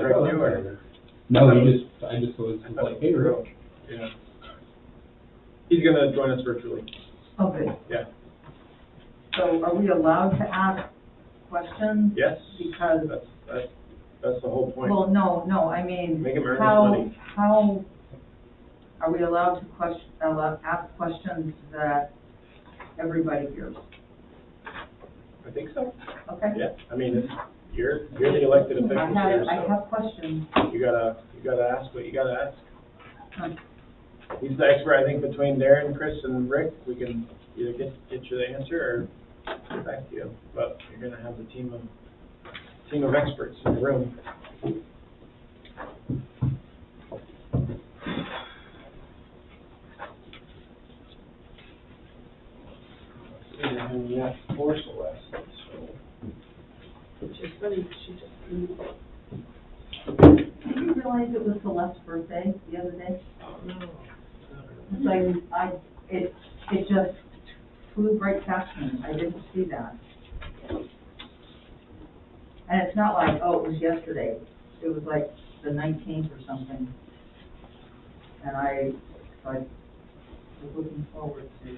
Rick too, or? No, I just was like, hey, Rick. Yeah. He's gonna join us virtually. Oh, good. Yeah. So are we allowed to ask questions? Yes. Because, That's the whole point. well, no, I mean, Make him earn his money. how are we allowed to ask questions that everybody hears? I think so. Okay? Yeah, I mean, you're the elected officials here, I so have questions. you gotta ask what you gotta ask. Huh. He's the expert, I think, between Darren, Chris, and Rick. We can either get you the answer or get back to you. But you're gonna have the team of experts in the room. And we have four Celeste, so. Which is funny, she just, Did you realize it was Celeste's birthday the other day? Oh, no. It's like, it just flew right past me. I didn't see that. And it's not like, oh, it was yesterday. It was like the 19th or something. And I was looking forward to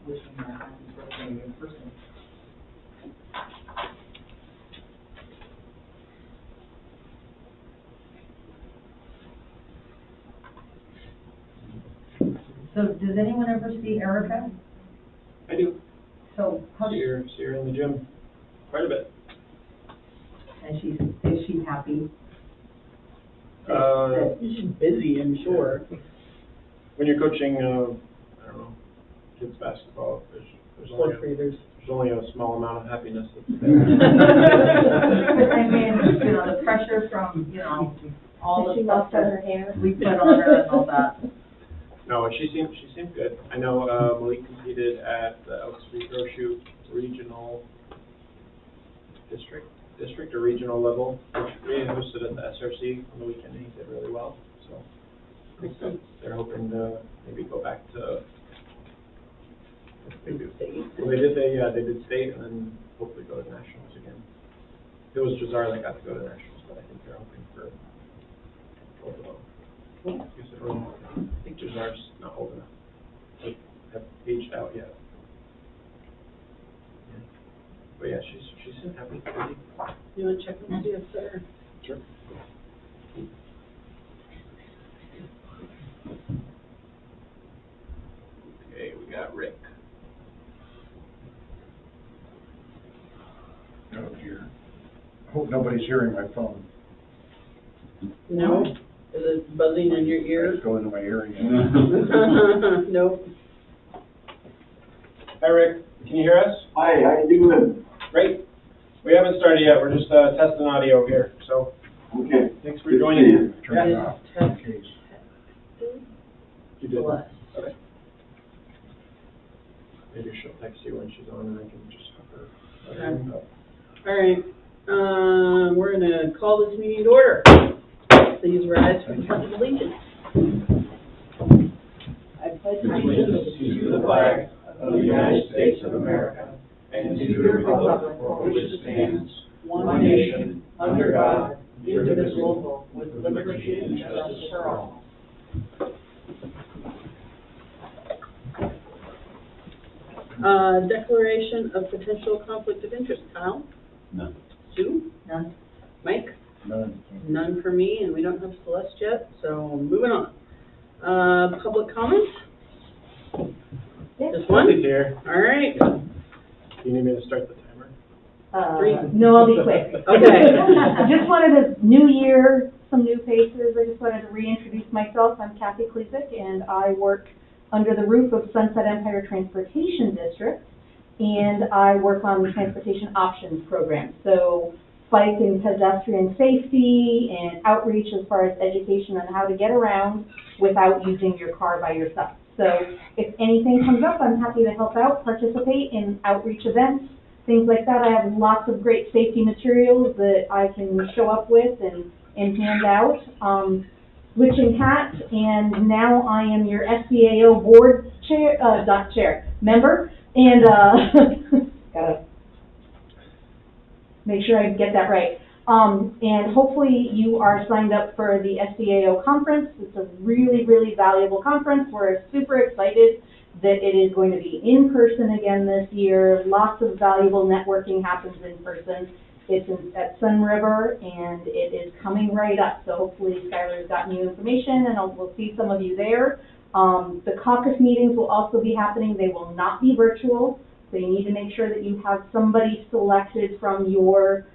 wishing her a happy birthday in person. So does anyone ever see Erica? I do. So how See her in the gym quite a bit. and is she happy? she's busy, I'm sure. When you're coaching, I don't know, kids basketball, there's only a small amount of happiness that's there. I mean, the pressure from, all the stuff her hair? we put on her and all that. No, she seemed good. I know Malik competed at the Elks Free Throw Shoot regional district or regional level, which we hosted at the SRC on the weekend, and he did really well. So I think that they're hoping to maybe go back to State. well, they did state and then hopefully go to nationals again. It was Jazar that got to go to nationals, but I think they're hoping for both of them. I think Jazar's not old enough to have aged out yet. Yeah. But yeah, she's happy. You want to check and see if they're... Sure. Okay, we got Rick. Oh dear. I hope nobody's hearing my phone. No? Is it buzzing in your ear? It's going to my hearing. Nope. Hi Rick, can you hear us? Hi, how you doing? Great. We haven't started yet. We're just testing audio here. So Okay. thanks for joining in. Turn it Yeah. off in case. You did. Bless. Okay. Maybe she'll text you when she's on, and I can just have her. All right. We're going to call this meeting to order. Please rise for the Pledge of Allegiance. I pledge allegiance to the flag of the United States of America and to the republic for which it stands, one nation, under God, indivisible, with liberty and justice for all. Declaration of potential conflict of interest. Kyle? None. Sue? None. Mike? None. None for me, and we don't have Celeste yet, so moving on. Public comment? Just one? He's here. All right. You need me to start the timer? No, I'll be quick. Okay. I just wanted a new year, some new faces. I just wanted to reintroduce myself. I'm Kathy Klesick, and I work under the roof of Sunset Empire Transportation District, and I work on the transportation options program. So bike and pedestrian safety and outreach as far as education on how to get around without using your car by yourself. So if anything comes up, I'm happy to help out, participate in outreach events, things like that. I have lots of great safety materials that I can show up with and hand out. Switching hats, and now I am your SBAO board member, and gotta make sure I get that right. And hopefully you are signed up for the SEAO conference. It's a really, really valuable conference. We're super excited that it is going to be in person again this year. Lots of valuable networking happens in person. It's at Sun River, and it is coming right up. So hopefully Skylar's got new information, and we'll see some of you there. The caucus meetings will also be happening. They will not be virtual, so you need to make sure that you have somebody selected from your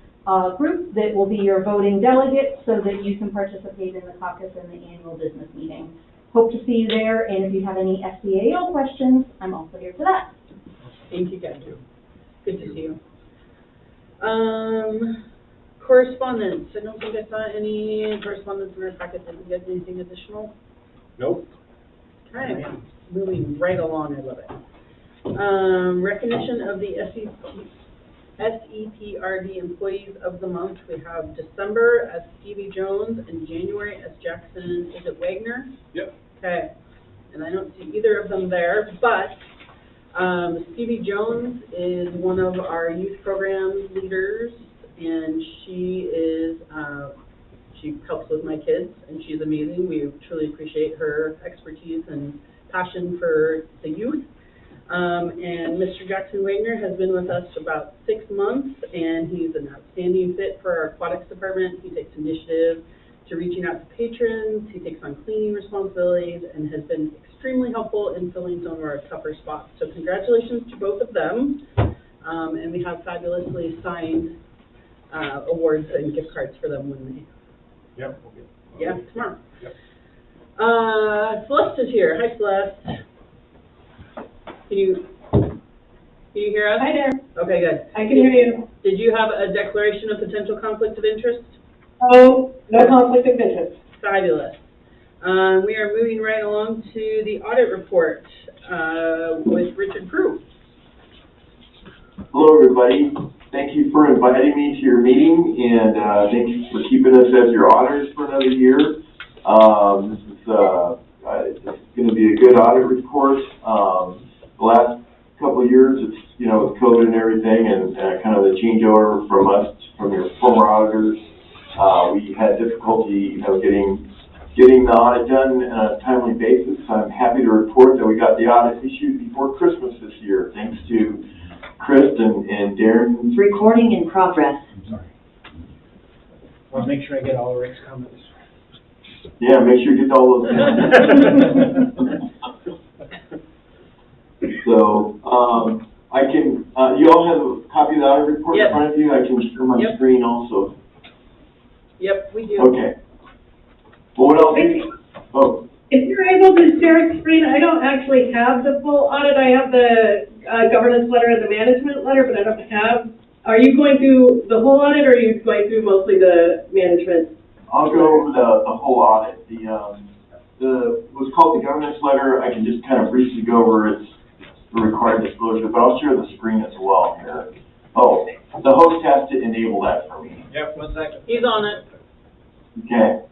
group that will be your voting delegate so that you can participate in the caucus and the annual business meeting. Hope to see you there, and if you have any SEAO questions, I'm also here for that. Thank you, guys. Good to see you. Correspondence. I don't think I saw any correspondence in our packet. Did you guys anything additional? Nope. Okay, moving right along. I love it. Recognition of the SEPRD Employees of the Month. We have December as Stevie Jones and January as Jackson, is it Wagner? Yep. Okay, and I don't see either of them there, but Stevie Jones is one of our youth program leaders, and she is, she helps with my kids, and she's amazing. We truly appreciate her expertise and passion for the youth. And Mr. Jackson Wagner has been with us about 6 months, and he's an outstanding fit for our aquatics department. He takes initiative to reaching out to patrons. He takes on cleaning responsibilities and has been extremely helpful in filling some of our tougher spots. So congratulations to both of them. And we have fabulously signed awards and gift cards for them when they, Yep. yeah, tomorrow. Yep. Celeste is here. Hi, Celeste. Can you hear us? Hi there. Okay, good. I can hear you. Did you have a declaration of potential conflict of interest? Oh, no conflict of interest. Fabulous. We are moving right along to the audit report with Richard Prue. Hello, everybody. Thank you for inviting me to your meeting, and thank you for keeping us as your auditors for another year. This is going to be a good audit report. The last couple of years, it's, you know, with COVID and everything, and kind of the changeover from us, from your former auditors, we had difficulty, you know, getting the audit done on a timely basis. I'm happy to report that we got the audit issued before Christmas this year, thanks to Chris and Darren. Recording in progress. I'm sorry. I want to make sure I get all of Rick's comments. Yeah, make sure you get all those comments. So, I can, you all have a copy of the audit report in front of you? I can share my screen also. Yep, we do. Okay. Well, what else? Oh. If you're able to share a screen, I don't actually have the full audit. I have the governance letter and the management letter, but I don't have. Are you going through the whole audit, or are you going through mostly the management? I'll go over the whole audit. What's called the governance letter, I can just kind of briefly go over its required disclosure, but I'll share the screen as well here. Oh, the host has to enable that for me. Yep, 1 second. He's on it. Okay.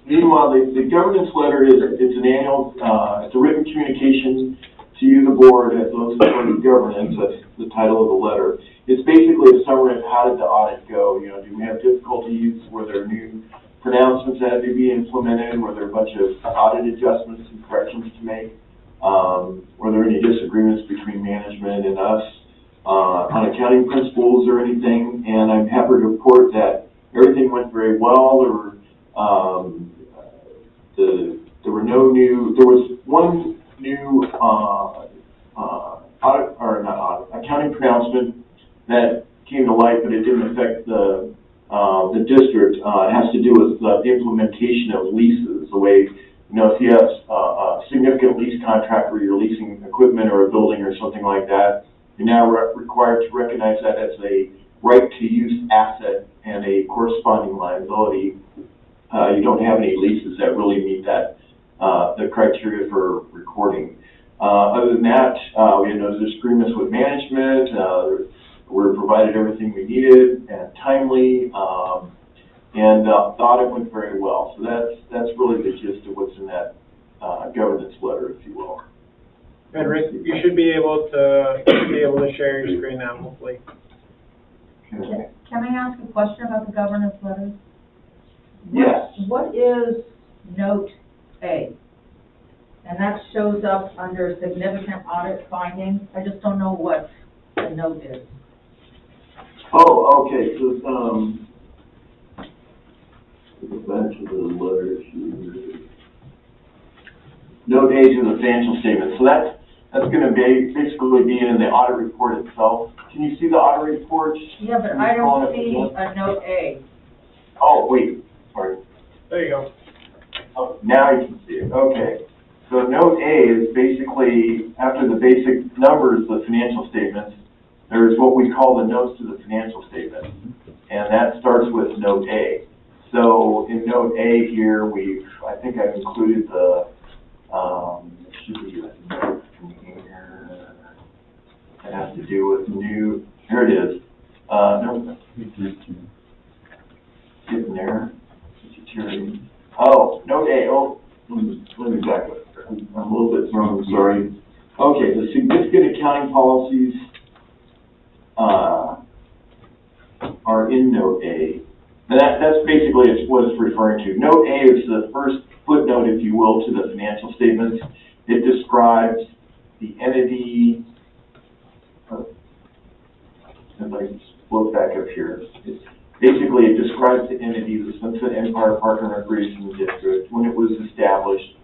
Meanwhile, the governance letter it's an annual, it's a written communication to you, the board, as well as the governance. That's the title of the letter. It's basically a summary of how did the audit go. You know, do we have difficulties? Were there new pronouncements that had to be implemented? Were there a bunch of audit adjustments and corrections to make? Were there any disagreements between management and us on accounting principles or anything? And I'm happy to report that everything went very well. There were no new. There was one new accounting pronouncement that came to light, but it didn't affect the district. It has to do with the implementation of leases. The way, you know, if you have a significant lease contract where you're leasing equipment or a building or something like that, you're now required to recognize that as a right-to-use asset and a corresponding liability. You don't have any leases that really meet that the criteria for recording. Other than that, we had no disagreements with management. We were provided everything we needed and timely, and the audit went very well. So that's really the gist of what's in that governance letter, if you will. And Rick, you should be able to share your screen now, hopefully. Okay. Can I ask a question about the governance letters? Yes. What is note A? And that shows up under significant audit findings. I just don't know what the note is. Oh, okay, so, go back to the letters here. Note A to the financial statement, so that's gonna basically be in the audit report itself. Can you see the audit report? Yeah, but I don't see a note A. Oh, wait, sorry. There you go. Oh, now you can see it, okay. So note A is basically, after the basic numbers, the financial statements, there's what we call the notes to the financial statement. And that starts with note A. So in note A here, I think I've included the, should be a note from here. That has to do with new, here it is. No, getting there. Security. Oh, note A, let me back up. I'm a little bit wrong, sorry. Okay, the significant accounting policies are in note A. And that's basically what it's referring to. Note A is the first footnote, if you will, to the financial statements. It describes the entity, if I look back up here, basically it describes the entity, the Sunset Empire Park and Recreation District, when it was established.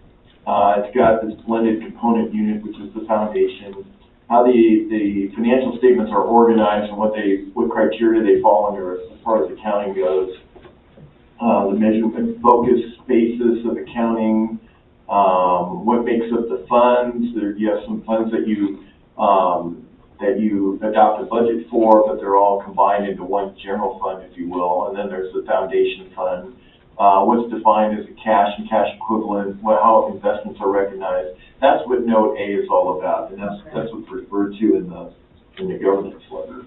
It's got this blended component unit, which is the foundation, how the financial statements are organized and what criteria they fall under as far as accounting goes. The measurement focus basis of accounting, what makes up the funds. You have some funds that you adopt a budget for, but they're all combined into one general fund, if you will. And then there's the foundation fund. What's defined as a cash and cash equivalent, how investments are recognized. That's what note A is all about, and that's what's referred to in the governance letter.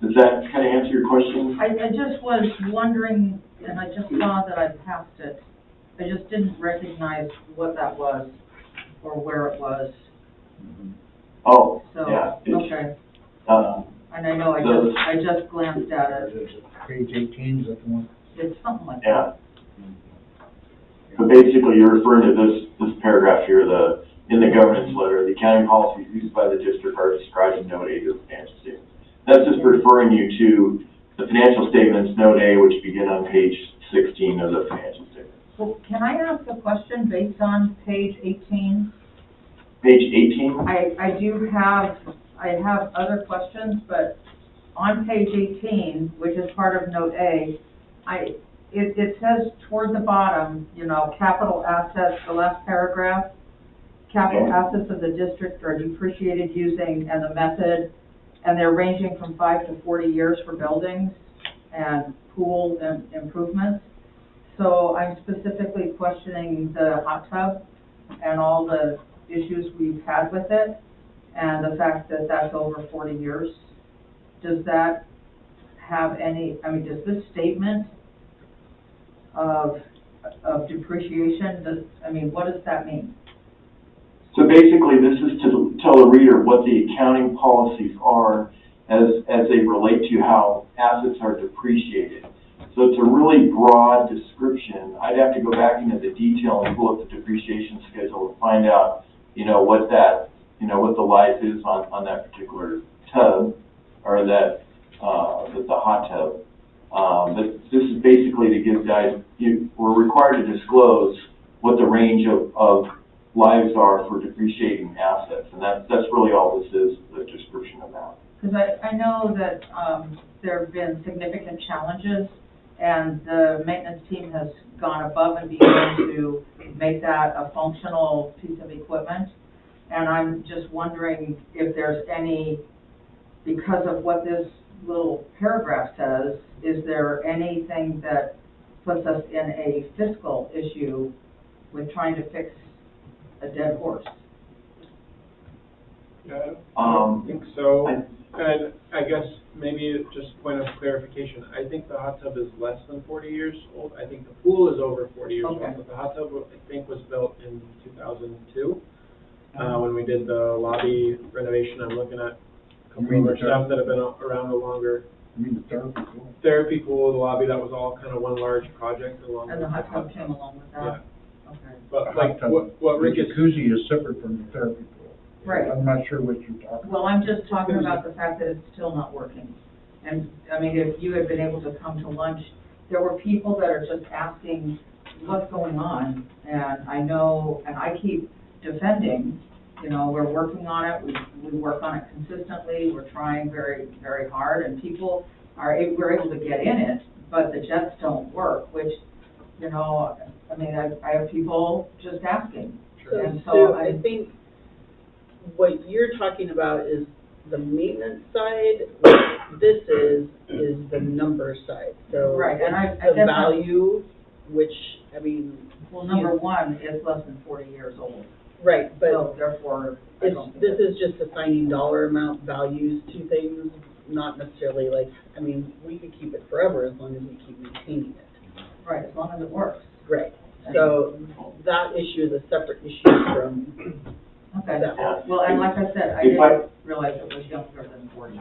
Does that kind of answer your question? I just was wondering, and I just saw that I passed it. I just didn't recognize what that was or where it was. Oh, So, yeah. okay. And I know I just glanced at it. Page 18, is that the one? It's something like Yeah. that. So basically, you're referring to this paragraph here, in the governance letter, the accounting policies used by the district are described in note A to the financial statements. That's just referring you to the financial statements, note A, which begin on page 16 of the financial statement. Well, can I ask a question based on page 18? Page 18? I have other questions, but on page 18, which is part of note A, it says toward the bottom, capital assets, the last paragraph, capital assets of the district are depreciated using, and the method, and they're ranging from 5 to 40 years for buildings and pool and improvements. So I'm specifically questioning the hot tub and all the issues we've had with it, and the fact that that's over 40 years. Does that have any, does this statement of depreciation, what does that mean? So basically, this is to tell the reader what the accounting policies are as they relate to how assets are depreciated. So it's a really broad description. I'd have to go back into the detail and pull up the depreciation schedule to find out, what the life is on that particular tub, or the hot tub. But this is basically to give guys, we're required to disclose what the range of lives are for depreciating assets, and that's really all this is, the description of that. Because I know that there have been significant challenges, and the maintenance team has gone above and beyond to make that a functional piece of equipment. And I'm just wondering if there's any, because of what this little paragraph says, is there anything that puts us in a fiscal issue with trying to fix a dead horse? Yeah, I don't think so. And I guess maybe just a point of clarification, I think the hot tub is less than 40 years old. I think the pool is over 40 years old, but the hot tub, I think, was built in 2002. When we did the lobby renovation, I'm looking at a couple of other stuff that have been around longer. You mean the therapy pool? Therapy pool, the lobby, that was all kind of one large project along. And the with hot tub came along with Yeah, that? Okay. but like, what Rick The is, jacuzzi is separate from the therapy pool. Right. I'm not sure what you're talking about. Well, I'm just talking about the fact that it's still not working. And, I mean, if you had been able to come to lunch, there were people that are just asking what's going on. And I know, and I keep defending, you know, we're working on it, we work on it consistently, we're trying very, very hard, and people we're able to get in it, but the jets don't work, which, you know, I mean, I have people just asking. And So I think what you're talking about is the maintenance side, what this is the number side. So Right, and I the guess value, which, I mean. Well, number one, it's less than 40 years old. Right, but So therefore, I don't think this is just assigning dollar amount values to things, not necessarily like, I mean, we could keep it forever as long as we keep maintaining it. right, as long as it works. Right, so that issue is a separate issue from Okay. that. Yeah. Well, and like I said, I If I- didn't realize it was younger than 40.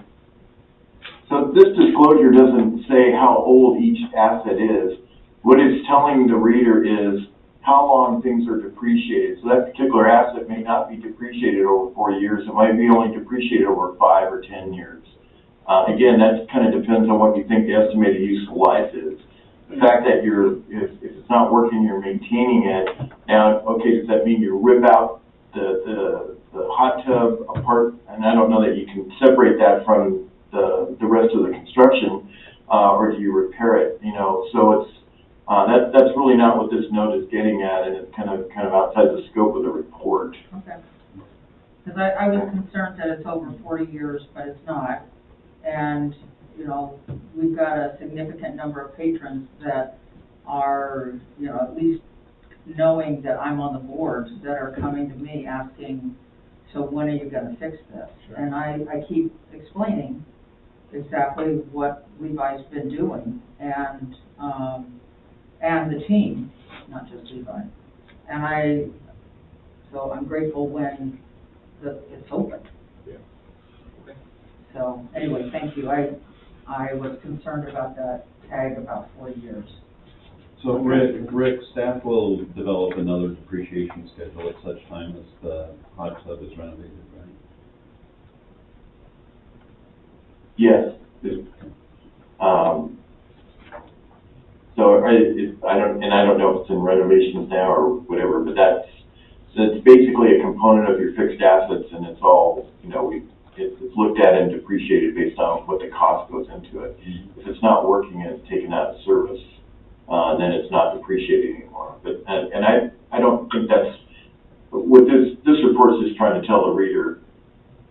So this disclosure doesn't say how old each asset is. What it's telling the reader is how long things are depreciated. So that particular asset may not be depreciated over 4 years. It might be only depreciated over 5 or 10 years. Again, that kind of depends on what you think the estimated useful life is. The fact that if it's not working, you're maintaining it. Now, okay, does that mean you rip out the hot tub apart? And I don't know that you can separate that from the rest of the construction, or do you repair it? You know, so it's that's really not what this note is getting at, and it's kind of outside the scope of the report. Okay. Because I was concerned that it's over 40 years, but it's not. And, you know, we've got a significant number of patrons that are, you know, at least knowing that I'm on the board, that are coming to me asking, so when are you going to fix this? And I keep explaining exactly what Levi's been doing, and the team, not just Levi. And so I'm grateful when it's open. yeah. Okay. So, anyway, thank you. I was concerned about that tag about 40 years. So Rick, staff will develop another depreciation schedule at such time as the hot tub is renovated, right? Yes. So I don't know if it's in renovations now or whatever, but that's basically a component of your fixed assets, and it's all, you know, it's looked at and depreciated based on what the cost goes into it. If it's not working and it's taken out of service, then it's not depreciated anymore. But I don't think that's what this report is just trying to tell the reader.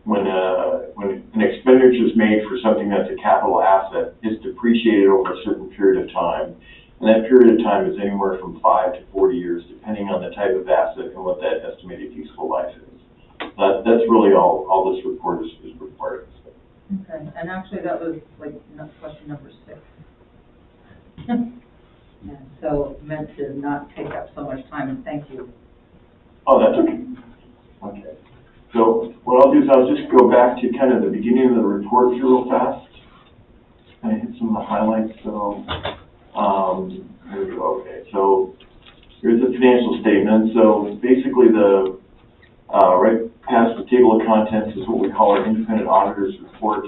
When an expenditure is made for something that's a capital asset, it's depreciated over a certain period of time, and that period of time is anywhere from 5 to 40 years, depending on the type of asset and what that estimated useful life is. That's really all this report is required. Okay, and actually that was like question number 6. And so meant to not take up so much time, and thank you. Oh, that's okay. Okay. So what I'll do is I'll just go back to kind of the beginning of the report here real fast. Kind of hit some of the highlights. So, there we go. Okay. So here's the financial statement. So basically right past the table of contents is what we call our independent auditor's report.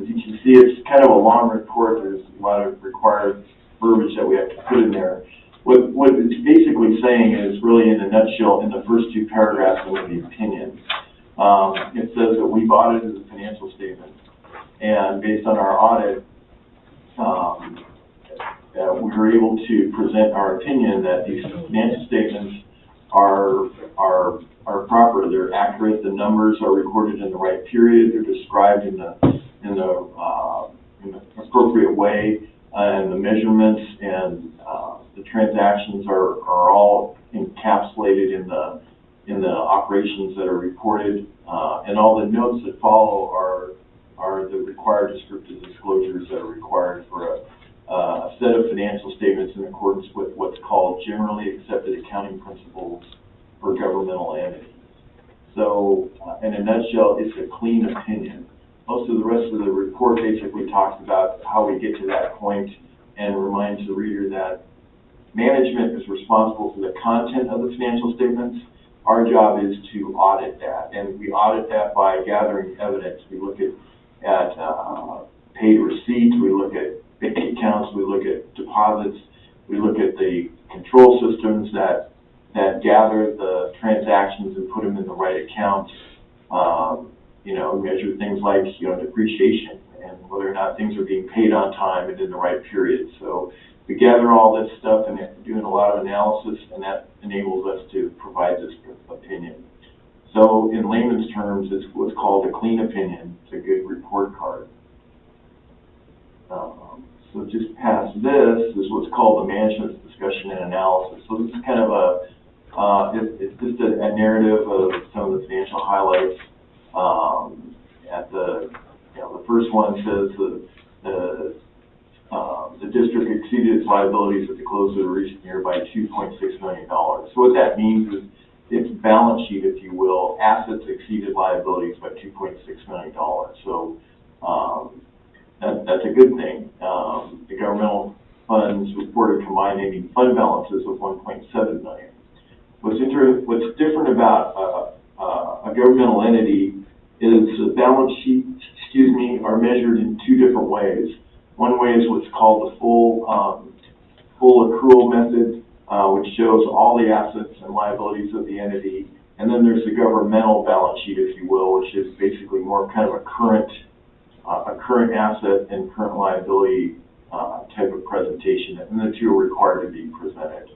As you can see, it's kind of a long report. There's a lot of required verbiage that we have to put in there. What it's basically saying is really in a nutshell in the first 2 paragraphs of the opinion. It says that we've audited the financial statements, and based on our audit, we were able to present our opinion that these financial statements are proper. They're accurate. The numbers are recorded in the right period. They're described in the appropriate way, and the measurements and the transactions are all encapsulated in the operations that are reported, and all the notes that follow are the required descriptive disclosures that are required for a set of financial statements in accordance with what's called generally accepted accounting principles for governmental entities. So, in a nutshell, it's a clean opinion. most of the rest of the report basically talks about how we get to that point and reminds the reader that management is responsible for the content of the financial statements. Our job is to audit that, and we audit that by gathering evidence. We look at paid receipts, we look at bank accounts, we look at deposits, we look at the control systems that gather the transactions and put them in the right accounts. Measure things like, depreciation and whether or not things are being paid on time and in the right period. So we gather all this stuff and doing a lot of analysis, and that enables us to provide this opinion. So in layman's terms, it's what's called a clean opinion. It's a good report card. So just past this is what's called the management's discussion and analysis. So this is kind of it's just a narrative of some of the financial highlights. The first one says the district exceeded its liabilities at the close of the recent year by $2.6 million. So what that means is its balance sheet, if you will, assets exceeded liabilities by $2.6 million. So that's a good thing. The governmental funds reported combined ending fund balances of $1.7 million. What's different about a governmental entity is the balance sheets, are measured in two different ways. One way is what's called the full accrual method, which shows all the assets and liabilities of the entity. And then there's the governmental balance sheet, if you will, which is basically more kind of a current asset and current liability type of presentation, and the two are required to be presented.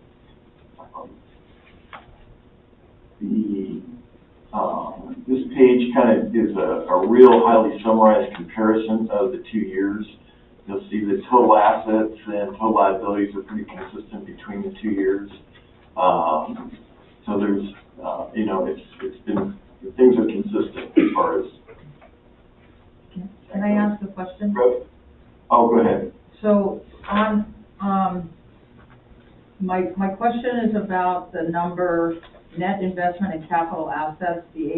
This page kind of is a real highly summarized comparison of the 2 years. You'll see the total assets and total liabilities are pretty consistent between the 2 years. So there's, things are consistent as far as. Can I ask a question? Oh, go ahead. So on, my question is about the number net investment in capital assets, the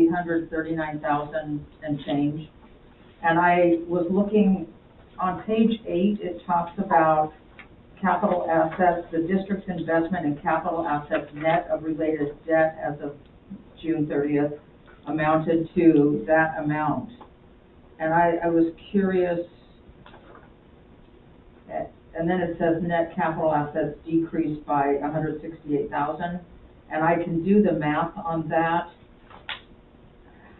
$839,000 and change. And I was looking on page 8, it talks about capital assets, the district's investment in capital assets net of related debt as of June 30th amounted to that amount. And I was curious, and then it says net capital assets decreased by $168,000, and I can do the math on that.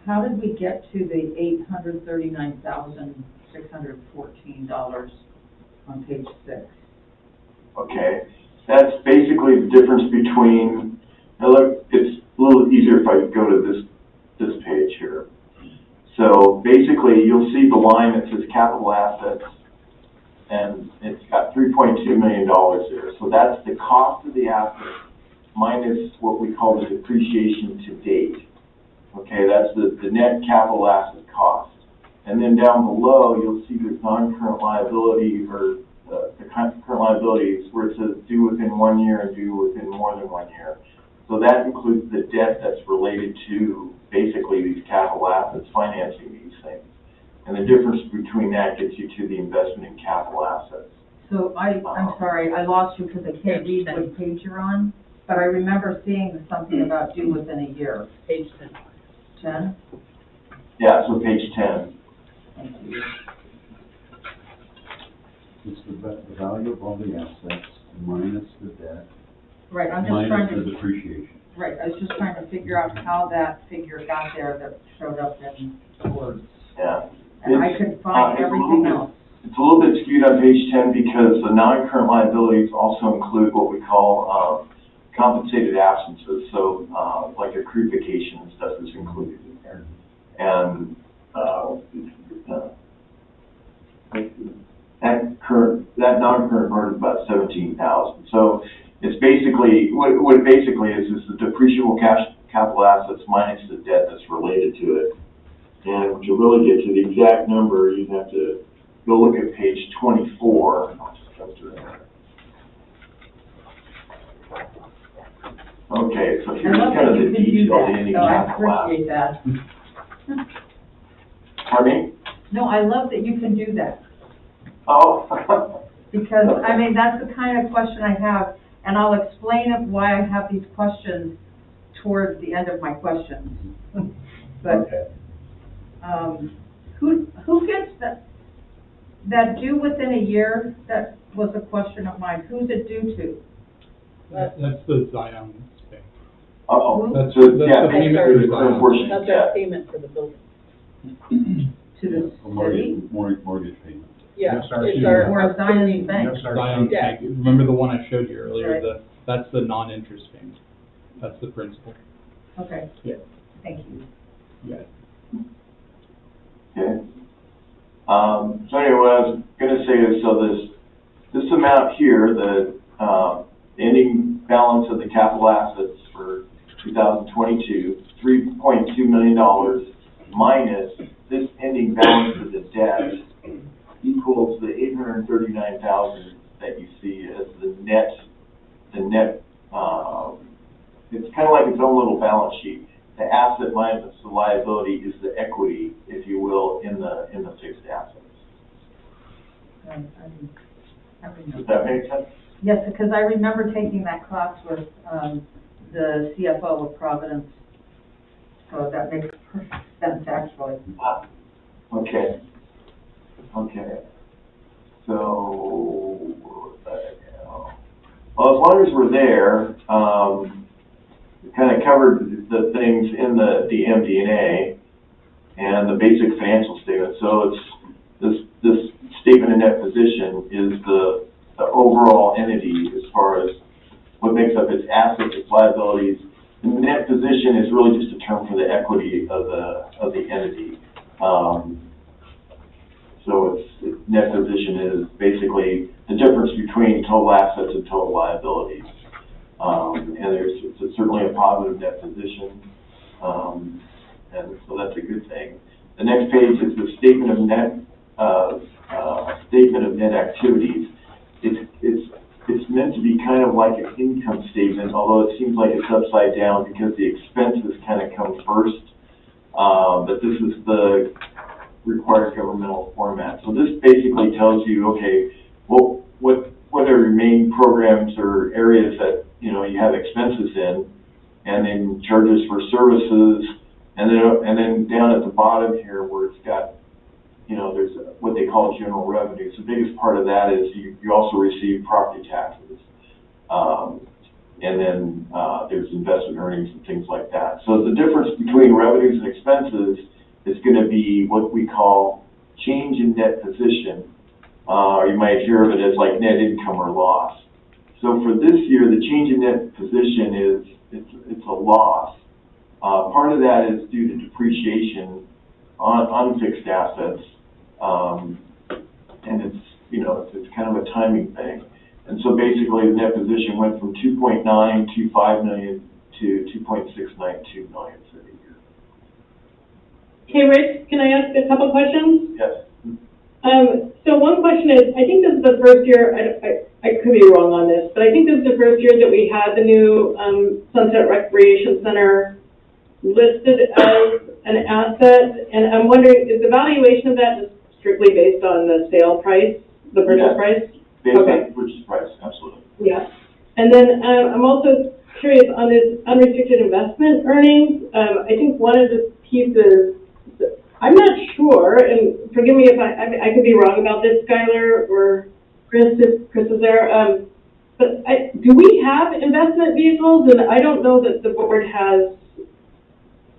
How did we get to the $839,614 on page 6? Okay, that's basically the difference between. Now look, it's a little easier if I go to this page here. So basically, you'll see the line that says capital assets, and it's got $3.2 million there. So that's the cost of the asset minus what we call the depreciation to date. Okay, that's the net capital asset cost. And then down below, you'll see there's non-current liability, or the current liabilities where it says due within 1 year and due within more than 1 year. So that includes the debt that's related to basically these capital assets financing these things. And the difference between that gets you to the investment in capital assets. So I'm sorry, I lost you because I can't read what page you're on, but I remember seeing something about due within a year. Page 10. 10? Yeah, so page 10. Thank you. It's the value of all the assets minus the debt, Right, I'm just trying minus to, the depreciation. right, I was just trying to figure out how that figure got there that showed up in words. Yeah. And I could find everything else. It's a little bit skewed on page 10 because the non-current liabilities also include what we call compensated absences. So like accrued vacation and stuff is included in there. And that non-current part is about $17,000. So it's basically, what it basically is the depreciable capital assets minus the debt that's related to it. And to really get to the exact number, you have to go look at page 24. Okay, so here's kind of the detail of the ending capital assets. I appreciate that. Pardon me? No, I love that you can do that, Oh. because, I mean, that's the kind of question I have, and I'll explain why I have these questions towards the end of my questions. But, Okay. who gets that due within a year? That was a question of mine. Who's it due to? That's the Zion thing. Uh-oh. That's, So, that's yeah, the payment the for the current Zion. portion, That's yeah. our payment for the building. To the city? Mortgage payment. Yeah, Yes, our it's fee. Or Zion Bank? Yes, sir. Zion Yeah. Bank. Remember the one I showed you earlier? Right. That's the non-interest payment. That's the principal. Okay. Yeah. Thank you. Yeah. Okay. So anyway, what I was gonna say is, so this amount here, the, ending balance of the capital assets for 2022, $3.2 million minus this ending balance of the debt equals the $839,000 that you see as the net, it's kind of like its own little balance sheet. The asset minus the liability is the equity, if you will, in the fixed assets. Does that make sense? Yes, because I remember taking that class with, the CFO of Providence. So that makes perfect sense, actually. Ah, okay. Okay. So, well, as long as we're there, we kind of covered the things in the MD&A and the basic financial statement. So it's this statement of net position is the overall entity as far as what makes up its assets, its liabilities. And the net position is really just a term for the equity of the entity. So net position is basically the difference between total assets and total liabilities. And it's certainly a positive net position. And so that's a good thing. The next page is the statement of net activities. It's meant to be kind of like an income statement, although it seems like it's upside down because the expenses kind of come first. But this is the required governmental format. So this basically tells you, okay, well, what are your main programs or areas that, you have expenses in, and then charges for services, and then down at the bottom here where it's got, there's what they call general revenues. The biggest part of that is you also receive property taxes. And then there's investment earnings and things like that. So the difference between revenues and expenses is going to be what we call change in net position. Or you might hear of it as like net income or loss. So for this year, the change in net position it's a loss. Part of that is due to depreciation on fixed assets. And it's kind of a timing thing. And so basically the net position went from 2.925 million to 2.692 million for the year. Hey, Rich, can I ask a couple questions? Yes. So one question is, I think this is the first year, I could be wrong on this, but I think this is the first year that we had the new Sunset Recreation Center listed as an asset, and I'm wondering, is the valuation of that just strictly based on the sale price, the purchase price? Based Okay. on purchase price, absolutely. Yeah. And then I'm also curious on this unrestricted investment earnings. I think one of the pieces, I'm not sure, and forgive me if I could be wrong about this, Skylar or Chris, if Chris is there. But do we have investment vehicles? And I don't know that the board has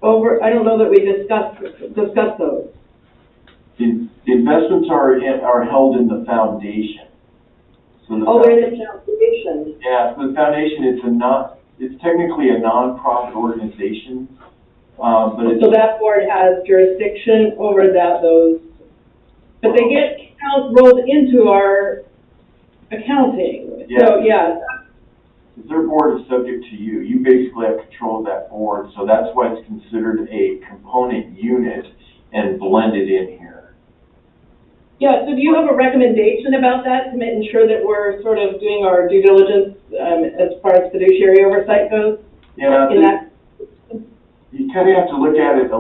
I don't know that we discussed those. The investments are held in the foundation. So They're in the foundation. Yeah, so the foundation, it's technically a non-profit organization, but So that board has jurisdiction over those, but they get rolled into our accounting. Yeah. So, yeah. their board is subject to you. You basically have control of that board, so that's why it's considered a component unit and blended in here. Yeah, so do you have a recommendation about that to ensure that we're sort of doing our due diligence as far as fiduciary oversight goes? Yeah, In you kind of have to look at it.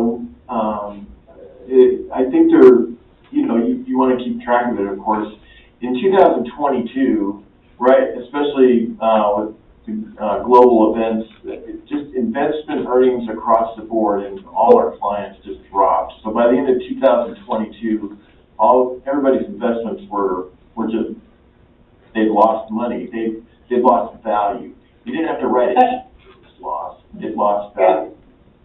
I think they're you want to keep track of it, of course. In 2022, right, especially with global events, just investment earnings across the board and all our clients just dropped. So by the end of 2022, everybody's investments were just, they'd lost money, they'd lost value. You didn't have to write it, it lost value.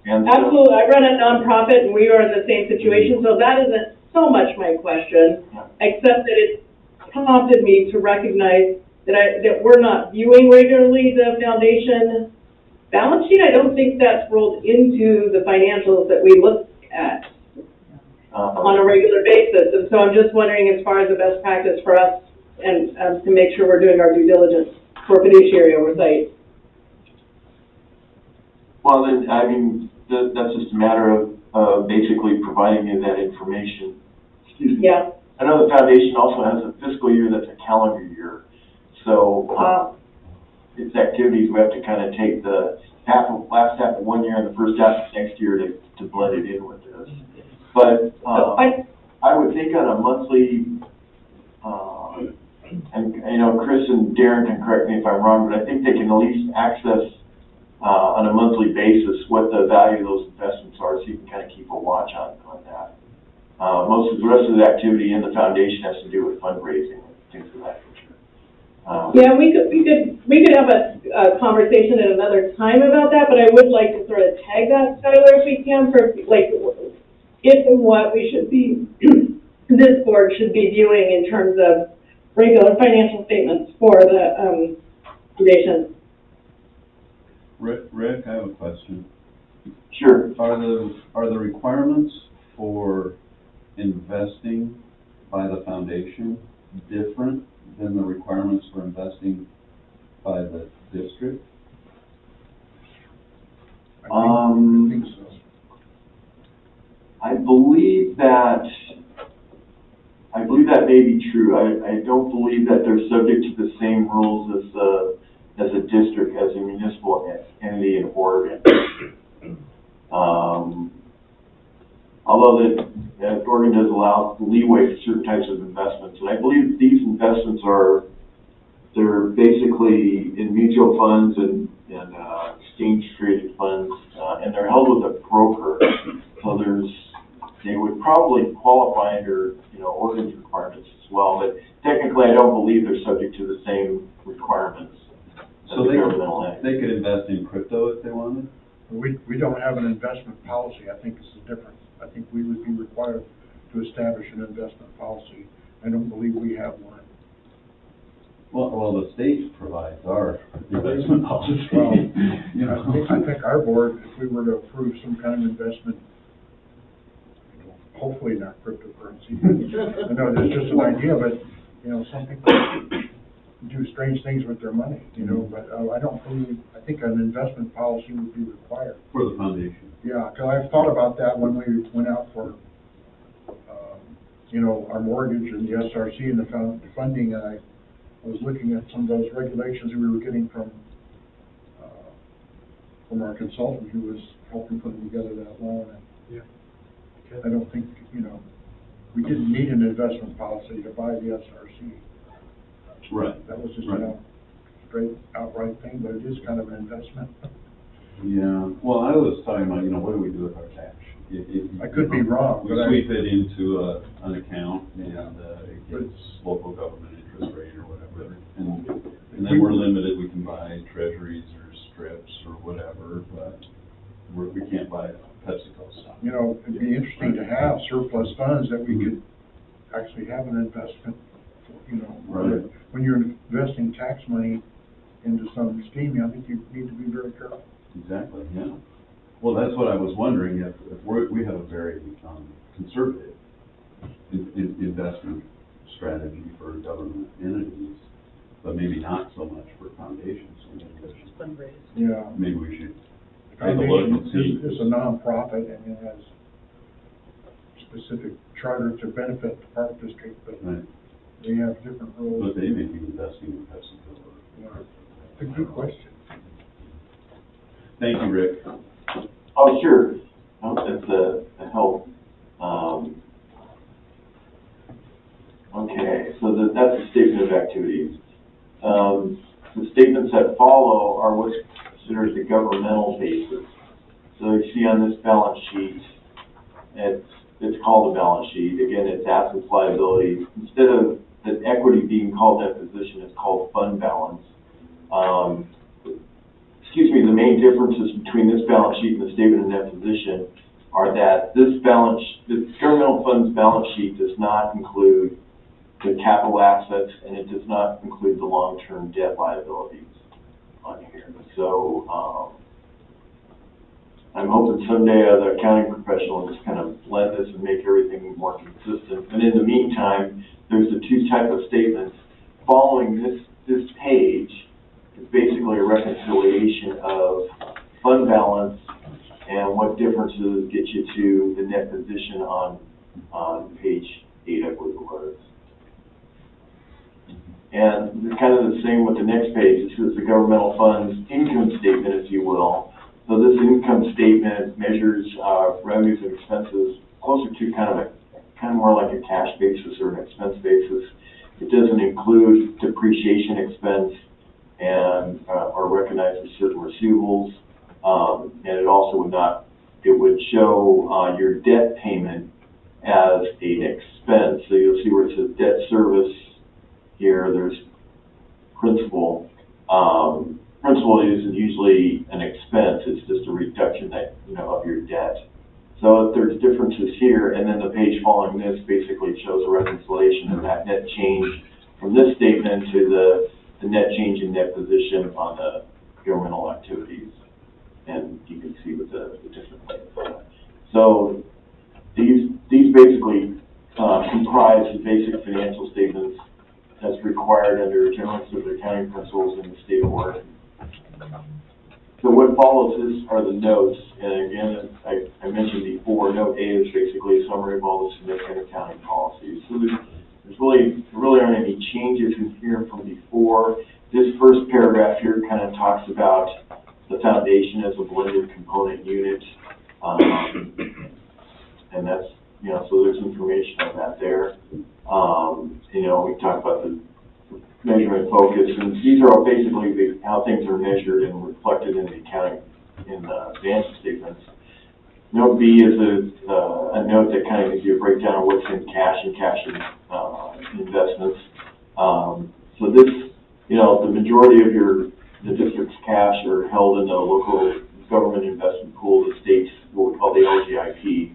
And so, absolutely, I run a nonprofit and we are in the same situation, so that isn't so much my question, except that it prompted me to recognize that we're not viewing regularly the foundation balance sheet. I don't think that's rolled into the financials that we look at on a regular basis. And so I'm just wondering, as far as the best practice for us and to make sure we're doing our due diligence for fiduciary oversight. well, then, I mean, that's just a matter of basically providing you that information. Excuse me. Yeah. I know the foundation also has a fiscal year that's a calendar year. So its activities, we have to kind of take the last half of one year and the first half of next year to blend it in with this. But I would think on a monthly, and Chris and Darren can correct me if I'm wrong, but I think they can at least access on a monthly basis what the value of those investments are, so you can kind of keep a watch on that. Most of the rest of the activity in the foundation has to do with fundraising and things of that nature. Yeah, we could have a conversation at another time about that, but I would like to sort of tag that, Skylar, if we can, for like if and what we should be, this board should be viewing in terms of regular financial statements for the foundation. Rick, I have a question. Sure. Are the requirements for investing by the foundation different than the requirements for investing by the district? I think so. I believe that may be true. I don't believe that they're subject to the same rules as a district, as a municipal entity in Oregon. Although Oregon does allow leeway for certain types of investments, and I believe these investments they're basically in mutual funds and exchange traded funds, and they're held with a broker. So they would probably qualify under Oregon's requirements as well, but technically I don't believe they're subject to the same requirements as So the governmental entity. they could invest in crypto if they wanted? We don't have an investment policy. I think it's the difference. I think we would be required to establish an investment policy. I don't believe we have one. Well, the state provides our investment policy. Well, I think our board, if we were to approve some kind of investment, hopefully not cryptocurrency. I know that's just an idea, but some people do strange things with their money, but I don't believe, I think an investment policy would be required. For the foundation. Yeah, because I've thought about that when we went out for, our mortgage and the SRC and the funding, and I was looking at some of those regulations we were getting from our consultant who was helping put together that loan. And I don't think, we didn't need an investment policy to buy the SRC. Right. That was just right. a straight outright thing, but it is kind of an investment. Yeah. Well, I was talking about, what do we do with our cash? I could be wrong, We but sweep it into an account and it gets local government interest rate or whatever. And then we're limited. We can buy treasuries or strips or whatever, but we can't buy PepsiCo stock. It'd be interesting to have surplus funds that we could actually have an investment. Right. When you're investing tax money into some scheme, I think you need to be very careful. Exactly, yeah. Well, that's what I was wondering, if we have a very conservative investment strategy for government entities, but maybe not so much for foundations. Fundraise. Yeah. Maybe we should take a look and see. It's a nonprofit and it has specific charter to benefit the park district, but Right. they have different rules. But they may be investing in PepsiCo. Yeah. It's a good question. Thank you, Rick. Oh, sure. No, that's a help. statement of activities. The statements that follow are what's considered the governmental basis. So you see on this balance sheet, it's called a balance sheet. Again, it's assets, liabilities. Instead of the equity being called net position, it's called fund balance. The main differences between this balance sheet and the statement of net position are that this governmental funds balance sheet does not include the capital assets, and it does not include the long-term debt liabilities on here. So I'm hoping someday the accounting professional will just kind of blend this and make everything more consistent. And in the meantime, there's the two types of statements. Following this page is basically a reconciliation of fund balance and what differences get you to the net position on page 8, I believe it was. And it's kind of the same with the next page. This is the governmental funds income statement, if you will. So this income statement measures revenues and expenses closer to kind of more like a cash basis or an expense basis. It doesn't include depreciation expense and or recognizes certain receivables. And it also would show your debt payment as an expense. So you'll see where it says debt service here, there's principal. Principal isn't usually an expense, it's just a reduction of your debt. So there's differences here, and then the page following this basically shows a reconciliation of that net change from this statement to the net change in net position on the governmental activities. And you can see with the different things. So these basically comprise the basic financial statements as required under general civil accounting principles in the state of Oregon. So what follows this are the notes, and again, I mentioned before, note A is basically a summary of all the significant accounting policies. So there really aren't any changes in here from before. This first paragraph here kind of talks about the foundation as a blended component unit, and that's, so there's information on that there. We talk about the measurement focus, and these are all basically how things are measured and reflected in the accounting, in the financial statements. Note B is a note that kind of gives you a breakdown of what's in cash and cash investments. So this, the majority of the district's cash are held in the local government investment pool, the state's what we call the LGIP.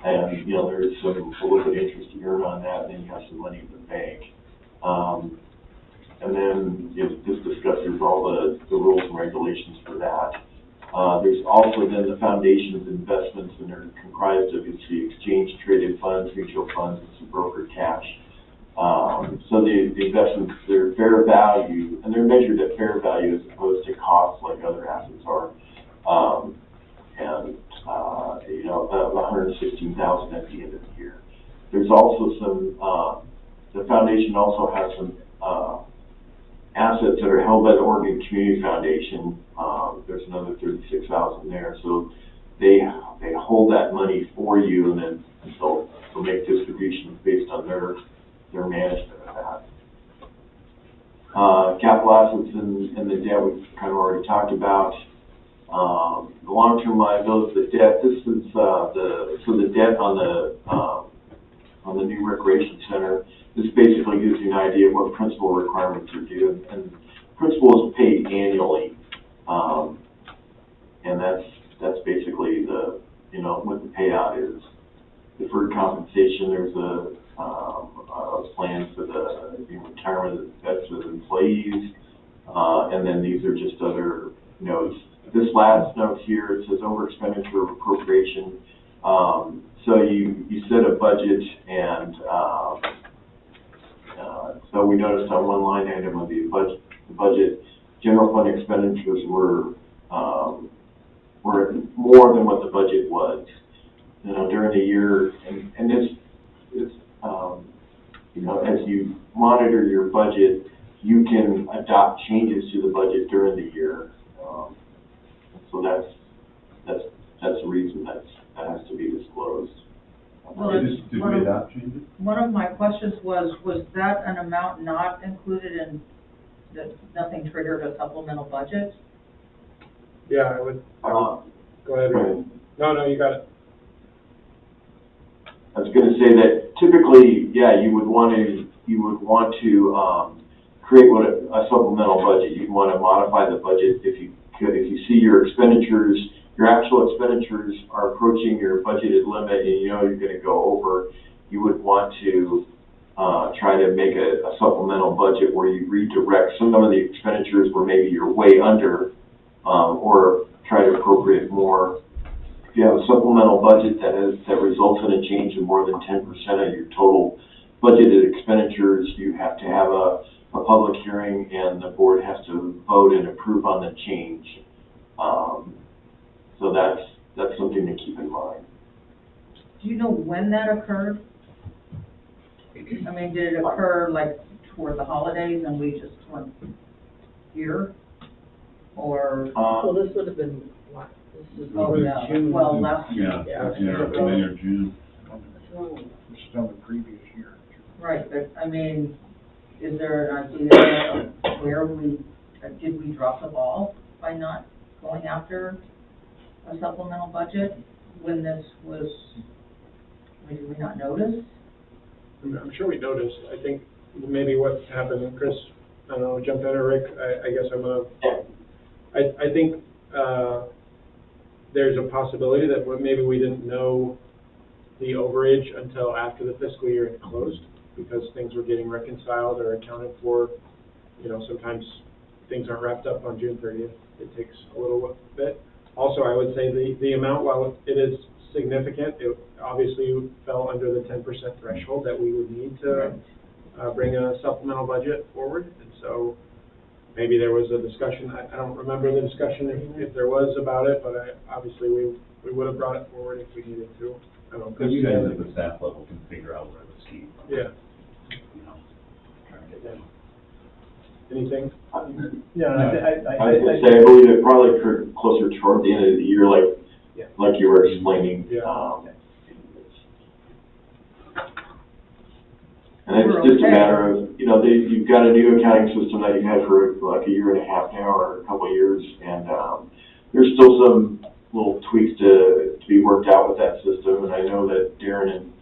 And, there is a little bit of interest to earn on that, and then you have some money in the bank. And then this discusses all the rules and regulations for that. There's also then the foundation's investments, and they're comprised of, exchange traded funds, mutual funds, and some brokered cash. So the investments, they're fair value, and they're measured at fair value as opposed to costs like other assets are. About $116,000 at the end of the year. There's also some, the foundation also has some assets that are held by the Oregon Community Foundation. There's another $36,000 there. So they hold that money for you, and then they'll make distributions based on their management of that. Capital assets and the debt we've kind of already talked about. The long-term liabilities, the debt. This is the debt on the new recreation center. This basically gives you an idea of what principal requirements are due, and principal is paid annually, and that's basically what the payout is. Deferred compensation. There's a plan for the retirement of employees, and then these are just other notes. This last note here, it says over expenditure of appropriation. So you set a budget, and so we noticed on one line item of the budget, general fund expenditures were more than what the budget was. During the year, and this is as you monitor your budget, you can adopt changes to the budget during the year. So that's the reason that has to be disclosed. Well, Did we adopt changes? one of my questions was that an amount not included in, that nothing triggered a supplemental budget? Yeah, I would, go ahead, Ray. No, you got it. I was gonna say that typically, yeah, you would want to create a supplemental budget. You'd want to modify the budget if you could. If you see your expenditures, your actual expenditures are approaching your budgeted limit and you know you're gonna go over, you would want to try to make a supplemental budget where you redirect some of the expenditures where maybe you're way under, or try to appropriate more. If you have a supplemental budget that results in a change of more than 10% of your total budgeted expenditures, you have to have a public hearing and the board has to vote and approve on the change. So that's something to keep in mind. Do you know when that occurred? I mean, did it occur like toward the holidays and we just weren't here? Or, Well, this would have been, this is oh, yeah, June. well, last Yeah, year. May or June. So, This is on the previous year. Right, but, I mean, is there an idea of where did we drop the ball by not going after a supplemental budget when this was, I mean, did we not notice? I'm sure we noticed. I think maybe what happened, and Chris, I don't know, jump in, or Rick, I guess I'm gonna, I think, there's a possibility that maybe we didn't know the overage until after the fiscal year had closed, because things were getting reconciled or accounted for. You know, sometimes things aren't wrapped up on June 30th. It takes a little bit. Also, I would say the amount, while it is significant, it obviously fell under the 10% threshold that we would need to bring a supplemental budget forward. And so maybe there was a discussion, I don't remember the discussion if there was about it, but obviously we would have brought it forward if we needed to. I don't know. But you guys at the staff level can figure out where this came from. Yeah. You know, trying to get that. Anything? I was gonna say, I believe it probably occurred closer toward the end of the year, like you were explaining. Yeah. And it's just a matter of, you know, you've got a new accounting system that you've had for like a year and a half now, or a couple of years, and there's still some little tweaks to be worked out with that system. And I know that Darren and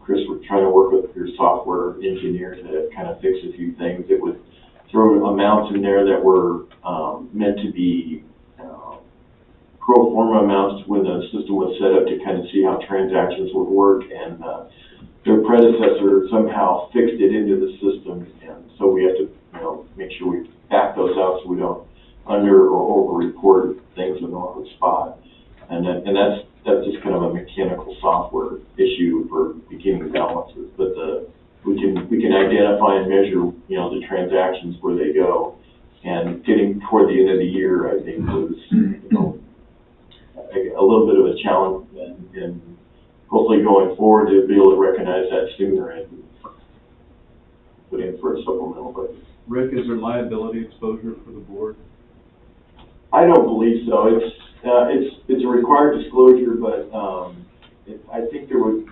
Chris were trying to work with your software engineer to kind of fix a few things. It would throw amounts in there that were meant to be pro forma amounts when the system was set up to kind of see how transactions would work, and their predecessor somehow fixed it into the system, and so we have to, you know, make sure we back those out so we don't under or over report things in the wrong spot. And that's just kind of a mechanical software issue for beginning balances. But we can identify and measure, you know, the transactions where they go. And getting toward the end of the year, I think, was, you know, a little bit of a challenge, and hopefully going forward to be able to recognize that sooner and put in for a supplemental budget. Rick, is there liability exposure for the board? I don't believe so. It's a required disclosure, but I think there would,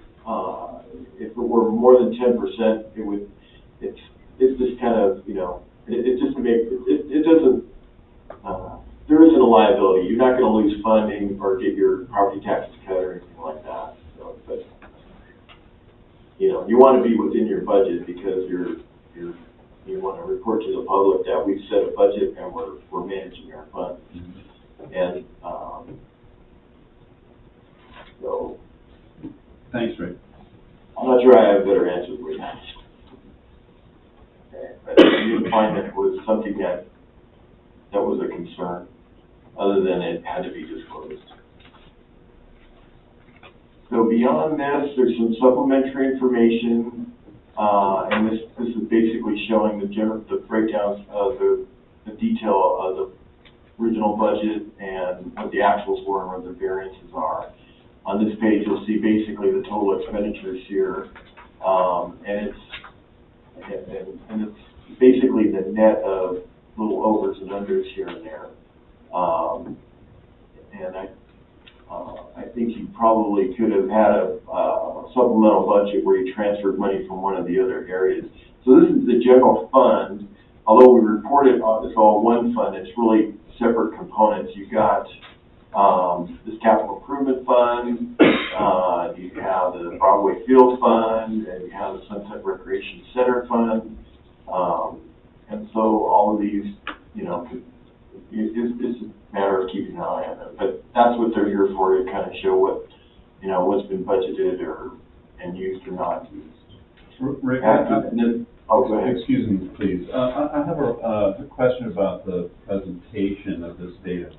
if it were more than 10%, it's just kind of, you know, it doesn't, there isn't a liability. You're not going to lose funding or get your property taxes cut or anything like that. So, but, you know, you want to be within your budget because you want to report to the public that we've set a budget and we're managing our funds. Mm-hmm. And so, Thanks, Rick. I'm not sure I have a better answer for you. But I didn't find that it was something that was a concern, other than it had to be disclosed. So beyond this, there's some supplementary information, and this is basically showing the breakdowns of the detail of the original budget and what the actuals were and what the variances are. On this page, you'll see basically the total expenditures here, and it's basically the net of little overs and unders here and there. And I think you probably could have had a supplemental budget where you transferred money from one of the other areas. So this is the general fund. Although we report it as all one fund, it's really separate components. You've got this capital improvement fund, you have the Broadway Field Fund, and you have the Sunset Recreation Center Fund. And so all of these, you know, it's a matter of keeping an eye on them. But that's what they're here for, to kind of show what, you know, what's been budgeted and used or not used. Rick, oh, go ahead. Excuse me, please. I have a question about the presentation of this data.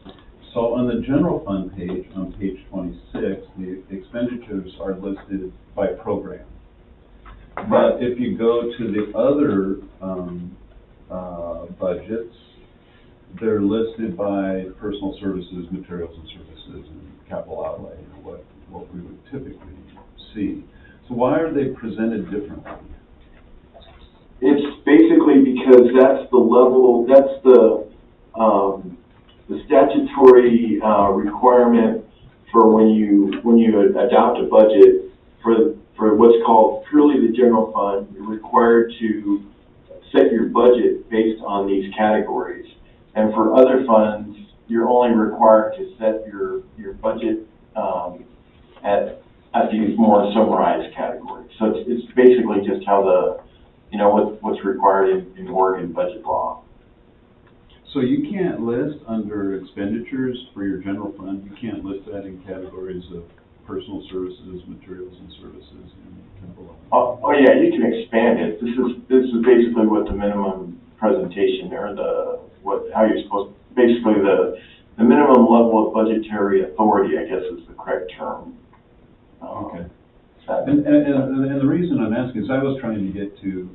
So on the general fund page, on page 26, the expenditures are listed by program. But if you go to the other budgets, they're listed by personal services, materials and services, and capital outlay, you know, what we would typically see. So why are they presented differently? It's basically because that's the level, that's the statutory requirement for when you adopt a budget for what's called purely the general fund. You're required to set your budget based on these categories. And for other funds, you're only required to set your budget at these more summarized categories. So it's basically just how the, you know, what's required in Oregon budget law. So you can't list under expenditures for your general fund, you can't list that in categories of personal services, materials and services, and capital outlay? Oh yeah, you can expand it. This is basically what the minimum presentation there, how you're supposed, basically the minimum level of budgetary authority, I guess is the correct term. Okay. And the reason I'm asking is I was trying to get to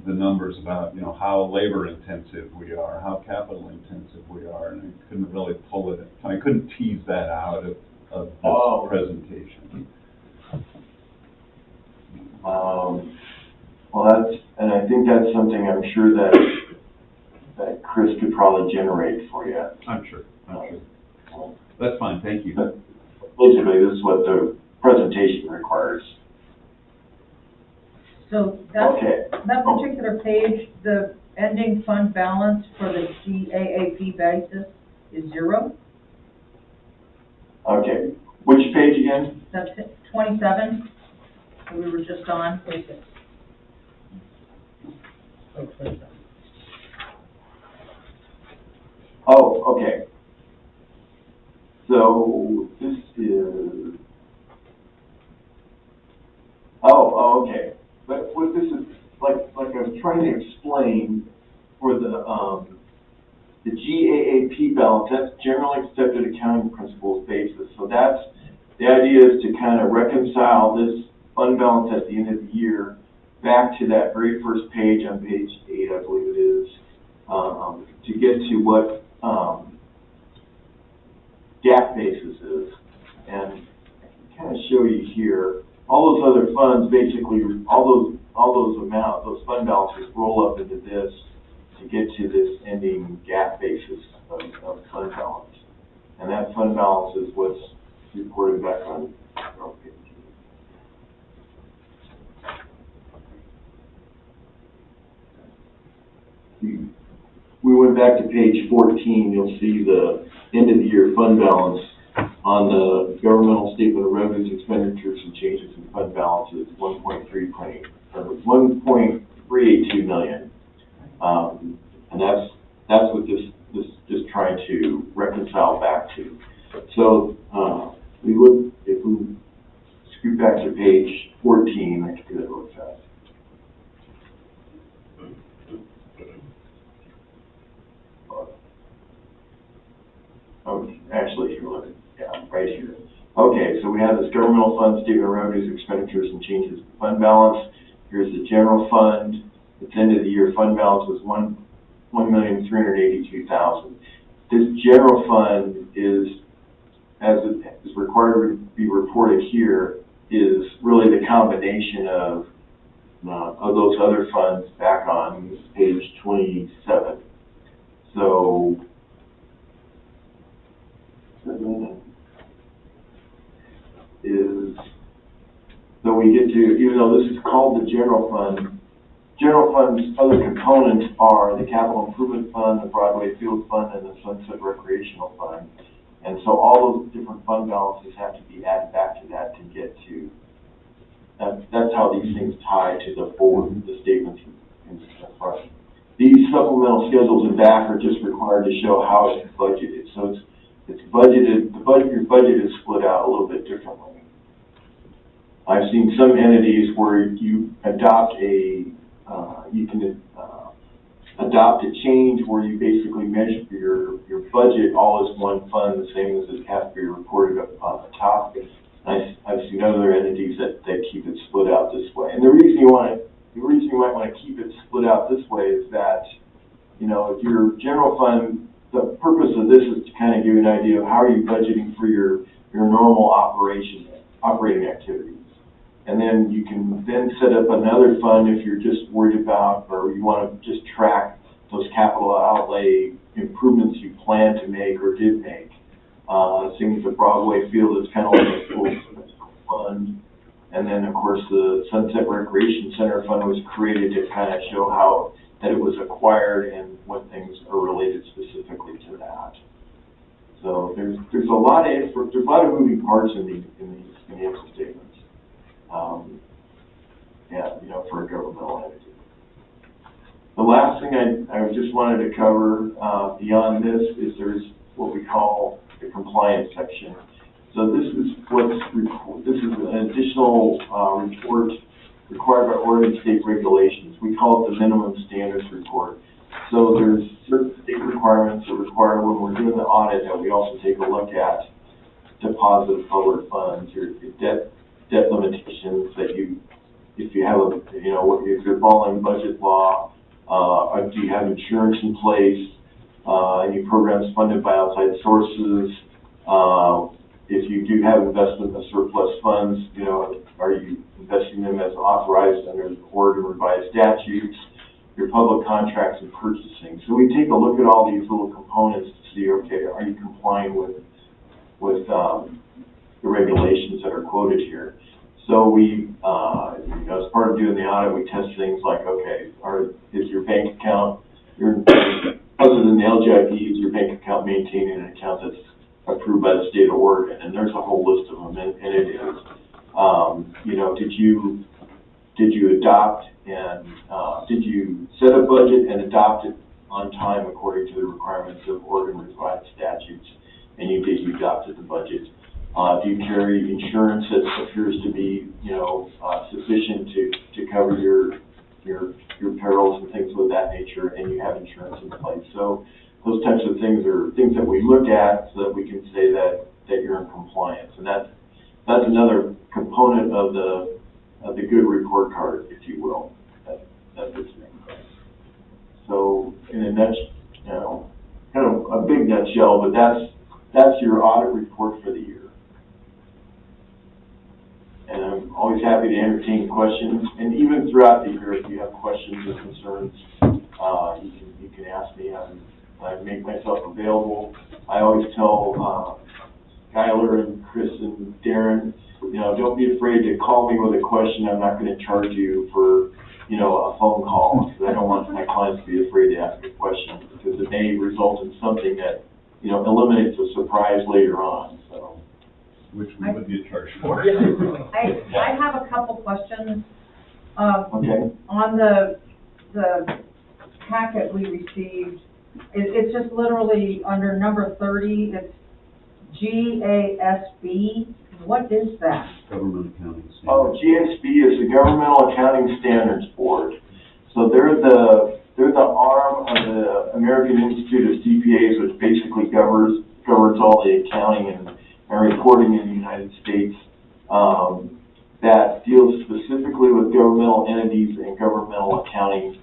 the numbers about, you know, how labor intensive we are, how capital intensive we are, and I couldn't really pull it, I couldn't tease that out of this presentation. Well, and I think that's something I'm sure that Chris could probably generate for you. I'm sure. That's fine, thank you. But basically, this is what the presentation requires. So that particular page, the ending fund balance for the GAAP basis is 0. Okay, which page again? That's 27, that we were just on. 26. Oh, 27. Oh, okay. So this is, okay. But what this is, like I was trying to explain, for the GAAP balance, that's generally accepted accounting principles basis. So that's, the idea is to kind of reconcile this fund balance at the end of the year back to that very first page on page 8, I believe it is, to get to what GAAP basis is. And I can kind of show you here, all those other funds, basically, all those amounts, those fund balances roll up into this to get to this ending GAAP basis of fund balance. And that fund balance is what's reported back on page. We went back to page 14, you'll see the end of the year fund balance on the governmental statement of revenues, expenditures, and changes in fund balance is 1.382 million. And that's what this just trying to reconcile back to. So if we scoot back to page 14, I can do that real fast. Oh, actually, here, look, yeah, right here. Okay, so we have this governmental fund statement of revenues, expenditures, and changes in fund balance. Here's the general fund. At the end of the year, fund balance was $1,382,000. This general fund is, as it is required to be reported here, is really the combination of those other funds back on page 27. So we get to, even though this is called the general fund's other components are the capital improvement fund, the Broadway Field Fund, and the Sunset Recreational Fund. And so all those different fund balances have to be added back to that to get to, that's how these things tie to the statements in the front. These supplemental schedules in back are just required to show how it's budgeted. So it's budgeted, your budget is split out a little bit differently. I've seen some entities where you adopt adopt a change where you basically measure your budget all as one fund, the same as it has to be reported up on the top. I've seen other entities that keep it split out this way. And the reason you might want to keep it split out this way is that, you know, if your general fund, the purpose of this is to kind of give you an idea of how are you budgeting for your normal operating activities. And then you can then set up another fund if you're just worried about, or you want to just track those capital outlay improvements you plan to make or did make. Same as the Broadway Field is kind of like a full fund. And then, of course, the Sunset Recreation Center Fund was created to kind of show how that it was acquired and what things are related specifically to that. So there's a lot of moving parts in these financial statements. Yeah, you know, for a governmental entity. The last thing I just wanted to cover beyond this is there's what we call the compliance section. So this is an additional report required by Oregon state regulations. We call it the minimum standards report. So there's certain state requirements that require when we're doing the audit that we also take a look at deposit of public funds, your debt limitations that if you have if you're following budget law, do you have insurance in place, any programs funded by outside sources, if you do have investment of surplus funds, you know, are you investing them as authorized under the Oregon revised statutes, your public contracts and purchasing. So we take a look at all these little components to see, okay, are you complying with the regulations that are quoted here? So we, as part of doing the audit, we test things like, okay, is your bank account, other than the LGIP, is your bank account maintaining an account that's approved by the state of Oregon? And there's a whole list of them, and it is. Did you adopt and did you set a budget and adopt it on time according to the requirements of Oregon revised statutes? And you adopted the budget. Do you carry insurance that appears to be, sufficient to cover your perils and things of that nature, and you have insurance in place? So those types of things are things that we look at so that we can say that you're in compliance, and that's another component of the good report card, if you will. That's its name. So in a nutshell, kind of a big nutshell, but that's your audit report for the year. And I'm always happy to entertain questions. And even throughout the year, if you have questions or concerns, you can ask me. I make myself available. I always tell Skylar and Chris and Darren, don't be afraid to call me with a question. I'm not going to charge you for, a phone call, because I don't want my clients to be afraid to ask a question, because it may result in something that, eliminates a surprise later on. So, which we would get charged for. I have a couple questions. Okay. On the packet we received, it's just literally under number 30, it's GASB. What is that? Government Accounting Standards. Oh, GASB is the Governmental Accounting Standards Board. So they're the arm of the American Institute of CPAs, which basically governs all the accounting and reporting in the United States, that deals specifically with governmental entities and governmental accounting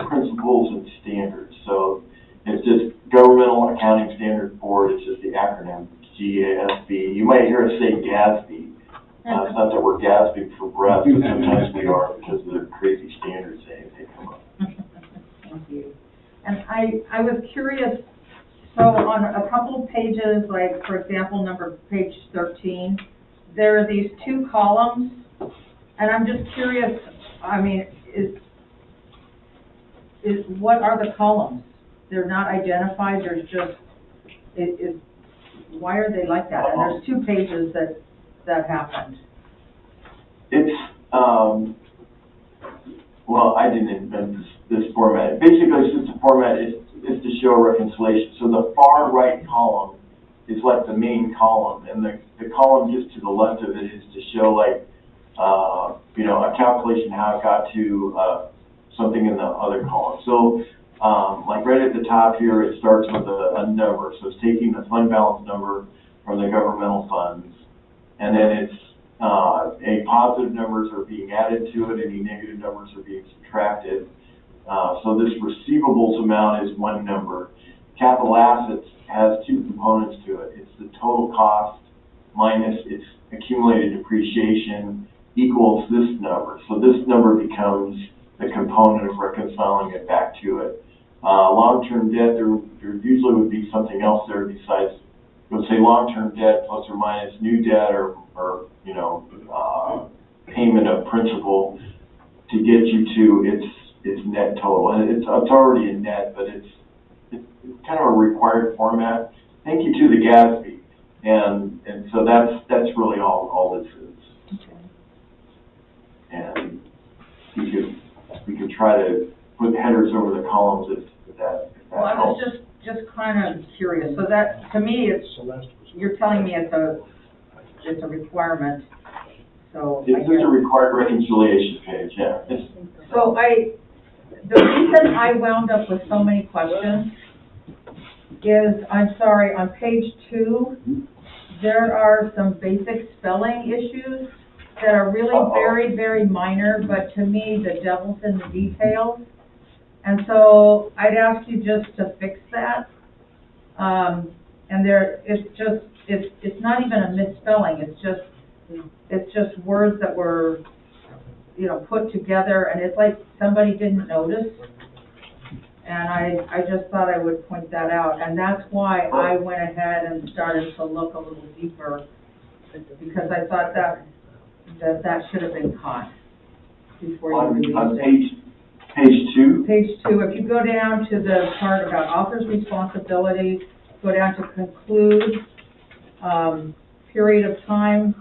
principles and standards. So it's just Governmental Accounting Standards Board. It's just the acronym GASB. You might hear us say GASB. It's not that we're gasping for breath, but sometimes we are because of the crazy standards they come up. Thank you. And I was curious, so on a couple of pages, like, for example, page 13, there are these two columns, and I'm just curious, I mean, what are the columns? They're not identified, there's just, why are they like that? And there's 2 pages that happened. It's, well, I didn't invent this format. Basically, it's just a format is to show reconciliation. So the far right column is like the main column, and the column just to the left of it is to show like, you know, a calculation how it got to something in the other column. So, like right at the top here, it starts with a number. So it's taking the fund balance number from the governmental funds, and then it's any positive numbers are being added to it, any negative numbers are being subtracted. So this receivables amount is one number. Capital assets has 2 components to it. It's the total cost minus its accumulated depreciation equals this number. So this number becomes the component of reconciling it back to it. Long-term debt, there usually would be something else there besides, let's say, long-term debt plus or minus new debt or you know, payment of principal to get you to its net total. And it's already a net, but it's kind of a required format. Thank you to the GASB, and so that's really all this is. Okay. And we could try to put headers over the columns if that Well, I helps. was just kind of curious. So that, to me, you're telling me it's a requirement, so I It's just a required reconciliation page, yeah. So the reason I wound up with so many questions is, I'm sorry, on page 2, there are some basic spelling issues that are really very, very minor, but to me, the devil's in the details. And so I'd ask you just to fix that. And it's not even a misspelling, it's just words that were, you know, put together, and it's like somebody didn't notice. And I just thought I would point that out, and that's why I went ahead and started to look a little deeper, because I thought that should have been caught before you released On it. page 2? Page 2, if you go down to the part about author's responsibilities, go down to conclude, period of time,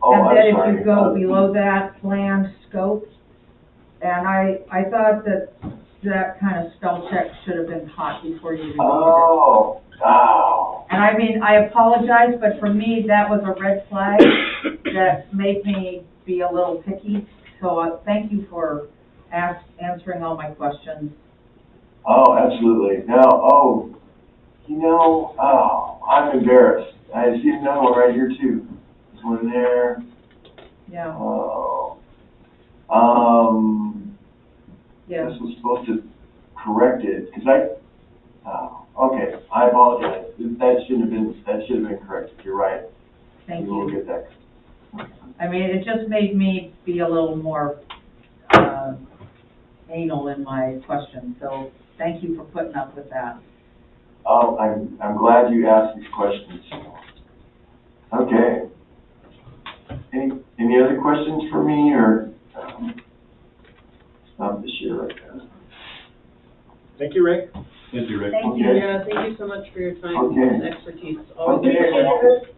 and then if you go below that, planned scope, and I thought that kind of spell check should have been caught before you released it. Wow. And I mean, I apologize, but for me, that was a red flag that made me be a little picky, so thank you for answering all my questions. Oh, absolutely. No, I'm embarrassed. I see another one right here too. This one there. Yeah. Yeah. This was supposed to correct it, because okay, I apologize. That should have been corrected. You're right. Thank you. We'll get that. I mean, it just made me be a little more anal in my questions, so thank you for putting up with that. Oh, I'm glad you asked these questions. Okay. Any other questions for me, or stop the share right there? Thank you, Rick. Thank you, Rick. Thank Okay. you. Yeah, thank you so much for your time Okay. and expertise. Always Okay. appreciate it.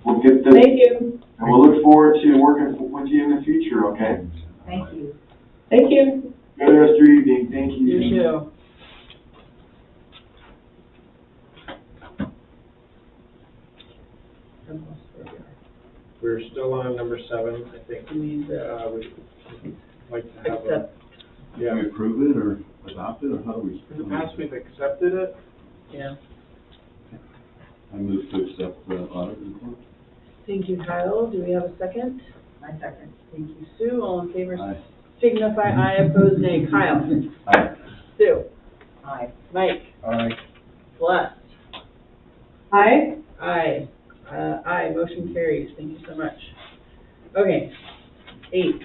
We'll get this, Thank you. and we'll look forward to working with you in the future, okay? Thank you. Thank you. Good rest of your evening. Thank you. You too. We're still on number 7, I think. Need We'd like to have a, Accept. Do we approve it or adopt it, or how do we? in the past, we've accepted it. Yeah. I move to accept the audit report. Thank you, Kyle. Do we have a second? My second. Thank you, Sue. All in favor, Aye. signify aye, opposed nay. Kyle. Aye. Sue. Aye. Mike. Aye. Celeste. Hi. Aye. Aye, motion carries. Thank you so much. Okay. 8,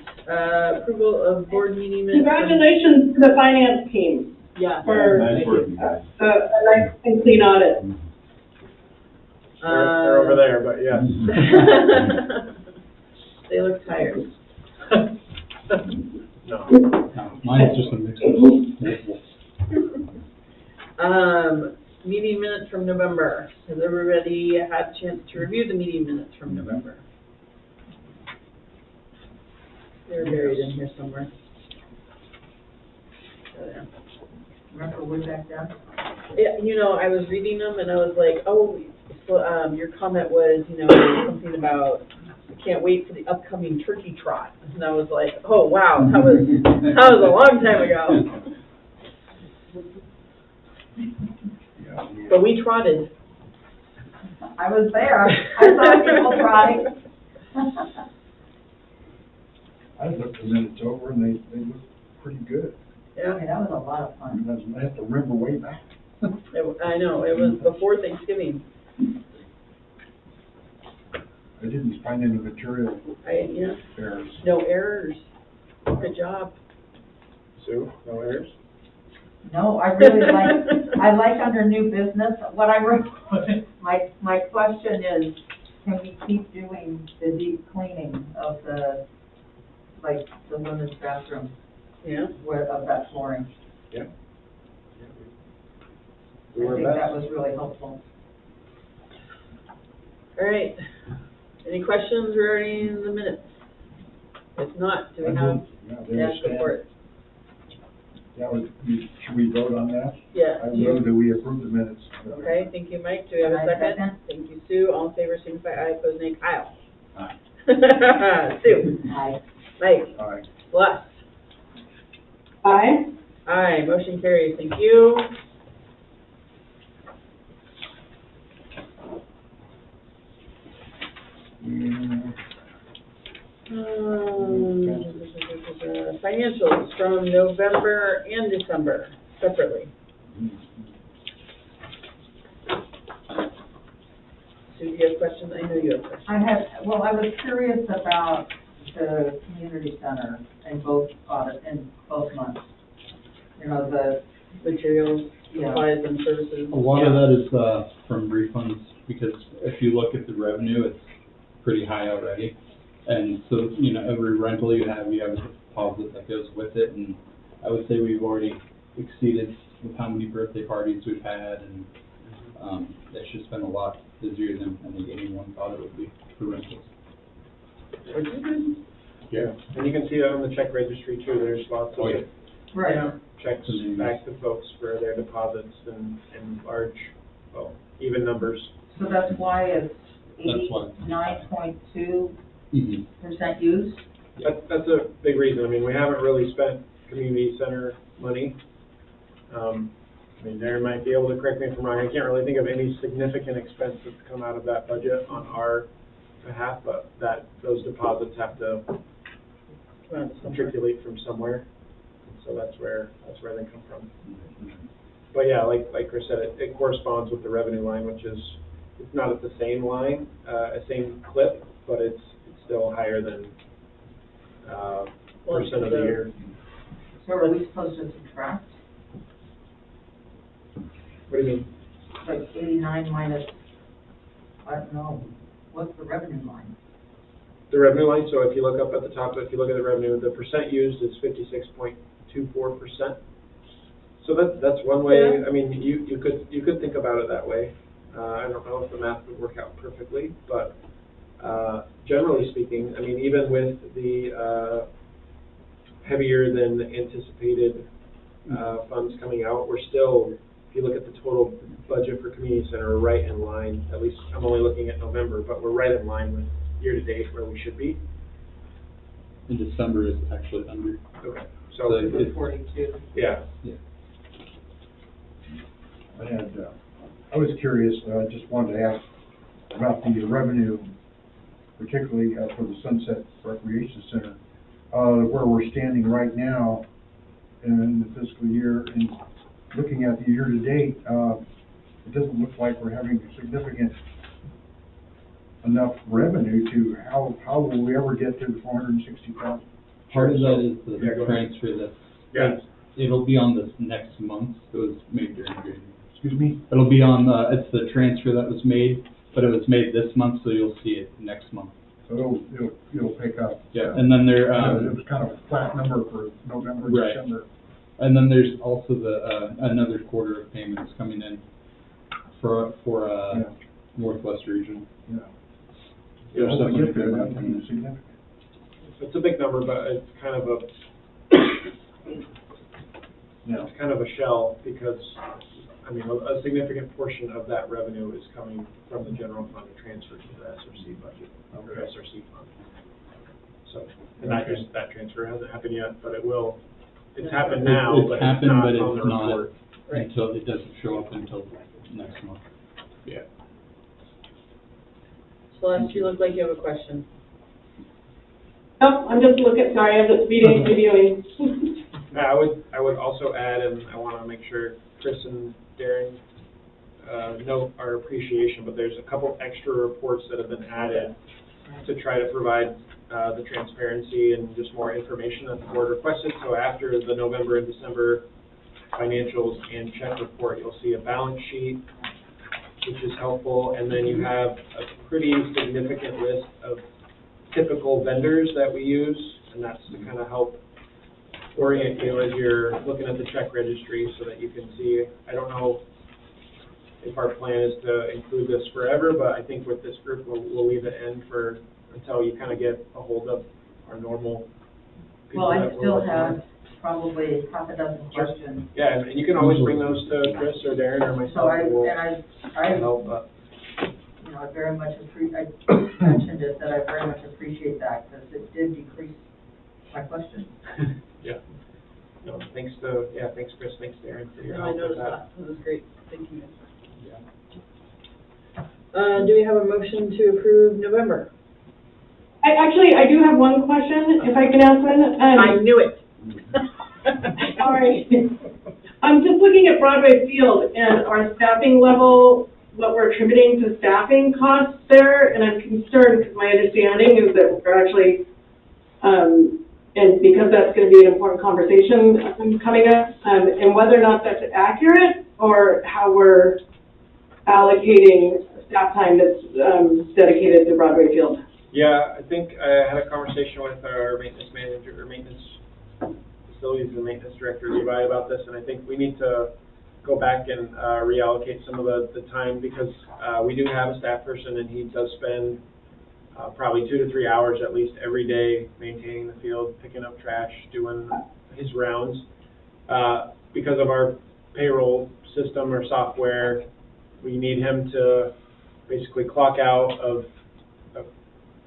approval of board meeting minutes. Congratulations to the finance team Yeah. for Nice work, you guys. a nice and clean audit. They're over there, but yes. They look tired. No. No, mine's just a mix of Meeting minutes from November. Has everybody had a chance to review the meeting minutes from November? They're buried in here somewhere. Oh, there. Remember way back then? Yeah, you know, I was reading them and I was like, oh, so, your comment was, you know, something about, I can't wait for the upcoming turkey trot. And I was like, oh, wow, that was a long time ago. Yeah, But we trotted. I was there. I saw people try. I looked the minutes over and they look pretty good. Yeah, Okay, that was a lot of fun. I have to remember way back. I know, it was before Thanksgiving. I didn't find any material Yeah, errors. no errors. Good job. Sue, no errors? No, I really like under new business, what I wrote, my question is, can we keep doing the deep cleaning of the women's bathroom, Yeah. of that flooring? Yeah. I think that was really helpful. All right. Any questions regarding the minutes? If not, do we have? Yeah, they Yeah, go for it. Yeah, should we vote on that? Yeah. I move that we approve the minutes. Okay, thank you, Mike. Do we have a I second? second. Thank you, Sue. All in favor, signify aye. Opposed, nay. Kyle. Aye. Sue. Aye. Mike. Aye. Celeste. Aye. Aye. Motion carries. Thank you. Mm, Financials from November and December separately. Sue, do you have questions? I know you have questions. I was curious about the community center in both months. You know, the, Materials, Yeah. supplies, and services. A lot of that is, from refunds, because if you look at the revenue, it's pretty high already. And so, you know, every rental you have a deposit that goes with it, and I would say we've already exceeded with how many birthday parties we've had, and, it's just been a lot busier than I think anyone thought it would be for rentals. Which is good. Yeah. And you can see that on the check registry too, there's lots of right. checks back to folks for their deposits and large, well, even numbers. So that's why it's That's why. 89.2% Mm-hmm. used? That's a big reason. I mean, we haven't really spent community center money. I mean, Darren might be able to correct me if I'm wrong. I can't really think of any significant expense that's come out of that budget on our behalf, but those deposits have to matriculate from somewhere. So that's where they come from. But yeah, like Chris said, it corresponds with the revenue line, which is, it's not at the same line, same clip, but it's still higher than percent of the year. So are we supposed to subtract, What do you mean? like 89 minus, I don't know, what's the revenue line? The revenue line, so if you look up at the top, if you look at the revenue, the percent used is 56.24%. So that's one way. I mean, you could think about it that way. I don't know if the math would work out perfectly, but generally speaking, I mean, even with the heavier than anticipated funds coming out, we're still, if you look at the total budget for community center, we're right in line. At least I'm only looking at November, but we're right in line with year to date where we should be. In December is actually under. Okay. So So it's 42. yeah. I was curious, I just wanted to ask about the revenue, particularly for the Sunset Recreation Center, where we're standing right now in the fiscal year, and looking at the year-to-date, it doesn't look like we're having significant enough revenue to, how will we ever get to the 460,000? Part of that is the Yeah, go ahead. transfer that's, Yeah. it'll be on this next month, it was made during January. Excuse me? It'll be on, it's the transfer that was made but it was made this month, so you'll see it next month. So it'll pick up. Yeah, and then there, It was kind of a flat number for November, Right. December. and then there's also the, another quarter of payments coming in for Yeah. Northwest Regional. Yeah. There's Hopefully something get there, coming that'd in. be significant. It's a big number, but it's kind of a, Yeah. it's kind of a shell, because, I mean, a significant portion of that revenue is coming from the general fund and transferred to the SRC budget, or SRC fund. So, and that transfer hasn't happened yet, but it will. It's happened now, It's but it's happened, not but on the it's not report. until, it doesn't show up until next month. Yeah. Celeste, you look like you have a question. Oh, I'm just looking, sorry, I'm just reviewing. I would also add, and I want to make sure Chris and Darren note our appreciation, but there's a couple extra reports that have been added to try to provide the transparency and just more information that the board requested. So after the November and December financials and check report, you'll see a balance sheet, which is helpful, and then you have a pretty significant list of typical vendors that we use, and that's to kind of help orient you as you're looking at the check registry, so that you can see. I don't know if our plan is to include this forever, but I think with this group, we'll leave it in for, until you kind of get a hold of our normal people. Well, I that we're still working on. have probably half a dozen questions. Yeah, and you can always bring those to Chris or Darren or myself. So I Help, but you know, I very much I mentioned it, that I very much appreciate that, because it did decrease my questions. yeah. No, thanks Chris, thanks Darren for your I help with noticed that. that. That was great. Thank you. Do we have a motion to approve November? I do have one question, if I can ask one. I knew it. Sorry. I'm just looking at Broadway Field and our staffing level, what we're attributing to staffing costs there, and I'm concerned because my understanding is that we're actually, and because that's going to be an important conversation coming up, and whether or not that's accurate or how we're allocating staff time that's dedicated to Broadway Field. Yeah, I think I had a conversation with our maintenance manager, or maintenance facilities and maintenance director, Levi, about this, and I think we need to go back and reallocate some of the time, because we do have a staff person, and he does spend probably 2 to 3 hours at least every day maintaining the field, picking up trash, doing his rounds. Because of our payroll system or software, we need him to basically clock out of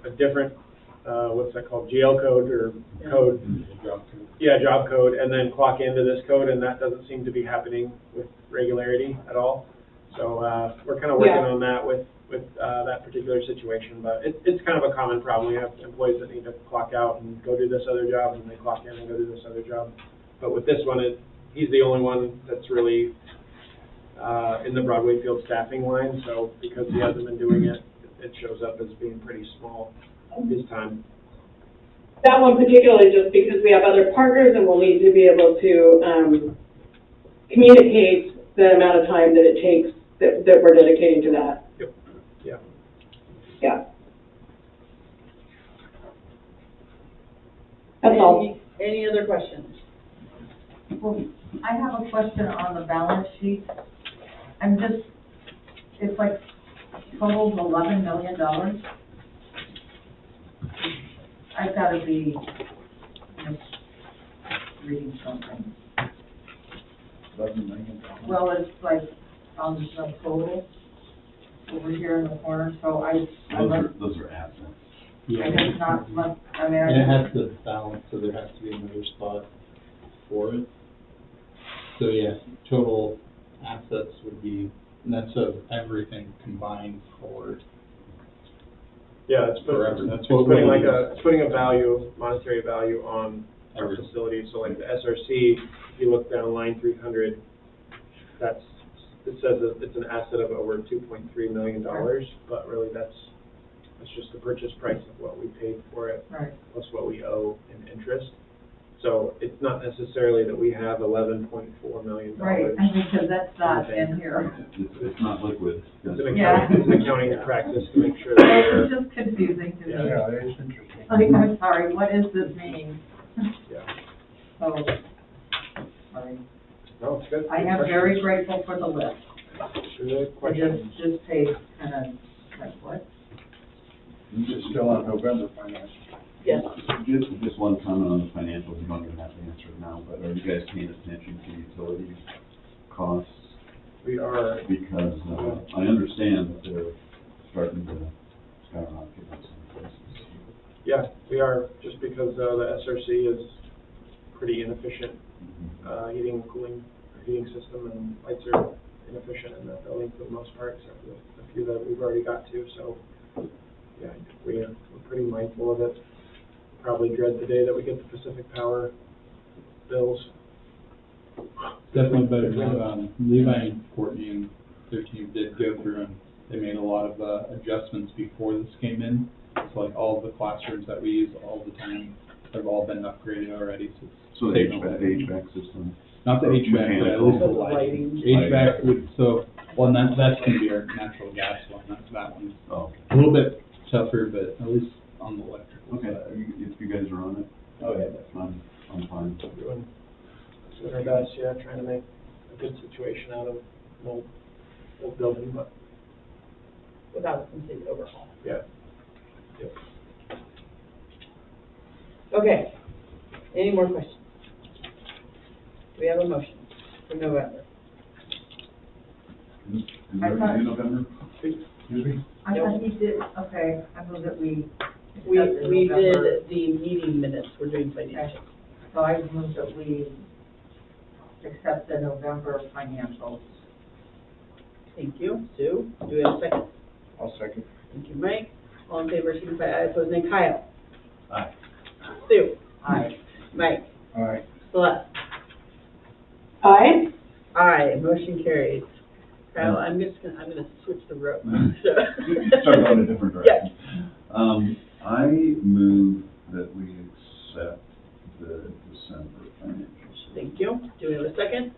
a different, what's that called, GL code or code? Job code. Yeah, job code, and then clock into this code, and that doesn't seem to be happening with regularity at all. So we're kind of working on that with that particular situation, but it's kind of a common problem. We have employees that need to clock out and go do this other job, and they clock in and go do this other job. But with this one, he's the only one that's really in the Broadway Field staffing line, so because he hasn't been doing it, it shows up as being pretty small this time. That one particularly, just because we have other partners and we'll need to be able to communicate the amount of time that it takes that we're dedicating to that. Yep. Yeah. Yeah. That's all. Any other questions? Well, I have a question on the balance sheet. It's like totaled $11 million. I've got to be reading something. Well, it's like on the total over here in the corner, so Those are assets. I guess not much, I mean, And it has to balance, so there has to be another spot for it. So yeah, total assets would be, and that's of everything combined forward. Yeah, it's Forever. That's it's what putting we're like it's putting a value, monetary value on our Everything. facility. So like the SRC, if you look down line 300, it says that it's an asset of over $2.3 million, but really that's just the purchase price of what we paid for it, right. plus what we owe in interest. So it's not necessarily that we have $11.4 million. Right, because that's not in here. It's not liquid. It's an Yeah. accounting practice to make sure that It's we're, just confusing to me. Yeah, it's interesting. Like, I'm sorry, what does this mean? yeah. Oh, sorry. No, it's good. I am very grateful for the list. Good I question. just page kind of, like, what? It's still on November finance. Yes. Just one comment on the financials, you don't even have to answer it now, but are you guys paying attention to utility costs? We are, Because, I understand that they're starting to skyrocket in some places. yeah, we are, just because the SRC is pretty inefficient, heating and cooling, heating system, and lights are inefficient in that building for the most part, except for the few that we've already got to, so, yeah, we're pretty mindful of it. Probably dread the day that we get the Pacific Power bills. Definitely better than, Levi and Courtney and their team did go through and they made a lot of, adjustments before this came in. So like all of the classrooms that we use all the time have all been upgraded already, so it's. So the HVAC system? Not the HVAC, but at least the lighting. HVAC would, so, well, and that's gonna be our natural gas one, that one's Oh, a little bit tougher, but at least on the electrical okay, side. if you guys are on it, Oh, yeah. I'm fine. Doing our best, yeah, trying to make a good situation out of an old building, but, Without a complete overhaul. yeah. Yep. Okay. Any more questions? We have a motion for November. Is I there thought- in November? Excuse me? I thought you did, okay, I know that we. We accepted did November. the meeting minutes, we're doing financial. So I move that we accept the November financials. Thank you. Sue, do we have a second? I'll second. Thank you, Mike. All in favor, signify by aye, opposed nay. Kyle? Aye. Sue? Aye. Mike? All right. Celeste? Aye. Aye, motion carries. Kyle, I'm gonna switch the rope. Start going a different direction. I move that we accept the December financials. Thank you. Do we have a second?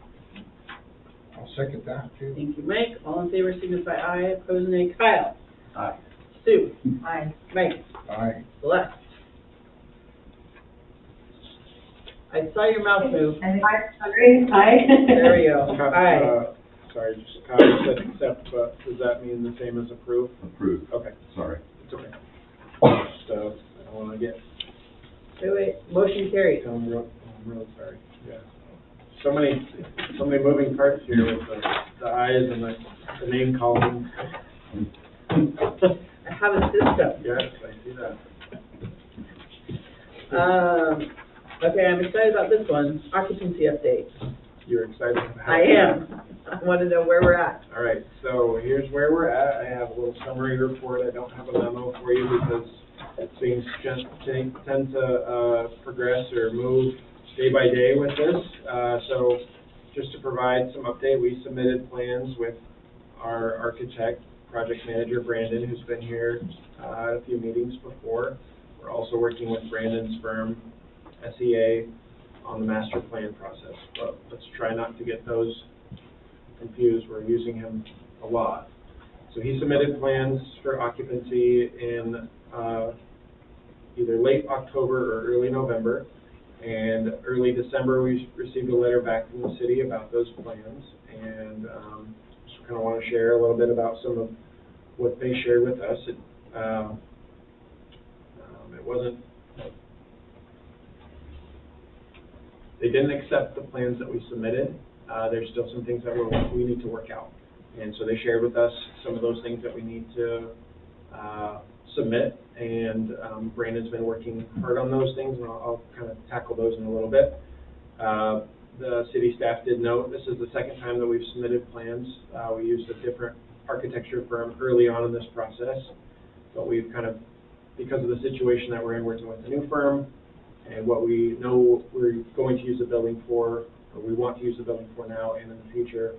I'll second that too. Thank you, Mike. All in favor, signify aye, opposed nay. Kyle? Aye. Sue? Aye. Mike? Aye. Celeste? I saw your mouth move. And Aye. There we go. Aye. Sorry, just Kyle said accept, but does that mean the same as approve? Approved. Okay, Sorry. it's okay. So, I don't wanna get, Wait, motion carries. I'm really sorry, yeah. So many moving parts here with the ayes and the name calling. I have a system. Yes, I see that. Okay, I'm excited about this one, occupancy update. You're excited about I am. I want to know where we're at. All right, so here's where we're at. I have a little summary report. I don't have a memo for you because things tend to progress or move day by day with this. So just to provide some update, we submitted plans with our architect, project manager, Brandon, who's been here at a few meetings before. We're also working with Brandon's firm, SEA, on the master plan process, but let's try not to get those confused. We're using him a lot. So he submitted plans for occupancy in either late October or early November, and early December we received a letter back from the city about those plans, and just kind of want to share a little bit about some of what they shared with us. It wasn't. They didn't accept the plans that we submitted. There's still some things that we need to work out. And so they shared with us some of those things that we need to submit. And Brandon's been working hard on those things, and I'll kind of tackle those in a little bit. The city staff did note this is the second time that we've submitted plans. We used a different architecture firm early on in this process, but we've kind of, because of the situation that we're in, working with a new firm, and what we know we're going to use the building for, or we want to use the building for now and in the future.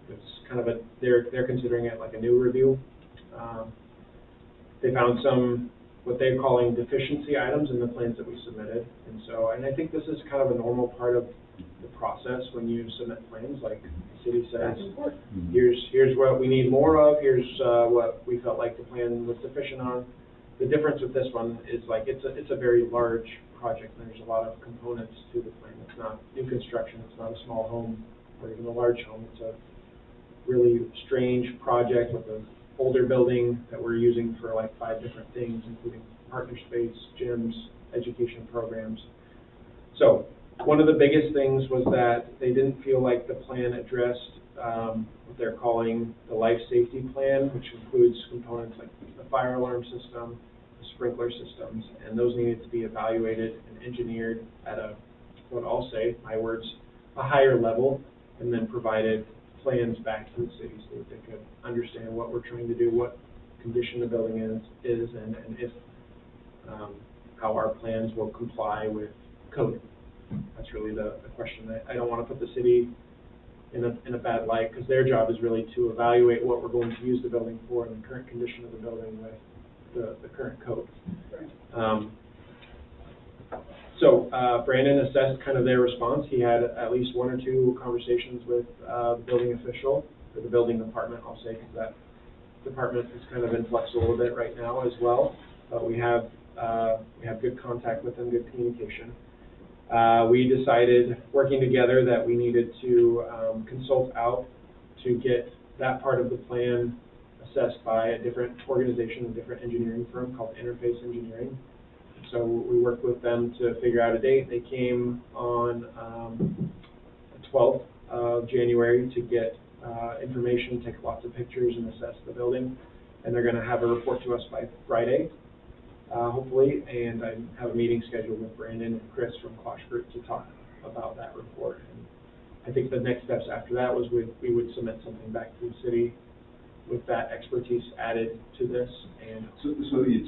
It's kind of they're considering it like a new review. They found some what they're calling deficiency items in the plans that we submitted. And so, and I think this is kind of a normal part of the process when you submit plans, like the city says, here's what we need more of, here's what we felt like the plan was deficient on. The difference with this one is like it's a very large project, and there's a lot of components to the plan. It's not new construction, it's not a small home or even a large home. It's a really strange project with an older building that we're using for like 5 different things, including partner space, gyms, education programs. So one of the biggest things was that they didn't feel like the plan addressed what they're calling the life safety plan, which includes components like the fire alarm system, the sprinkler systems, and those needed to be evaluated and engineered at a, what I'll say, my words, a higher level, and then provided plans back to the city so that they could understand what we're trying to do, what condition the building is and if how our plans will comply with code. That's really the question. I don't want to put the city in a bad light, because their job is really to evaluate what we're going to use the building for and the current condition of the building with the current code. So Brandon assessed kind of their response. He had at least 1 or 2 conversations with the building official, or the building department, I'll say, because that department is kind of in flux a little bit right now as well. But we have good contact with them, good communication. We decided, working together, that we needed to consult out to get that part of the plan assessed by a different organization, a different engineering firm called Interface Engineering. So we worked with them to figure out a date. They came on the 12th of January to get information, take lots of pictures, and assess the building. And they're going to have a report to us by Friday, hopefully. And I have a meeting scheduled with Brandon and Chris from Quash Group to talk about that report. And I think the next steps after that was we would submit something back to the city with that expertise added to this. And so you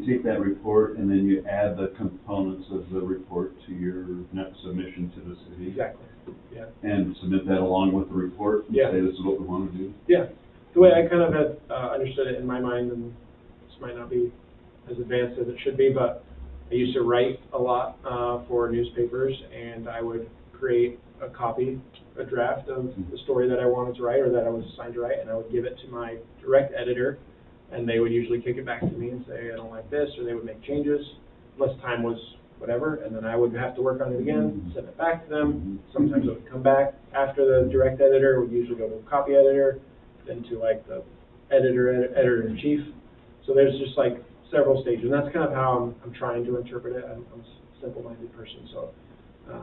take that report and then you add the components of the report to your next submission to the city. Exactly. Yeah. And submit that along with the report. And Yeah. say this is what we want to do. Yeah. The way I kind of had understood it in my mind, and this might not be as advanced as it should be, but I used to write a lot for newspapers, and I would create a copy, a draft of the story that I wanted to write or that I was assigned to write, and I would give it to my direct editor, and they would usually kick it back to me and say, I don't like this, or they would make changes, unless time was whatever, and then I would have to work on it again, send it back to them. Sometimes it would come back after the direct editor, it would usually go to the copy editor, then to like the editor-in-chief. So there's just like several stages, and that's kind of how I'm trying to interpret it. I'm a simple-minded person, so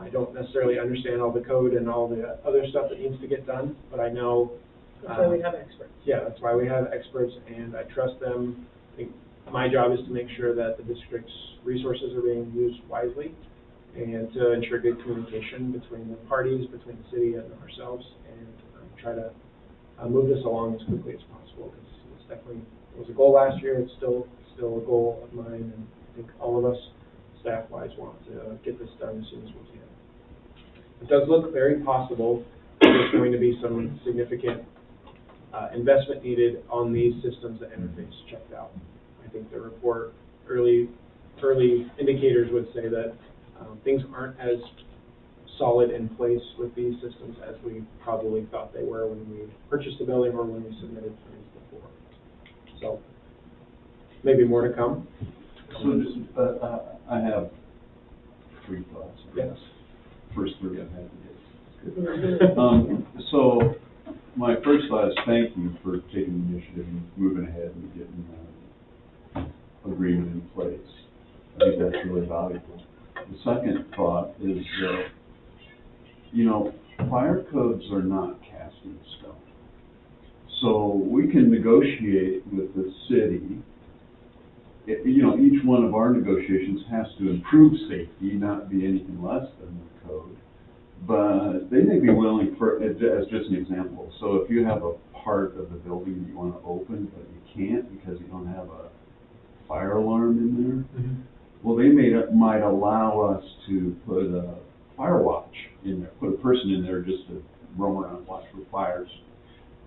I don't necessarily understand all the code and all the other stuff that needs to get done, but I know. That's why we have experts. Yeah, that's why we have experts, and I trust them. I think my job is to make sure that the district's resources are being used wisely and to ensure good communication between the parties, between the city and ourselves, and try to move this along as quickly as possible, because it's definitely, it was a goal last year, it's still a goal of mine, and I think all of us staff-wise want to get this done as soon as we can. It does look very possible there's going to be some significant investment needed on these systems that Interface checked out. I think the report, early indicators would say that things aren't as solid in place with these systems as we probably thought they were when we purchased the building or when we submitted plans before. So maybe more to come. So just, I have 3 thoughts. Yes. First 3 I've had today. So my first thought is thank you for taking the initiative and moving ahead and getting agreement in place. I think that's really valuable. The second thought is that, you know, fire codes are not cast in stone. So we can negotiate with the city. You know, each one of our negotiations has to improve safety, not be anything less than the code. But they may be willing for, as just an example, so if you have a part of the building that you want to open, but you can't because you don't have a fire alarm in there, well, they might allow us to put a fire watch in there, put a person in there just to roam around and watch for fires.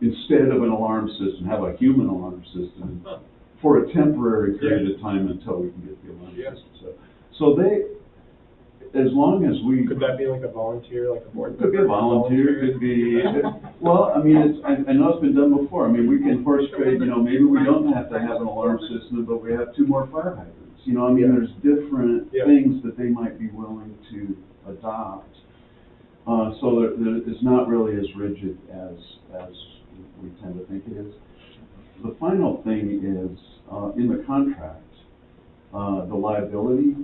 Instead of an alarm system, have a human alarm system for a temporary period of time until we can get the alarm Yeah. system. So they, as long as we. Could that be like a volunteer, like a board? Could be a volunteer, could be, well, I mean, I know it's been done before. I mean, we can horse trade, maybe we don't have to have an alarm system, but we have 2 more fire hydrants. I mean, there's different Yeah. things that they might be willing to adopt. So it's not really as rigid as we tend to think it is. The final thing is, in the contract, the liability,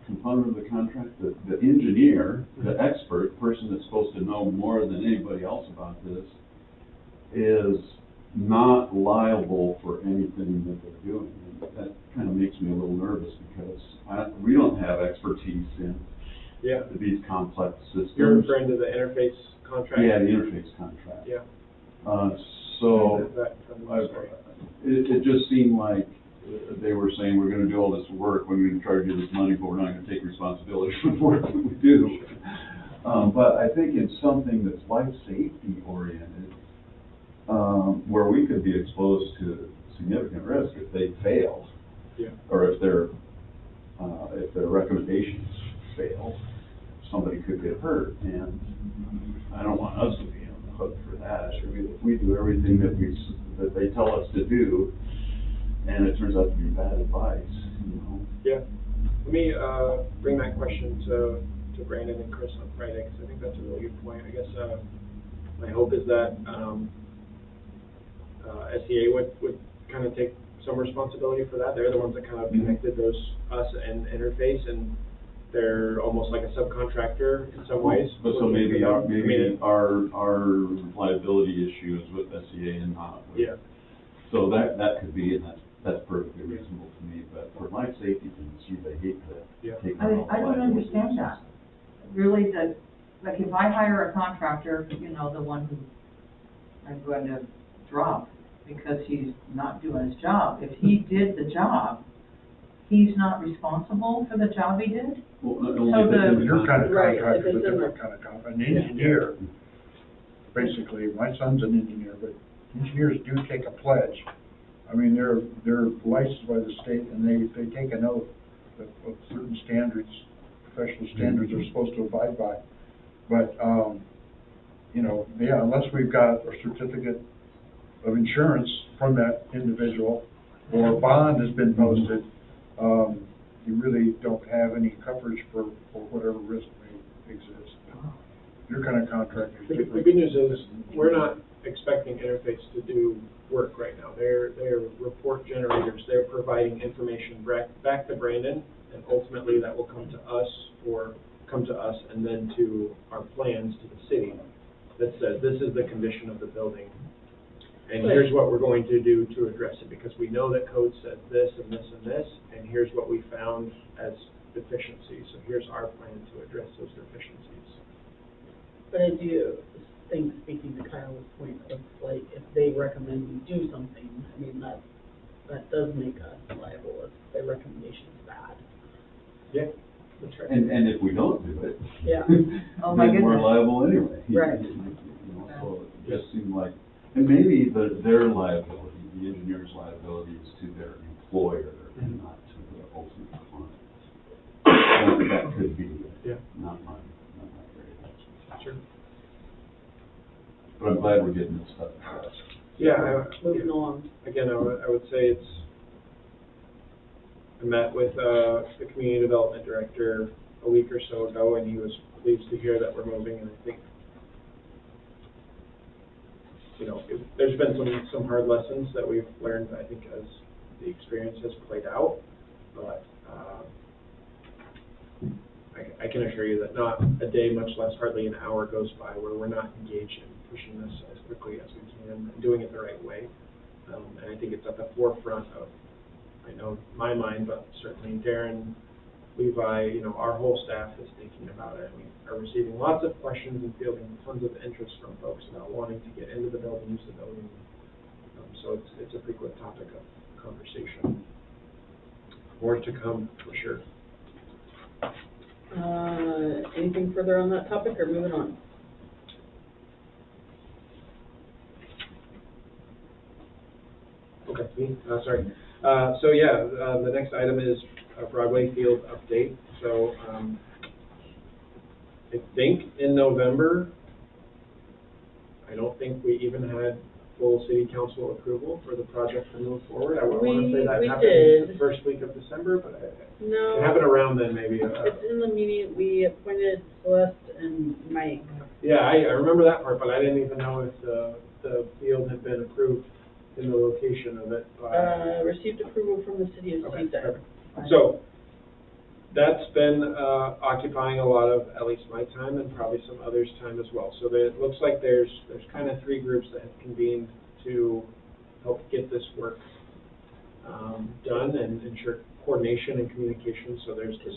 component of the contract, the engineer, the expert, person that's supposed to know more than anybody else about this, is not liable for anything that they're doing. And that kind of makes me a little nervous because we don't have expertise in Yeah. these complex systems. You're referring to the interface contract? Yeah, the interface contract. Yeah. So, Sorry. it just seemed like they were saying, we're gonna do all this work, we're gonna charge you this money, but we're not gonna take responsibility for the work that we do. But I think it's something that's life safety oriented, where we could be exposed to significant risk if they fail. Yeah. Or if their recommendations fail, somebody could get hurt, and I don't want us to be on the hook for that. If we do everything that they tell us to do, and it turns out to be bad advice, Yeah. Let me, bring that question to Brandon and Chris on Friday, because I think that's a really good point. I guess, my hope is that, SEA would kind of take some responsibility for that. They're the ones that kind of connected us and Interface, and they're almost like a subcontractor in some ways. But so maybe our liability issue is with SEA and not with. Yeah. So that could be, and that's perfectly reasonable to me, but for life safety things, geez, I hate to take on all the I don't liability. understand that. Really, like if I hire a contractor, the one who I'm going to drop because he's not doing his job, if he did the job, he's not responsible for the job he did? Well, So only if it's in the Your kind of Right, if contractor is a it's in different kind of contract. An engineer, basically, my son's an engineer, but engineers do take a pledge. I mean, they're licensed by the state, and they take an oath of certain standards, professional standards they're supposed to abide by. But, unless we've got a certificate of insurance from that individual, or a bond has been posted, you really don't have any coverage for whatever risk may exist. Your kind of contractor is The different. good news is, we're not expecting Interface to do work right now. They're report generators. They're providing information back to Brandon, and ultimately that will come to us and then to our plans to the city that says, this is the condition of the building, and here's what we're going to do to address it, because we know that code says this and this and this, and here's what we found as deficiencies, so here's our plan to address those deficiencies. But I do think, speaking to Kyle's point, of like, if they recommend we do something, I mean, that does make us liable if their recommendation is bad. Yeah, that's right. And if we don't do it, Yeah. Oh, my then we're goodness. liable anyway. Right. So it just seemed like, and maybe their liability, the engineer's liability is to their employer and not to the ultimate client. That could be not my great expertise. Sure. But I'm glad we're getting this stuff addressed. Yeah, Moving along. again, I would say I met with, the community development director a week or so ago, and he was pleased to hear that we're moving, and I think, there's been some hard lessons that we've learned, I think, as the experience has played out, but, I can assure you that not a day, much less hardly an hour goes by where we're not engaged in pushing this as quickly as we can and doing it the right way. And I think it's at the forefront of, I know, my mind, but certainly Darren, Levi, our whole staff is thinking about it. We are receiving lots of questions and fielding tons of interest from folks about wanting to get into the building, use the building. So it's a frequent topic of conversation. More to come, for sure. Anything further on that topic, or moving on? Okay, me, sorry. So yeah, the next item is a Broadway Field update. So, I think in November, I don't think we even had full city council approval for the project to move forward. I want to say that We happened did. the first week of December, but No. it happened around then maybe. It's in the meeting, we appointed Celeste and Mike. Yeah, I remember that part, but I didn't even know if the field had been approved in the location of it. Received approval from the city of Okay, Seaside. perfect. So, that's been occupying a lot of, at least my time, and probably some others' time as well. So it looks like there's kind of three groups that have convened to help get this work done and ensure coordination and communication. So there's this.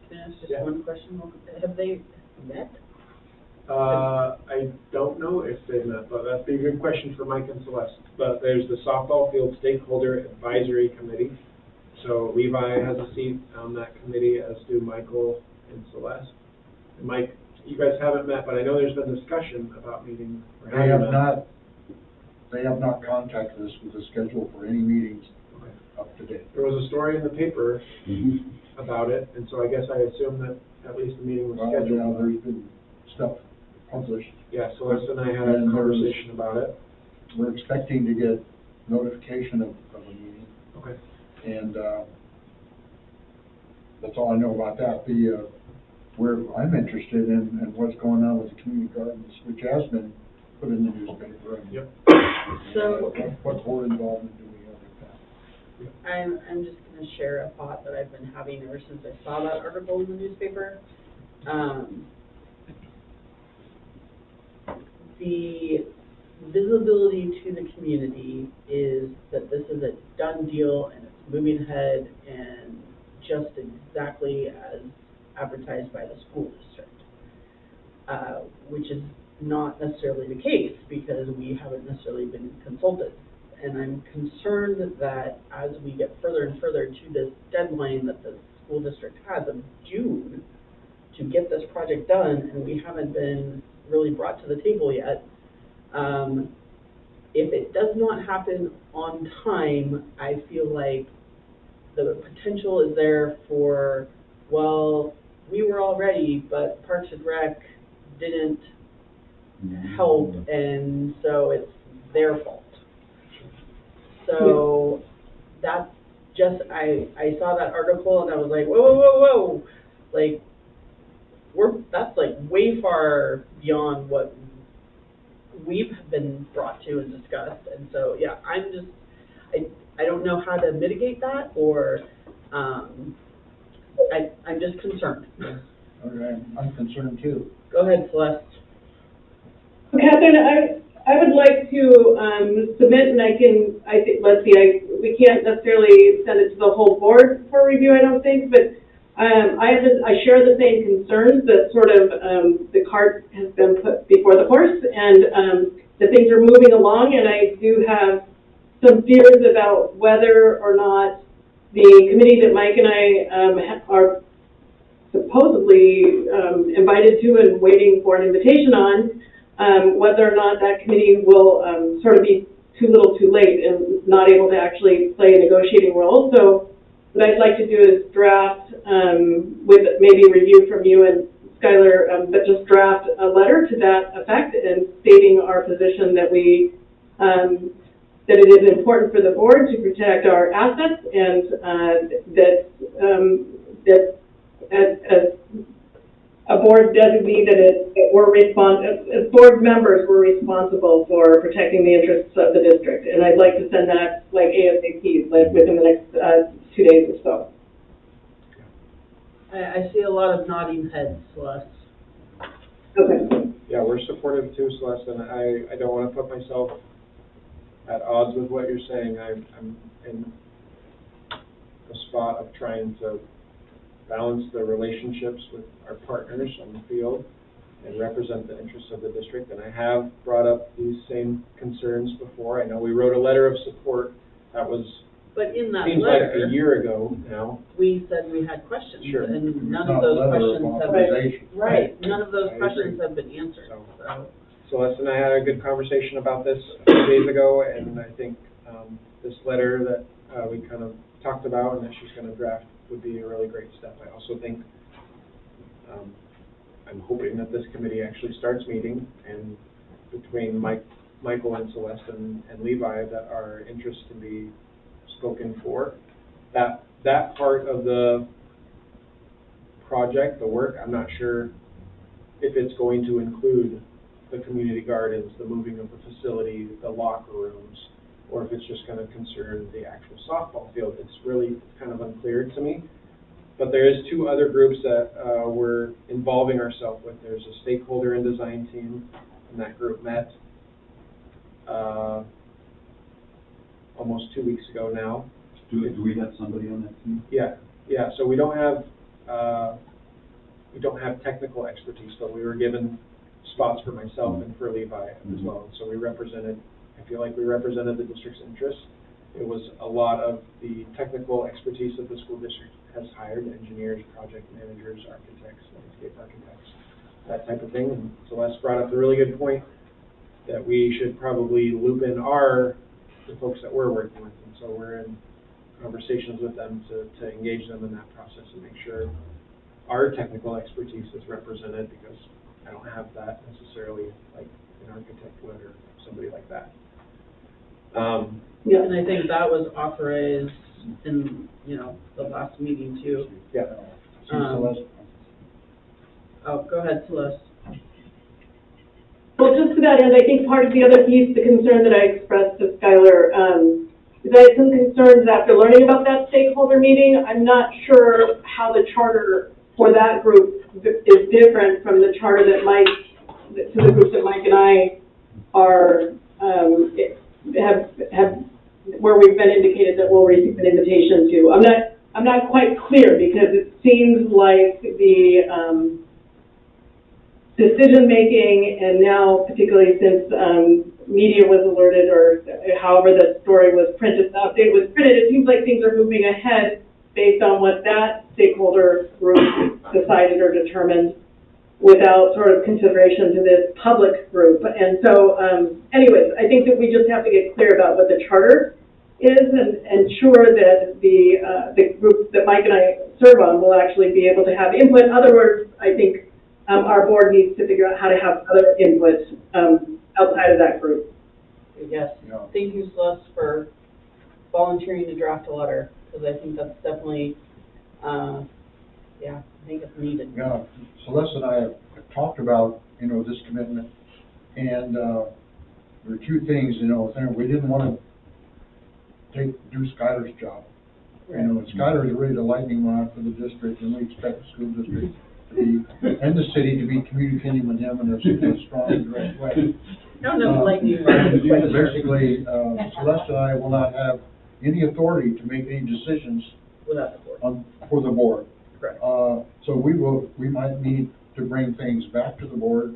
Can I ask just Yeah. one question? Have they met? I don't know if they've met, but that'd be a good question for Mike and Celeste. But there's the softball field stakeholder advisory committee. So Levi has a seat on that committee, as do Michael and Celeste. And Mike, you guys haven't met, but I know there's been discussion about meeting. or They have having they have not contacted us with a schedule for any meetings Okay. up to date. There was a story in the paper about it, and so I guess I assume that at least the meeting was Well, scheduled. yeah, there's been stuff published. Yeah, Celeste and I had a And there was- conversation about it. We're expecting to get notification of a meeting, Okay. and, that's all I know about that. Where I'm interested in what's going on with the community gardens, which has been put in the newspaper. And Yep. So- What board involvement do we have with that? I'm just gonna share a thought that I've been having ever since I saw that article in the newspaper. The visibility to the community is that this is a done deal and it's moving ahead and just exactly as advertised by the school district. Which is not necessarily the case because we haven't necessarily been consulted. And I'm concerned that as we get further and further to this deadline that the school district has of June to get this project done, and we haven't been really brought to the table yet, if it does not happen on time, I feel like the potential is there for, well, we were all ready, but Parks and Rec didn't help, and so it's their fault. So that's just, I saw that article and I was like, whoa, whoa, whoa, whoa. Like, that's like way far beyond what we've been brought to and discussed. And so, yeah, I don't know how to mitigate that, or, I'm just concerned. Okay, I'm concerned too. Go ahead, Celeste. Catherine, I would like to submit, and we can't necessarily send it to the whole board for review, I don't think, but I share the same concerns that sort of the cart has been put before the horse, and that things are moving along, and I do have some fears about whether or not the committee that Mike and I are supposedly invited to and waiting for an invitation on, whether or not that committee will sort of be too little too late and not able to actually play a negotiating role. So what I'd like to do is draft, with maybe review from you and Skylar, but just draft a letter to that effect and stating our position that that it is important for the board to protect our assets, and that as a board designee that as board members, we're responsible for protecting the interests of the district. And I'd like to send that like ASAP, like within the next 2 days or so. I see a lot of nodding heads, Celeste. Okay. Yeah, we're supportive too, Celeste, and I don't want to put myself at odds with what you're saying. I'm in a spot of trying to balance the relationships with our partners on the field and represent the interests of the district. And I have brought up these same concerns before. I know we wrote a letter of support that was, But in that seems like letter, a year ago now. we said we had questions, Sure. and none It's of not those a letter of questions have been, authorization. right, none of those I questions agree. have been answered, So- so. Celeste and I had a good conversation about this a few days ago, and I think this letter that, we kind of talked about and that she's gonna draft would be a really great step. I also think, I'm hoping that this committee actually starts meeting, and between Michael and Celeste and Levi, that our interests can be spoken for. That part of the project, the work, I'm not sure if it's going to include the community gardens, the moving of the facility, the locker rooms, or if it's just gonna concern the actual softball field. It's really kind of unclear to me. But there is two other groups that, we're involving ourselves with. There's a stakeholder and design team, and that group met, almost 2 weeks ago now. Do we have somebody on that team? Yeah, so we don't have technical expertise, but we were given spots for myself and for Levi as well. And so I feel like we represented the district's interests. It was a lot of the technical expertise that the school district has hired, engineers, project managers, architects, landscape architects, that type of thing. And Celeste brought up a really good point that we should probably loop in the folks that we're working with. And so we're in conversations with them to engage them in that process and make sure our technical expertise is represented, because I don't have that necessarily like an architect would or somebody like that. And I think that was authorized in, the last meeting too. Yeah. Celeste? Oh, go ahead, Celeste. Well, just to that end, I think part of the other piece, the concern that I expressed to Skylar, is I had some concerns after learning about that stakeholder meeting. I'm not sure how the charter for that group is different from the charter that the groups that Mike and I are, have where we've been indicated that we'll receive an invitation to. I'm not quite clear, because it seems like the decision-making, and now particularly since media was alerted, or however the story was printed, the update was printed, it seems like things are moving ahead based on what that stakeholder group decided or determined, without sort of consideration to this public group. And so, anyways, I think that we just have to get clear about what the charter is, and ensure that the group that Mike and I serve on will actually be able to have input. In other words, I think our board needs to figure out how to have other input outside of that group. Yes. Yeah. Thank you, Celeste, for volunteering to draft a letter, because I think that's definitely, I think it's needed. Yeah, Celeste and I have talked about, this commitment, and there were two things, we didn't want to do Skylar's job. And Skylar is really the lightning rod for the district, and we expect the school district to be, and the city to be communicating with him in a strong and direct way. No, lightning rod. Basically, Celeste and I will not have any authority to make any decisions Without the board. For the board. Correct. So we might need to bring things back to the board,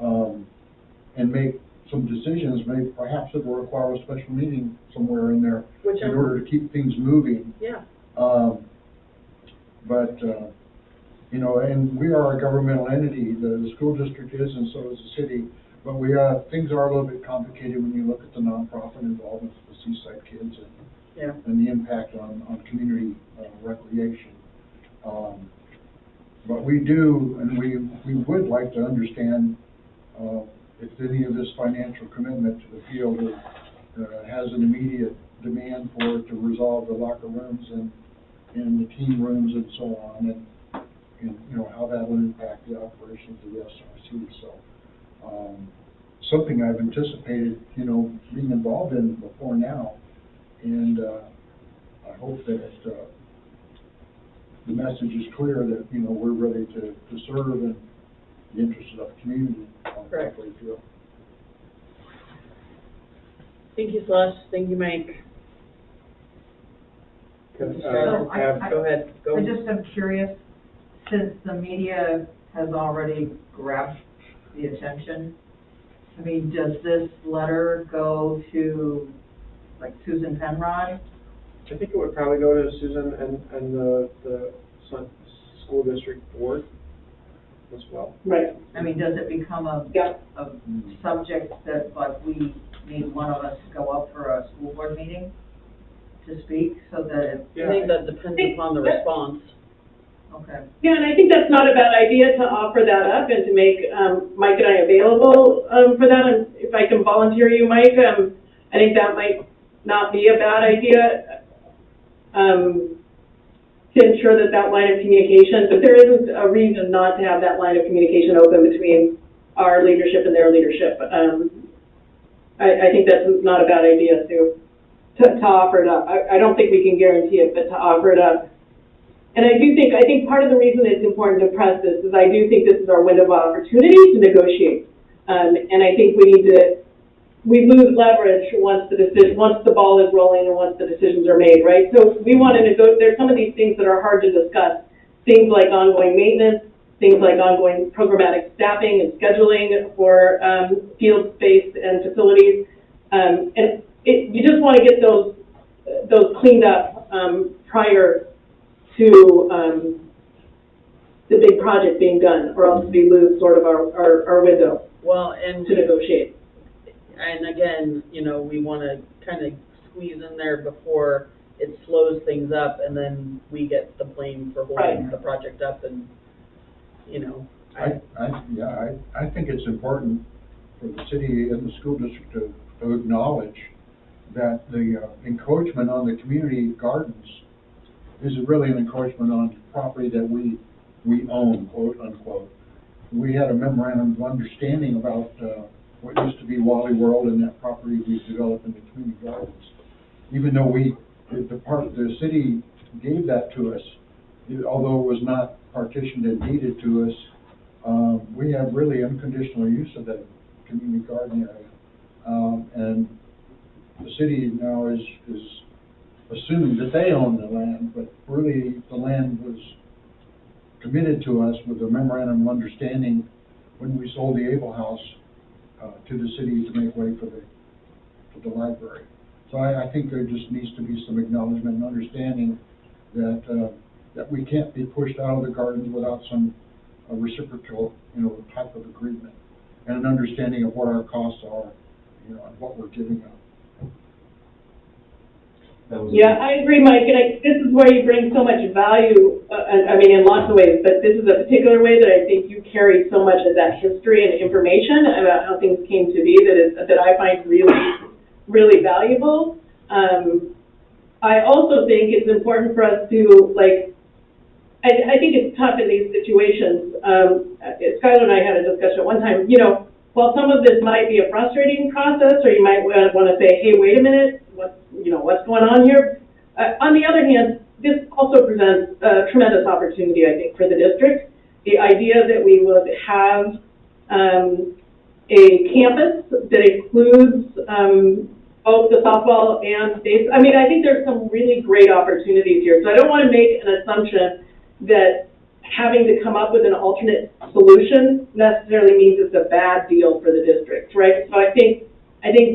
and make some decisions. Maybe perhaps it will require a special meeting somewhere in there in order to keep things moving. Yeah. And we are a governmental entity. The school district is, and so is the city. But things are a little bit complicated when you look at the nonprofit involvement with the Seaside Kids and the impact on community recreation. But we do, and we would like to understand if any of this financial commitment to the field has an immediate demand for it to resolve the locker rooms and the team rooms and so on, and how that will impact the operations of the SRC. So something I've anticipated, being involved in before now, and I hope that the message is clear that, we're ready to serve in the interests of the community on Correct. Parkway Field. Thank you, Celeste. Thank you, Mike. So, Go ahead. Go. I just am curious, since the media has already grabbed the attention, I mean, does this letter go to, like, Susan Penrod? I think it would probably go to Susan and the school district board as well. Right. I mean, does it become a subject that, like, we need one of us to go up for a school board meeting? to speak, so that, I think that depends upon the response. okay. Yeah, and I think that's not a bad idea to offer that up and to make, Mike and I available, for that. And if I can volunteer you, Mike, I think that might not be a bad idea, to ensure that that line of communication, but there isn't a reason not to have that line of communication open between our leadership and their leadership. I think that's not a bad idea to offer it up. I don't think we can guarantee it, but to offer it up. And I think part of the reason it's important to press this is I do think this is our window of opportunity to negotiate. And I think we lose leverage once the ball is rolling and once the decisions are made, right? So we want to there's some of these things that are hard to discuss. Things like ongoing maintenance, things like ongoing programmatic staffing and scheduling for field space and facilities. And you just want to get those cleaned up prior to the big project being done, or else we lose sort of our window to negotiate. And again, we want to kind of squeeze in there before it slows things up, and then we get the blame for holding the project up. And I think it's important for the city and the school district to acknowledge that the encroachment on the community gardens is really an encroachment on property that we own, quote unquote. We had a memorandum of understanding about what used to be Wally World and that property we developed in the community gardens. Even though the city gave that to us, although it was not partitioned and deeded to us, we have really unconditional use of that community garden area. And the city now is assuming that they own the land, but really the land was committed to us with a memorandum of understanding when we sold the Able House to the city to make way for the library. So I think there just needs to be some acknowledgement and understanding that we can't be pushed out of the gardens without some reciprocal, type of agreement and an understanding of what our costs are, and what we're giving up. Yeah, I agree, Mike, and this is where you bring so much value, in lots of ways, but this is a particular way that I think you carry so much of that history and information about how things came to be that I find really, really valuable. I also think it's important for us to, I think it's tough in these situations. Skylar and I had a discussion at one time, while some of this might be a frustrating process, or you might want to say, hey, wait a minute, what's going on here? On the other hand, this also presents a tremendous opportunity, I think, for the district. The idea that we would have a campus that includes both the softball and base. I think there's some really great opportunities here. So I don't want to make an assumption that having to come up with an alternate solution necessarily means it's a bad deal for the district, right? So I think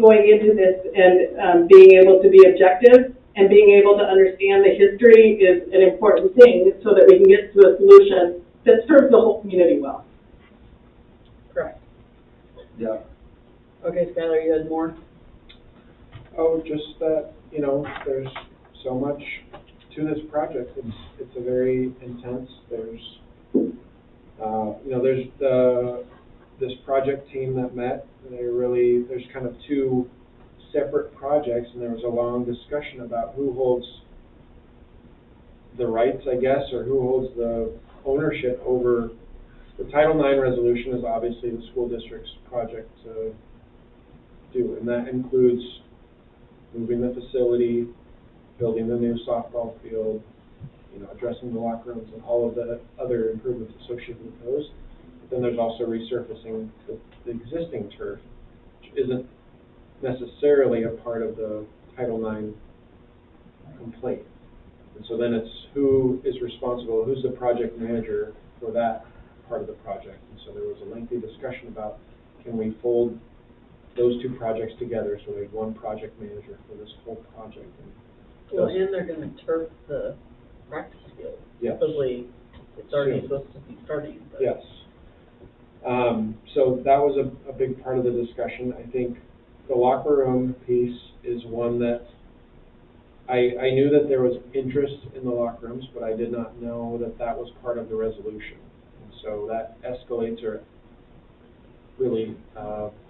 going into this and being able to be objective and being able to understand the history is an important thing so that we can get to a solution that serves the whole community well. Correct. Yeah. Okay, Skylar, you had more? Oh, just that, there's so much to this project. It's a very intense, there's this project team that met, there's kind of two separate projects, and there was a long discussion about who holds the rights, I guess, or who holds the ownership over. The Title IX resolution is obviously the school district's project to do, and that includes moving the facility, building the new softball field, addressing the locker rooms and all of the other improvements associated with those. But then there's also resurfacing the existing turf, which isn't necessarily a part of the Title IX complaint. And so then it's who is responsible, who's the project manager for that part of the project. And so there was a lengthy discussion about, can we fold those two projects together so we have one project manager for this whole project. Well, and they're going to turf the practice field. Yes. Supposedly, it's already supposed to be starting. But. Yes. So that was a big part of the discussion. I think the locker room piece is one that I knew that there was interest in the locker rooms, but I did not know that that was part of the resolution. And so that escalates or really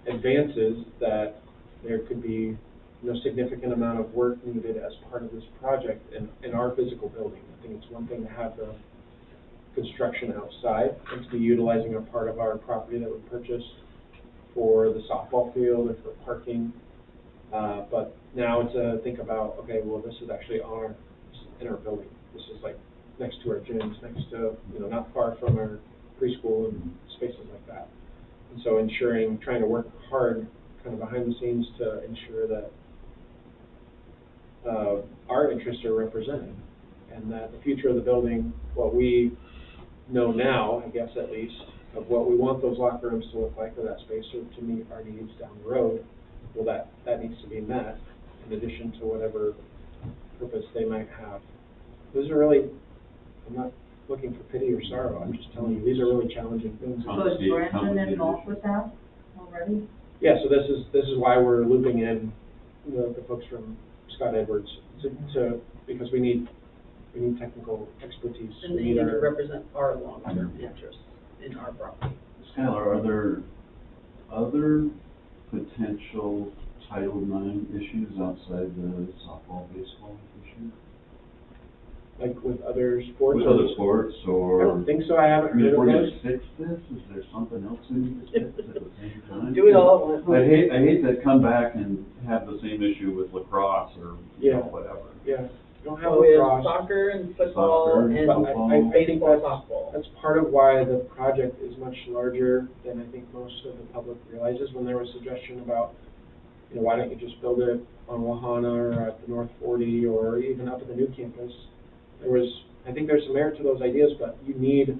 advances that there could be significant amount of work needed as part of this project in our physical building. I think it's one thing to have the construction outside and to be utilizing a part of our property that we purchased for the softball field or for parking. But now to think about, okay, well, this is actually in our building. This is like next to our gyms, next to, not far from our preschool and spaces like that. And so trying to work hard kind of behind the scenes to ensure that our interests are represented and that the future of the building, what we know now, I guess at least, of what we want those locker rooms to look like or that space or to meet our needs down the road, well, that needs to be met in addition to whatever purpose they might have. Those are really, I'm not looking for pity or sorrow, I'm just telling you, these are really challenging things. So is Brandon involved with that already? Yeah, so this is why we're looping in the folks from Scott Edwards because we need technical expertise. And they need to represent our long-term interests in our property. Skylar, are there other potential Title IX issues outside the softball, baseball issue? Like with other sports? With other sports, or? I don't think so, I haven't heard If of we're those. gonna fix this, is there something else we need to fix at the same time? Do it all at once. I hate to come back and have the same issue with lacrosse or, whatever. Yeah, we don't have Well, we have lacrosse. soccer and football Soccer, and football. I think baseball, that's, softball. that's part of why the project is much larger than I think most of the public realizes. When there was suggestion about, why don't you just build it on Wahana or at the North 40 or even up at the new campus, I think there's some merit to those ideas, but you need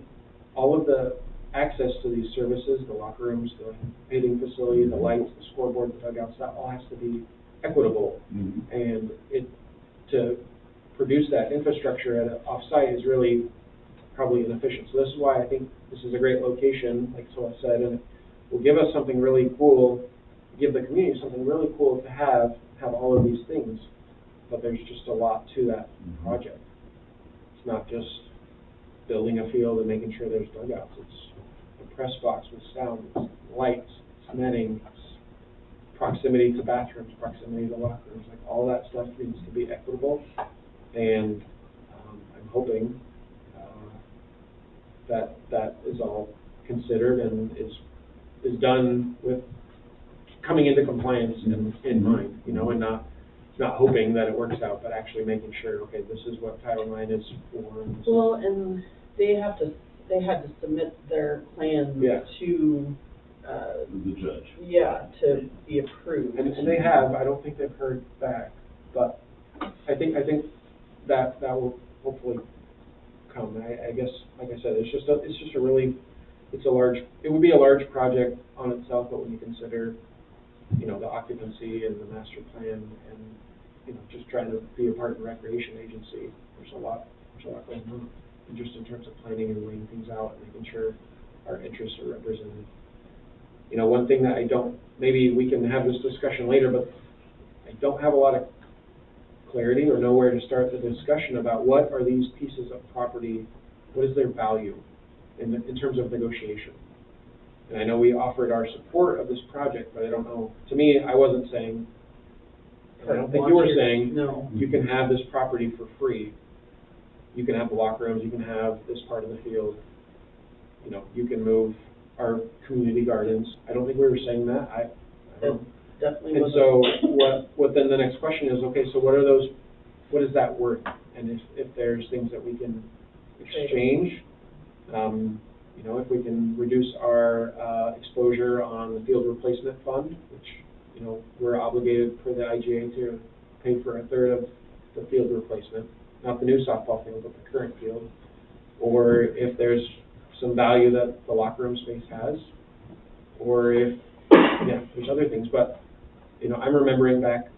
all of the access to these services, the locker rooms, the hitting facility, the lights, the scoreboard, the dugouts, that all has to be equitable. Mm-hmm. And to produce that infrastructure at off-site is really probably inefficient. So this is why I think this is a great location, like Sola said, and it will give us something really cool, give the community something really cool to have all of these things. But there's just a lot to that project. It's not just building a field and making sure there's dugouts. It's a press box with sound, it's lights, it's netting, it's proximity to bathrooms, proximity to locker rooms. Like all that stuff needs to be equitable. And I'm hoping that is all considered and is done with coming into compliance in mind, and not hoping that it works out, but actually making sure, okay, this is what Title IX is for. And Well, and they had to submit their plans to, The judge. to be approved. and they have. I don't think they've heard back, but I think that will hopefully come. I guess, like I said, it would be a large project on itself, but when you consider, the occupancy and the master plan and, just trying to be a park and recreation agency, there's a lot going on. And just in terms of planning and laying things out and making sure our interests are represented. One thing that maybe we can have this discussion later, but I don't have a lot of clarity or know where to start the discussion about what are these pieces of property, what is their value in terms of negotiation. And I know we offered our support of this project, but I don't know, to me, I wasn't saying, and I don't think you were saying, No. you can have this property for free. You can have the locker rooms, you can have this part of the field, you can move our community gardens. I don't think we were saying that, I don't know. Definitely And wasn't. so what then the next question is, okay, so what is that worth? And if there's things that we can exchange, if we can reduce our exposure on the field replacement fund, which, we're obligated for the IGA to pay for a third of the field replacement, not the new softball field, but the current field, or if there's some value that the locker room space has, or if, there's other things, but, I'm remembering back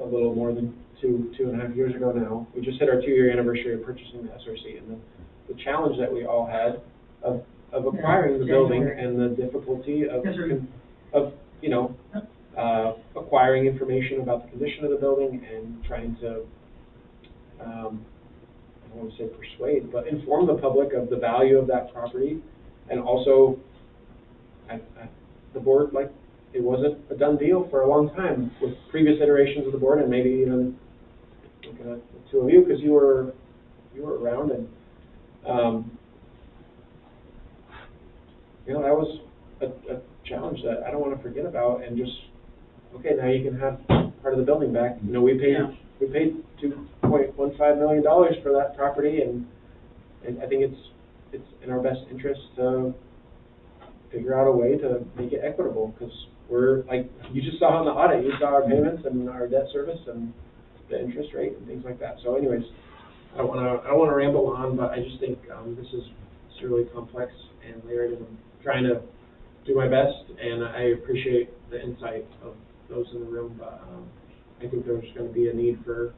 a little more than two and a half years ago now, we just hit our 2-year anniversary of purchasing the SRC, and the challenge that we all had of acquiring the building and the difficulty of acquiring information about the condition of the building and trying to, I don't want to say persuade, but inform the public of the value of that property. And also, the board, like, it wasn't a done deal for a long time with previous iterations of the board, and maybe even looking at the two of you, because you were around, and that was a challenge that I don't want to forget about. And just, okay, now you can have part of the building back. We paid $2.15 million for that property, and I think it's in our best interest to figure out a way to make it equitable, because we're, like, you just saw on the audit, you saw our payments and our debt service and the interest rate and things like that. So anyways, I don't want to ramble on, but I just think this is really complex and layered, and I'm trying to do my best, and I appreciate the insight of those in the room, but I think there's going to be a need for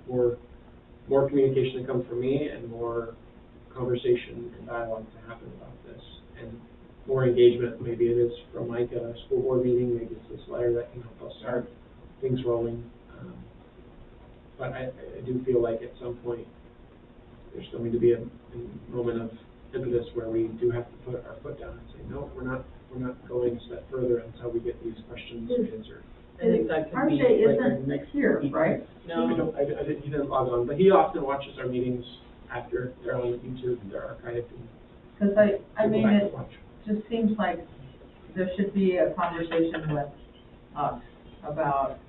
more communication to come from me, and more conversation and dialogue to happen about this, and more engagement. Maybe it is from Mike at a school board meeting, maybe it's this letter that can help us start things rolling. But I do feel like at some point there's going to be a moment of impetus where we do have to put our foot down and say, no, we're not going a step further until we get these questions answered. I think that could be RJ like our isn't next here, right? No. He didn't log on, but he often watches our meetings after they're on YouTube, they're archived. Because I mean, people have it to watch. just seems like there should be a conversation with us about,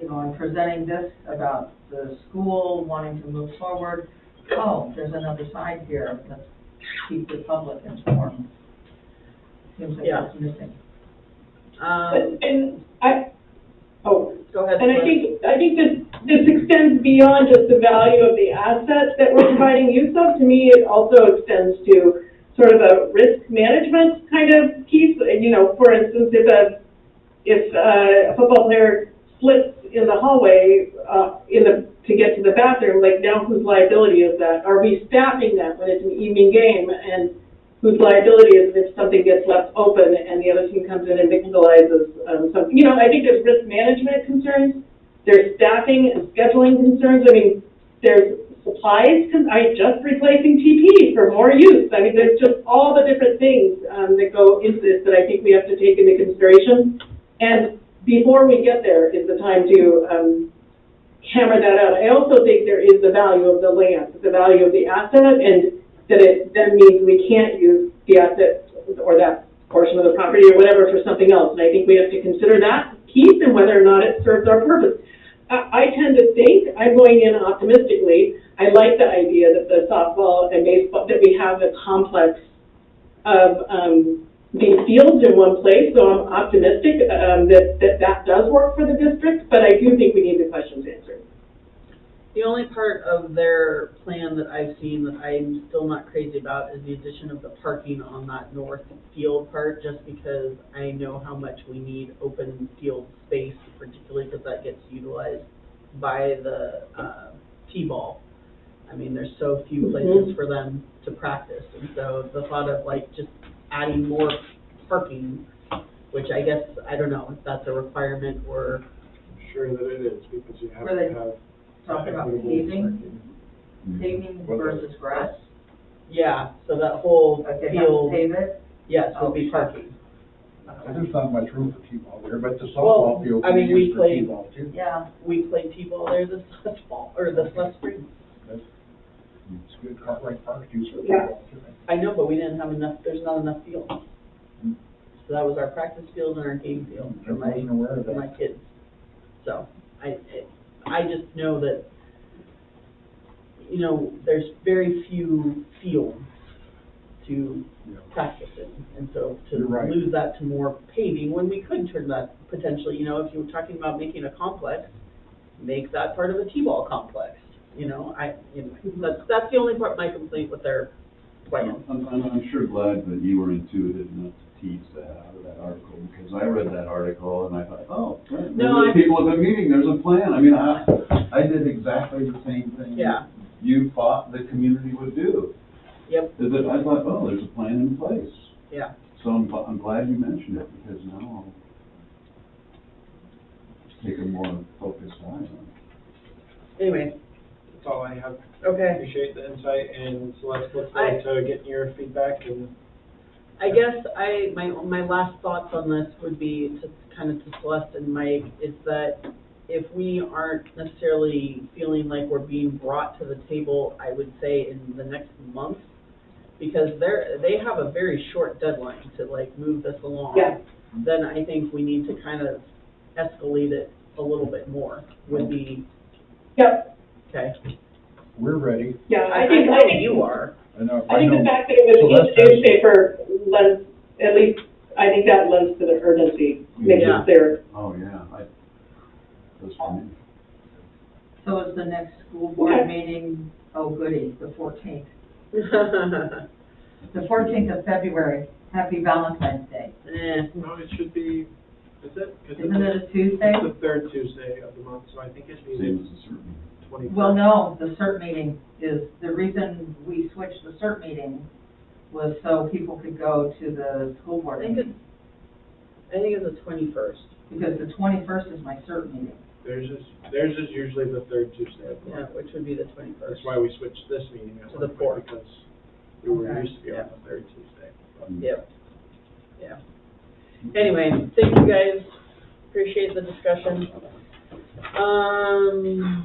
in presenting this, about the school wanting to move forward. Oh, there's another side here. Let's keep the public informed. Seems like that's missing. Go ahead. And I think this extends beyond just the value of the asset that we're providing use of. To me, it also extends to sort of a risk management kind of piece. For instance, if a football player slips in the hallway to get to the bathroom, like, now whose liability is that? Are we staffing that when it's an evening game, and whose liability is it if something gets left open and the other team comes in and victimizes something? I think there's risk management concerns, there's staffing and scheduling concerns. I mean, there's supplies. I just replacing TP for more use. I mean, there's just all the different things that go into this that I think we have to take into consideration. And before we get there is the time to hammer that out. I also think there is the value of the land, the value of the asset, and that it then means we can't use the asset or that portion of the property or whatever for something else. And I think we have to consider that piece and whether or not it serves our purpose. I tend to think, I'm going in optimistically, I like the idea that the softball and baseball, that we have a complex of these fields in one place, so I'm optimistic that does work for the district, but I do think we need the questions answered. The only part of their plan that I've seen that I'm still not crazy about is the addition of the parking on that north field part, just because I know how much we need open field space, particularly because that gets utilized by the T-ball. I mean, there's so few places for them to practice, and so the thought of, like, just adding more parking, which I guess, I don't know if that's a requirement or... I'm sure that it is, because you have Were they to have... talking about paving versus grass? Yeah, so that whole Like they have to field, pave it? yes, would be parking. There's not much room for T-ball there, but the softball field I can be mean, we used for played- T-ball too. Yeah. We played T-ball there this fall, or this last spring. It's good, Cartwright Park used for Yeah. football too. I know, but we didn't have enough, there's not enough field. So that was our practice field and our game field I wasn't aware of for my that. kids. So I just know that, there's very few fields to practice in. And so to You're right. lose that to more paving, when we could turn that potentially, if you were talking about making a complex, make that part of a T-ball complex. That's the only part of my complaint with their plan. I'm sure glad that you were intuitive enough to tease that out of that article, because I read that article and I thought, oh, there's people at the meeting, there's a plan. I mean, I did exactly the same thing you thought the community would do. Yep. Is that I thought, oh, there's a plan in place. Yeah. So I'm glad you mentioned it, because now take a more focused eye on it. Anyway, that's all I have. Okay. Appreciate the insight, and so let's look forward to getting your feedback and. I guess my last thoughts on this would be to kind of to Celeste and Mike, is that if we aren't necessarily feeling like we're being brought to the table, I would say in the next month, because they have a very short deadline to like move this along. Yeah. Then I think we need to kind of escalate it a little bit more, would be, Yep, okay. We're ready. yeah, I think know you are. I know. I think the fact that it was in Celeste the has- newspaper lends, at least, I think that lends to the urgency, makes Yeah. it clear. Oh, yeah, that's for me. So is the next school board Okay. meeting, oh goody, the 14th. Eh, The 14th of February, happy Valentine's Day. No, it should be, is it? 'Cause Isn't it a Tuesday? It's the third Tuesday of the month, so I think it'd be Same as a certain. 21st. Well, no, the CERT meeting is, the reason we switched the CERT meeting was so people could go to the school I board think meeting. it's the 21st. Because the 21st is my CERT meeting. Theirs is usually the third Tuesday of the Yeah, month. which would be the 21st. That's why we switched this meeting at To the one point, fourth. because we were Okay. used to be on the third Tuesday. Yep. Yeah. Anyway, thank you guys. Appreciate the discussion.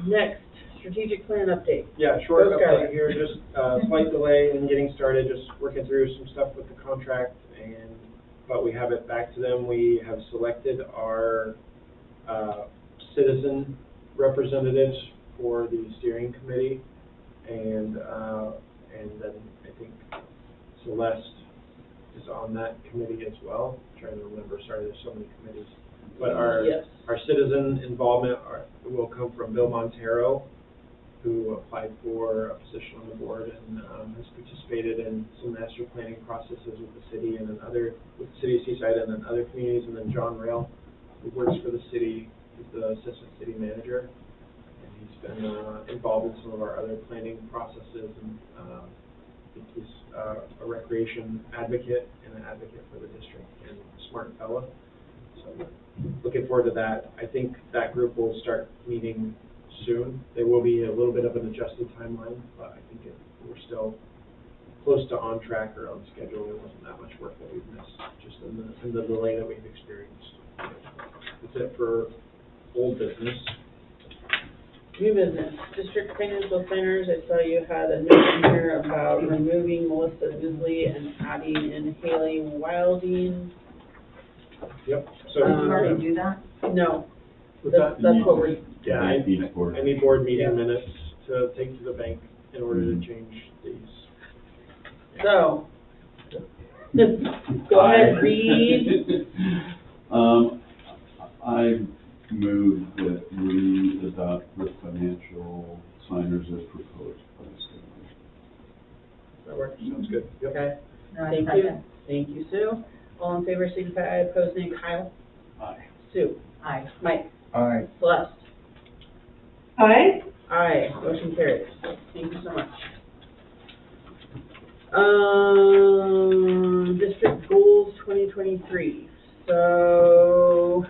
Next, strategic plan update. Yeah, short Go, Skylar. update here, just slight delay in getting started, just working through some stuff with the contract, but we have it back to them. We have selected our citizen representatives for the steering committee, and then I think Celeste is on that committee as well. I'm trying to remember, sorry, there's so many committees. But Yes. our citizen involvement will come from Bill Montero, who applied for a position on the board and has participated in some master planning processes with the city and then with the city of Seaside and then other communities, and then John Rail, who works for the city, is the assistant city manager, and he's been involved in some of our other planning processes, and I think he's a recreation advocate and an advocate for the district, and a smart fella. So looking forward to that. I think that group will start meeting soon. There will be a little bit of an adjusted timeline, but I think we're still close to on track or on schedule. There wasn't that much work that we've missed, just in the delay that we've experienced. That's it for old business. New business, district financial planners. I saw you had a note in here about removing Melissa Bisley and adding in Haley Wilding. Yep. Did So, you already do that? No, with that, that's what we're, yeah, I need board meeting minutes to take to the bank in order to change these. so. Go ahead, read. I move that we adopt the financial signers as proposed by the state. That works, sounds good. Yep. Okay, No, I thank second. you. Thank you, Sue. All in favor, signify by opposing. Kyle? Aye. Sue? Aye. Mike? Aye. Celeste? Aye? Aye, motion carries. Thank you so much. District goals 2023. So,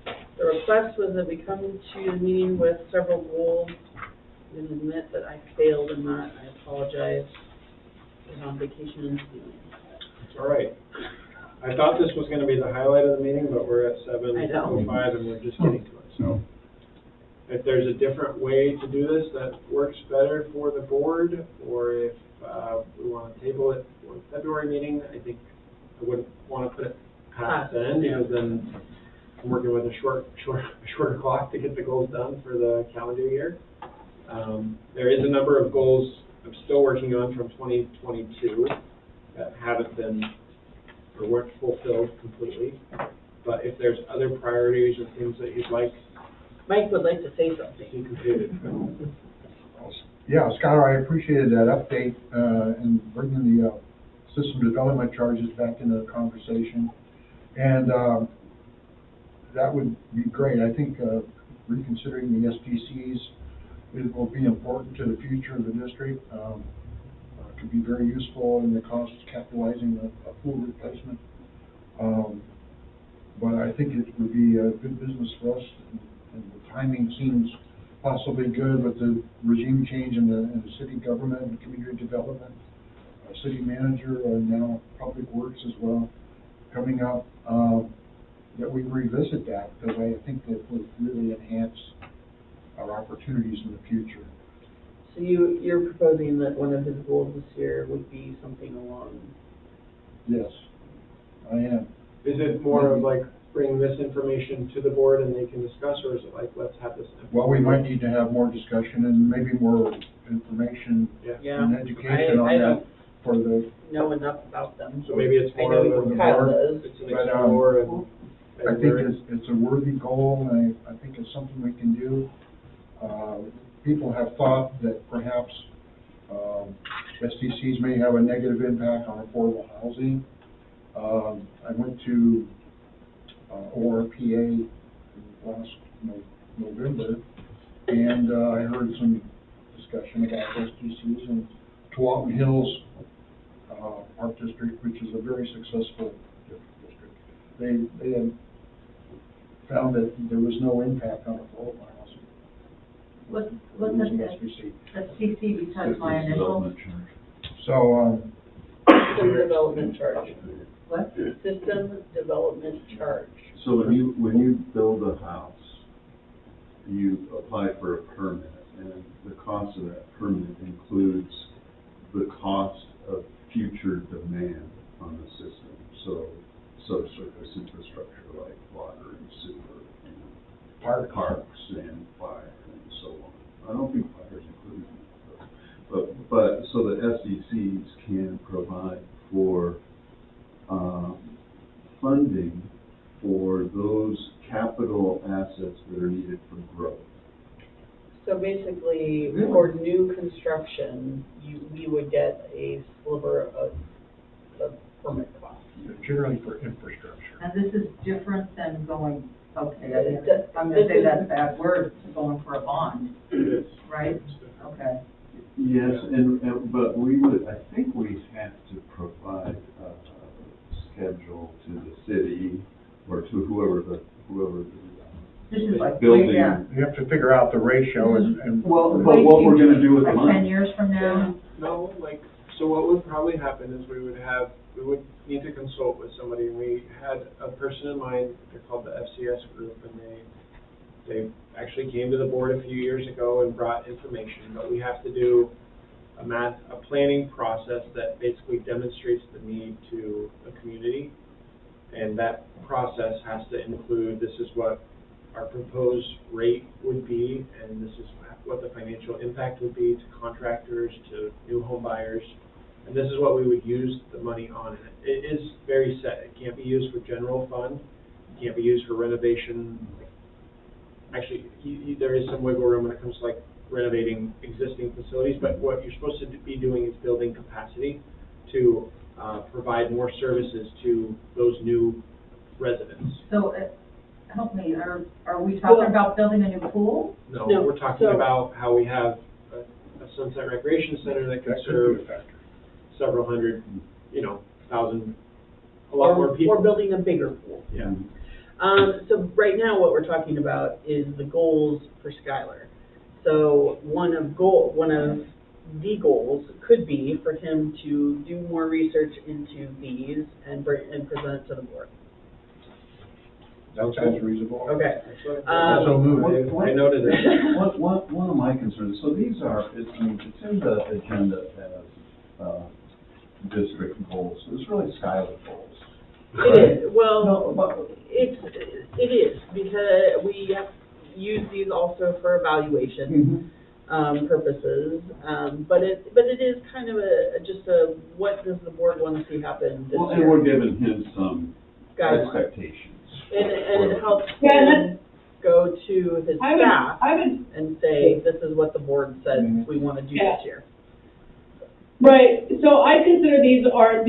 the request was that we come to the meeting with several goals. I can admit that I failed in that. I apologize. I was on vacation in Sweden. All right. I thought this was gonna be the highlight of the meeting, but we're at I know. 7:05 and we're just getting to it, so. If there's a different way to do this that works better for the board, or if, we wanna table it for the February meeting, I think I wouldn't wanna put it past then, because then I'm working with a shorter clock to get the goals done for the calendar year. There is a number of goals I'm still working on from 2022 that haven't been, or weren't fulfilled completely. But if there's other priorities or things that you'd like Mike would like to say to something. see completed. Yeah, Skylar, I appreciated that update, and bringing the, system development charges back into the conversation. And, that would be great. I think, reconsidering the SDCs, it will be important to the future of the district. Could be very useful in the cost of capitalizing a pool replacement. but I think it would be a good business for us, and the timing seems possibly good with the regime change in the city government and community development. Our city manager and now public works as well coming up, that we revisit that, because I think that would really enhance our opportunities in the future. So you're proposing that one of his goals this year would be something along, Yes, I am. Is it more of like bring this information to the board and they can discuss, or is it like, let's have this? Well, we might need to have more discussion and maybe more information yeah. and education on I that don't for the, know enough about them. So maybe it's I more know of a Kyle board, does. it's an But, explore and I think it's a worthy goal, and I think it's something we can do. People have thought that perhaps SDCs may have a negative impact on affordable housing. I went to ORPA last November, and I heard some discussion about SDCs and Tualatin Hills Park District, which is a very successful district. They had found that there was no impact on affordable housing. What's Using that, SDC. that's CC besides my Business initials? development charge. So, System development charge. What? System development charge. So when you build a house, you apply for a permit, and the cost of that permit includes the cost of future demand on the system. So subsurface infrastructure like water and sewer, and parks and fire and so on. I don't think fire is included in that, but so the SDCs can provide for funding for those capital assets that are needed for growth. So basically, for new construction, we would get a sliver of permit cost. generally for infrastructure. And this is different than going, okay, I'm gonna say that's a bad word, to going for a bond, right? Okay. Yes, but we would, I think we have to provide a schedule to the city or to whoever the This is like, building. yeah, You have to figure out the ratio and. Well, but what we're gonna do with the like money. 10 years from now? No, like, so what would probably happen is we would need to consult with somebody, and we had a person in mind, they're called the FCS group, and they actually came to the board a few years ago and brought information, but we have to do a planning process that basically demonstrates the need to the community, and that process has to include, this is what our proposed rate would be, and this is what the financial impact would be to contractors, to new home buyers, and this is what we would use the money on. It is very set. It can't be used for general fund. It can't be used for renovation. Actually, there is some wiggle room when it comes to like renovating existing facilities, but what you're supposed to be doing is building capacity to provide more services to those new residents. So, help me, are we talking about building a new pool? No, No, we're talking so- about how we have a Sunset Recreation Center that could serve several hundred, thousand, a lot more people. Or building a bigger pool. Yeah. So right now, what we're talking about is the goals for Skylar. So one of the goals could be for him to do more research into these and present it to the board. That sounds reasonable. Okay. So moved. I noted it. One of my concerns, so these are, it's in the agenda as district goals, it's really Skylar goals. It is, well, No, but, it is, because we use these also for evaluation purposes, but it is kind of just what does the board want to see happen this well, and year? we're giving him some Guidelines. expectations. And it helps Yeah, him go to his staff I would, and say, this is what the board says we want to do Yeah. this year. right, so I consider these are,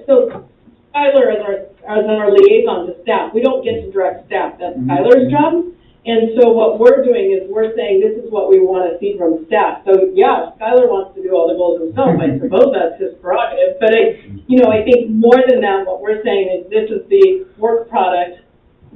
so Skylar as our liaison to staff, we don't get to direct staff, that's Skylar's job. And so what we're doing is we're saying, this is what we want to see from staff. So yeah, Skylar wants to do all the goals himself, I suppose that's his prerogative. But I think more than that, what we're saying is this is the work product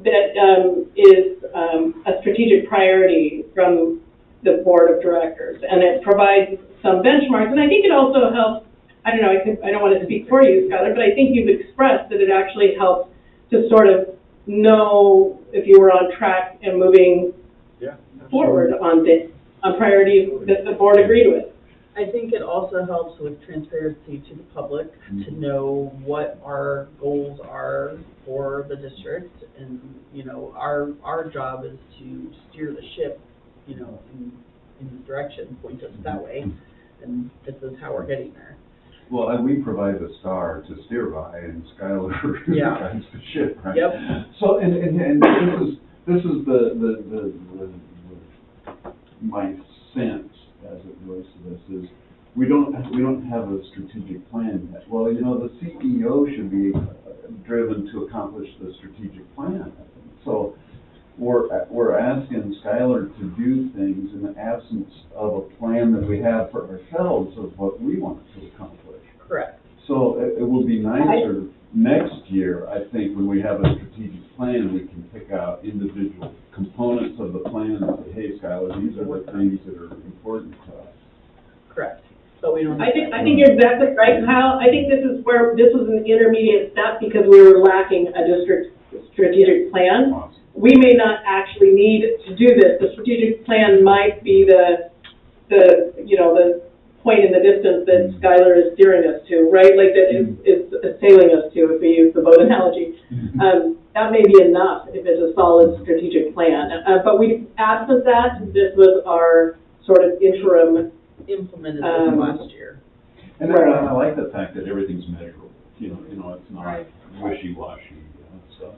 that is a strategic priority from the board of directors, and it provides some benchmarks, and I think it also helps, I don't know, I don't want to speak for you, Skylar, but I think you've expressed that it actually helps to sort of know if you were on track and moving forward on priorities that the board agreed with. I think it also helps with transparency to the public to know what our goals are for the district, and, you know, our job is to steer the ship, you know, in this direction, point us that way, and this is how we're getting there. Well, and we provide the star to steer by, and Skylar guides the ship, right? Yep. So, and this is the my sense as it relates to this is we don't have a strategic plan yet. Well, you know, the CEO should be driven to accomplish the strategic plan, I think. So we're asking Skylar to do things in the absence of a plan that we have for ourselves of what we want to accomplish. Correct. So it will be nicer next year, I think, when we have a strategic plan, we can pick out individual components of the plan and say, hey, Skylar, these are the things that are important to us. Correct. So we don't. I think you're exactly right, Kyle. I think this is an intermediate step because we were lacking a district strategic plan. Awesome. We may not actually need to do this. The strategic plan might be the point in the distance that Skylar is steering us to, right? Like that is sailing us to, if we use the boat analogy. That may be enough if it's a solid strategic plan. But absent that, this was our sort of interim. Implemented this last year. And I like the fact that everything's measurable. You know, it's not wishy-washy stuff.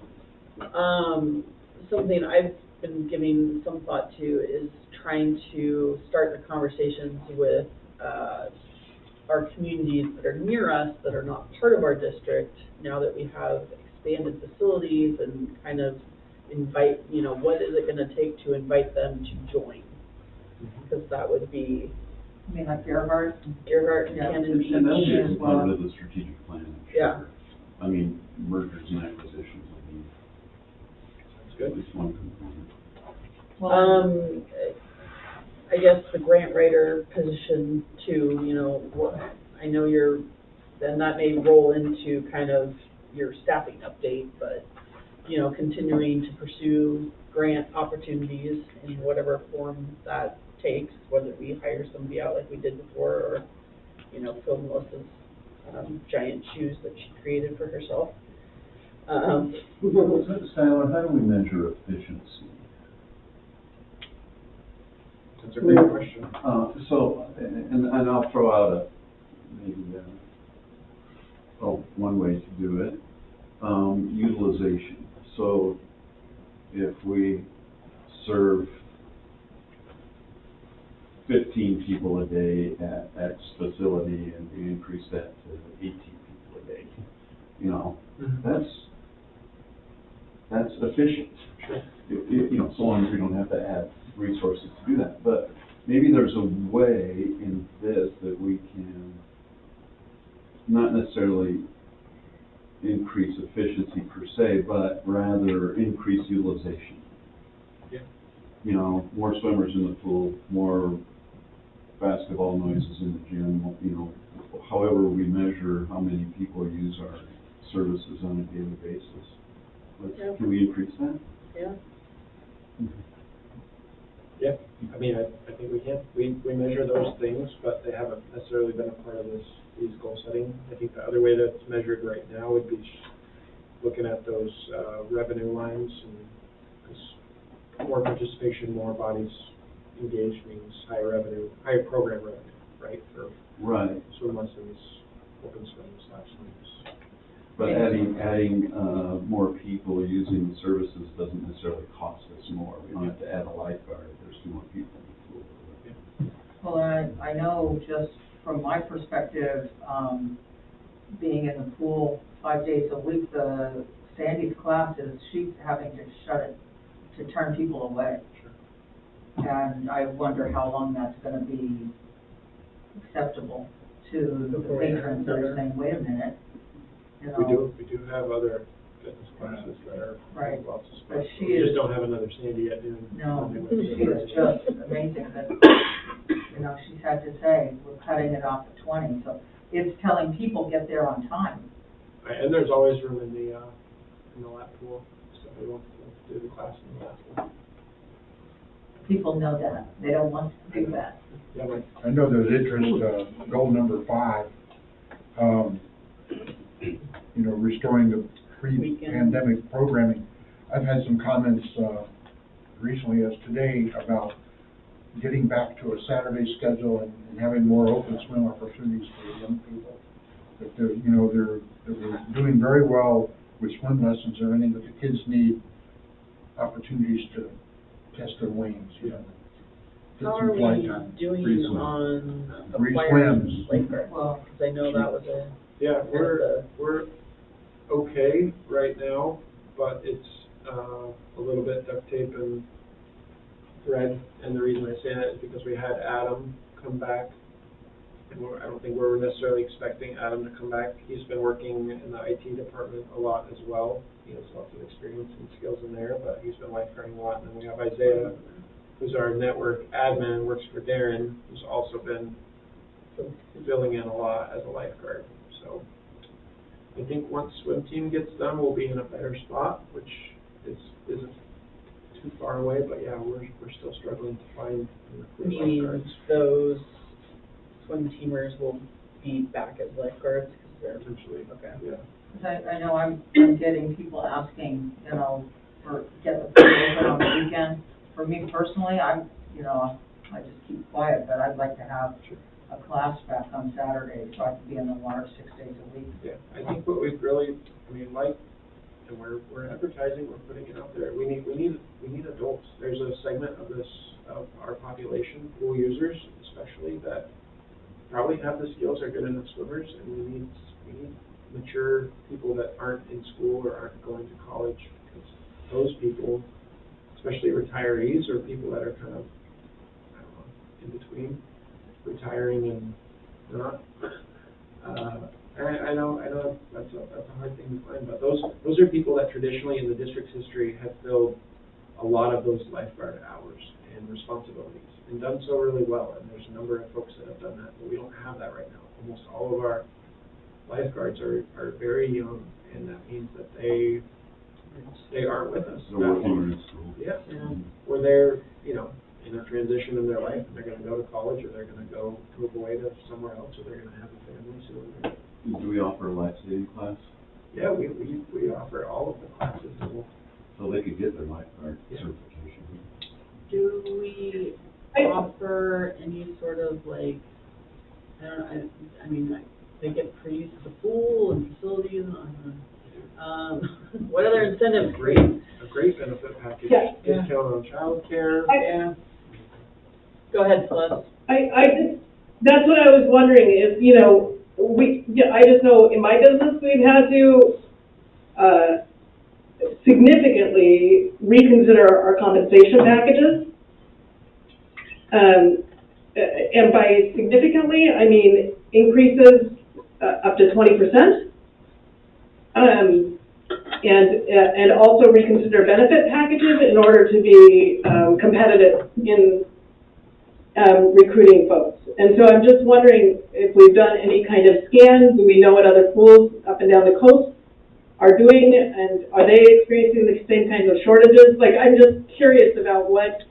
Something I've been giving some thought to is trying to start the conversations with our communities that are near us, that are not part of our district, now that we have expanded facilities, and kind of invite, you know, what is it going to take to invite them to join? Because that would be... I mean, like Gerhardt? Gerhardt and Yeah. Cannon And that'll be a as well. component of the strategic plan, I'm sure. Yeah. I mean, mergers and acquisitions will be at least one component. Well, I guess the grant writer position too, you know, I know then that may roll into kind of your staffing update, but, you know, continuing to pursue grant opportunities in whatever form that takes, whether we hire somebody out like we did before, or, you know, fill Melissa's giant shoes that she created for herself. Skylar, how do we measure efficiency? That's a great question. And I'll throw out one way to do it, utilization. So if we serve 15 people a day at X facility and we increase that to 18 people a day, you know, that's efficient. Sure. You know, so long as we don't have to add resources to do that. But maybe there's a way in this that we can not necessarily increase efficiency per se, but rather increase utilization. Yeah. You know, more swimmers in the pool, more basketball noises in the gym, you know, however we measure how many people use our services on a daily basis. Can we increase that? Yeah. Yeah, I mean, I think we can. We measure those things, but they haven't necessarily been a part of these goal setting. I think the other way that it's measured right now would be looking at those revenue lines, and because more participation, more bodies engaged means higher revenue, higher program revenue, right? For swim lessons, open swims, lap swims. But adding more people using the services doesn't necessarily cost us more. We don't have to add a lifeguard if there's 2 more people in the pool. Well, I know just from my perspective, being in the pool 5 days a week, Sandy's classes, she's having to shut it, to turn people away. Sure. And I wonder how long that's going to be acceptable to the patrons that are saying, wait a minute. You know, We do have other fitness classes that are Right. lots of But spots. she We just is- don't have another Sandy yet doing. No, doing she is just amazing that, you know, she's had to say, we're cutting it off at 20, so it's telling people get there on time. Right, and there's always room in the lap pool, so we won't do the class in the lap pool. People know that, they don't want to do that. Yeah, Mike? I know there's interest, goal number 5, you know, restoring the pre-pandemic programming. I've had some comments, recently as today about getting back to a Saturday schedule and having more open swim opportunities for the young people. That they're, you know, they're doing very well with swim lessons and everything, but the kids need opportunities to test their wings, you know. Get How some are flight we time. doing Free swim. on Free acquiring swims. lifeguards? Well, Because I know that was a, Yeah, kind of we're okay right now, but it's, a little bit duct tape and thread. And the reason I say that is because we had Adam come back. And I don't think we're necessarily expecting Adam to come back. He's been working in the IT department a lot as well. He has lots of experience and skills in there, but he's been lifeguarding a lot. And then we have Isaiah, who's our network admin, works for Darren, who's also been filling in a lot as a lifeguard. So I think once swim team gets done, we'll be in a better spot, which isn't too far away. But yeah, we're still struggling to find meaning lifeguards. those swim teamers will be back as lifeguards because they're, Essentially, okay. yeah. 'cause I know I'm getting people asking, you know, get the pool open on the weekend. For me personally, you know, I just keep quiet, but I'd like to have a class back on Saturday, so I can be in the water 6 days a week. Yeah, I think what we've really, like, and we're advertising, we're putting it out there. We need adults. There's a segment of our population, pool users especially, that probably have the skills, are good enough swimmers, and we need mature people that aren't in school or aren't going to college, because those people, especially retirees or people that are kind of, I don't know, in between retiring and not. I know that's a hard thing to find, but those are people that traditionally in the district's history have filled a lot of those lifeguard hours and responsibilities and done so really well. And there's a number of folks that have done that, but we don't have that right now. Almost all of our lifeguards are very young, and that means that they aren't with us. They're working or in school. Yeah, or they're, you know, in a transition in their life, and they're going to go to college, or they're going to go to a void of somewhere else, or they're going to have a family soon. Do we offer a life-saving class? Yeah, we offer all of the classes. So they could get their lifeguard Yeah. certification. Do we offer any sort of like, I don't know, I mean, they get free use of the pool and facilities and, what other incentives? A great benefit package. Yeah. Discount on childcare. Yeah. Go ahead, Celeste. That's what I was wondering, is, you know, I just know in my business, we've had to, significantly reconsider our compensation packages. And by significantly, I mean increases, up to 20%. And also reconsider benefit packages in order to be, competitive in, recruiting folks. And so I'm just wondering if we've done any kind of scan. Do we know what other pools up and down the coast are doing, and are they experiencing the same kinds of shortages? Like, I'm just curious about what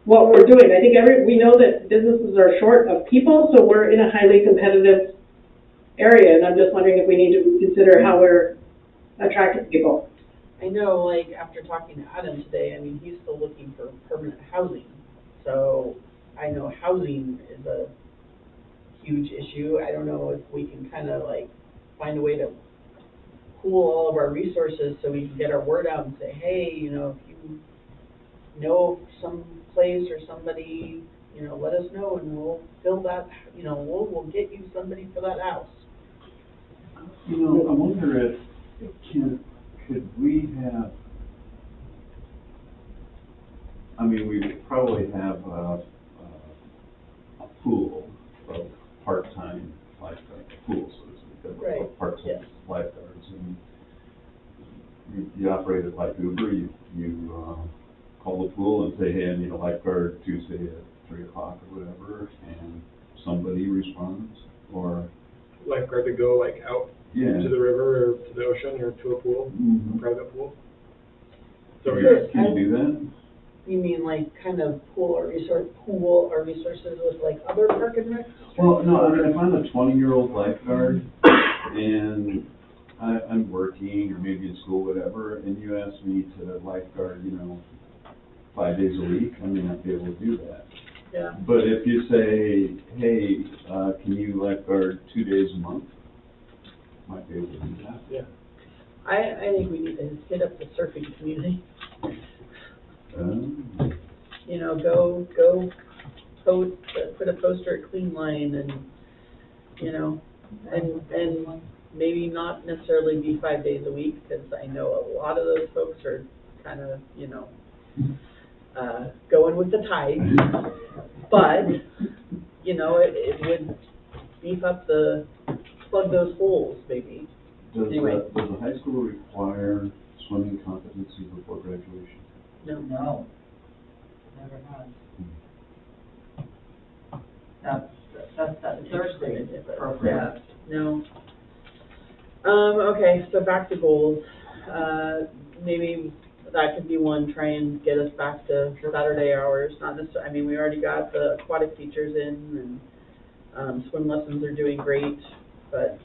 we're doing. I think we know that businesses are short of people, so we're in a highly competitive area, and I'm just wondering if we need to consider how we're attracting people. I know, like, after talking to Adam today, I mean, he's still looking for permanent housing. So I know housing is a huge issue. I don't know if we can kind of like find a way to pool all of our resources so we can get our word out and say, hey, you know, if you know some place or somebody, you know, let us know and we'll fill that, you know, we'll get you somebody for that house. You know, I wonder if, could we have, I mean, we would probably have a pool of part-time lifeguard, pool, so to speak, Right, of part-time yes. lifeguards, and you operate it like Uber, you call the pool and say, hey, I need a lifeguard Tuesday at 3 o'clock or whatever, and somebody responds, or, Lifeguard to go like out yeah. to the river or to the ocean or to a pool, Mhm. a private pool. So Can you do that? You mean like kind of pool or resources with like other park and rec? Well, no, I mean, if I'm a 20-year-old lifeguard and I'm working or maybe in school, whatever, and you ask me to lifeguard, 5 days a week, I may not be able to do that. Yeah. But if you say, hey, can you lifeguard 2 days a month, might be able to do that. yeah. I think we need to hit up the surfing community. Go post, put a poster at Clean Line and, and maybe not necessarily be 5 days a week, because I know a lot of those folks are kind of, going with the tide. But, it would beef up plug those holes maybe. Does Anyway. does the high school require swimming competency before graduation? No, never has. That's that Thursday program. Yeah, no. Okay, so back to goals. Maybe that could be one, try and get us back to Saturday hours, not necessarily, we already got the aquatic teachers in, and swim lessons are doing great, but,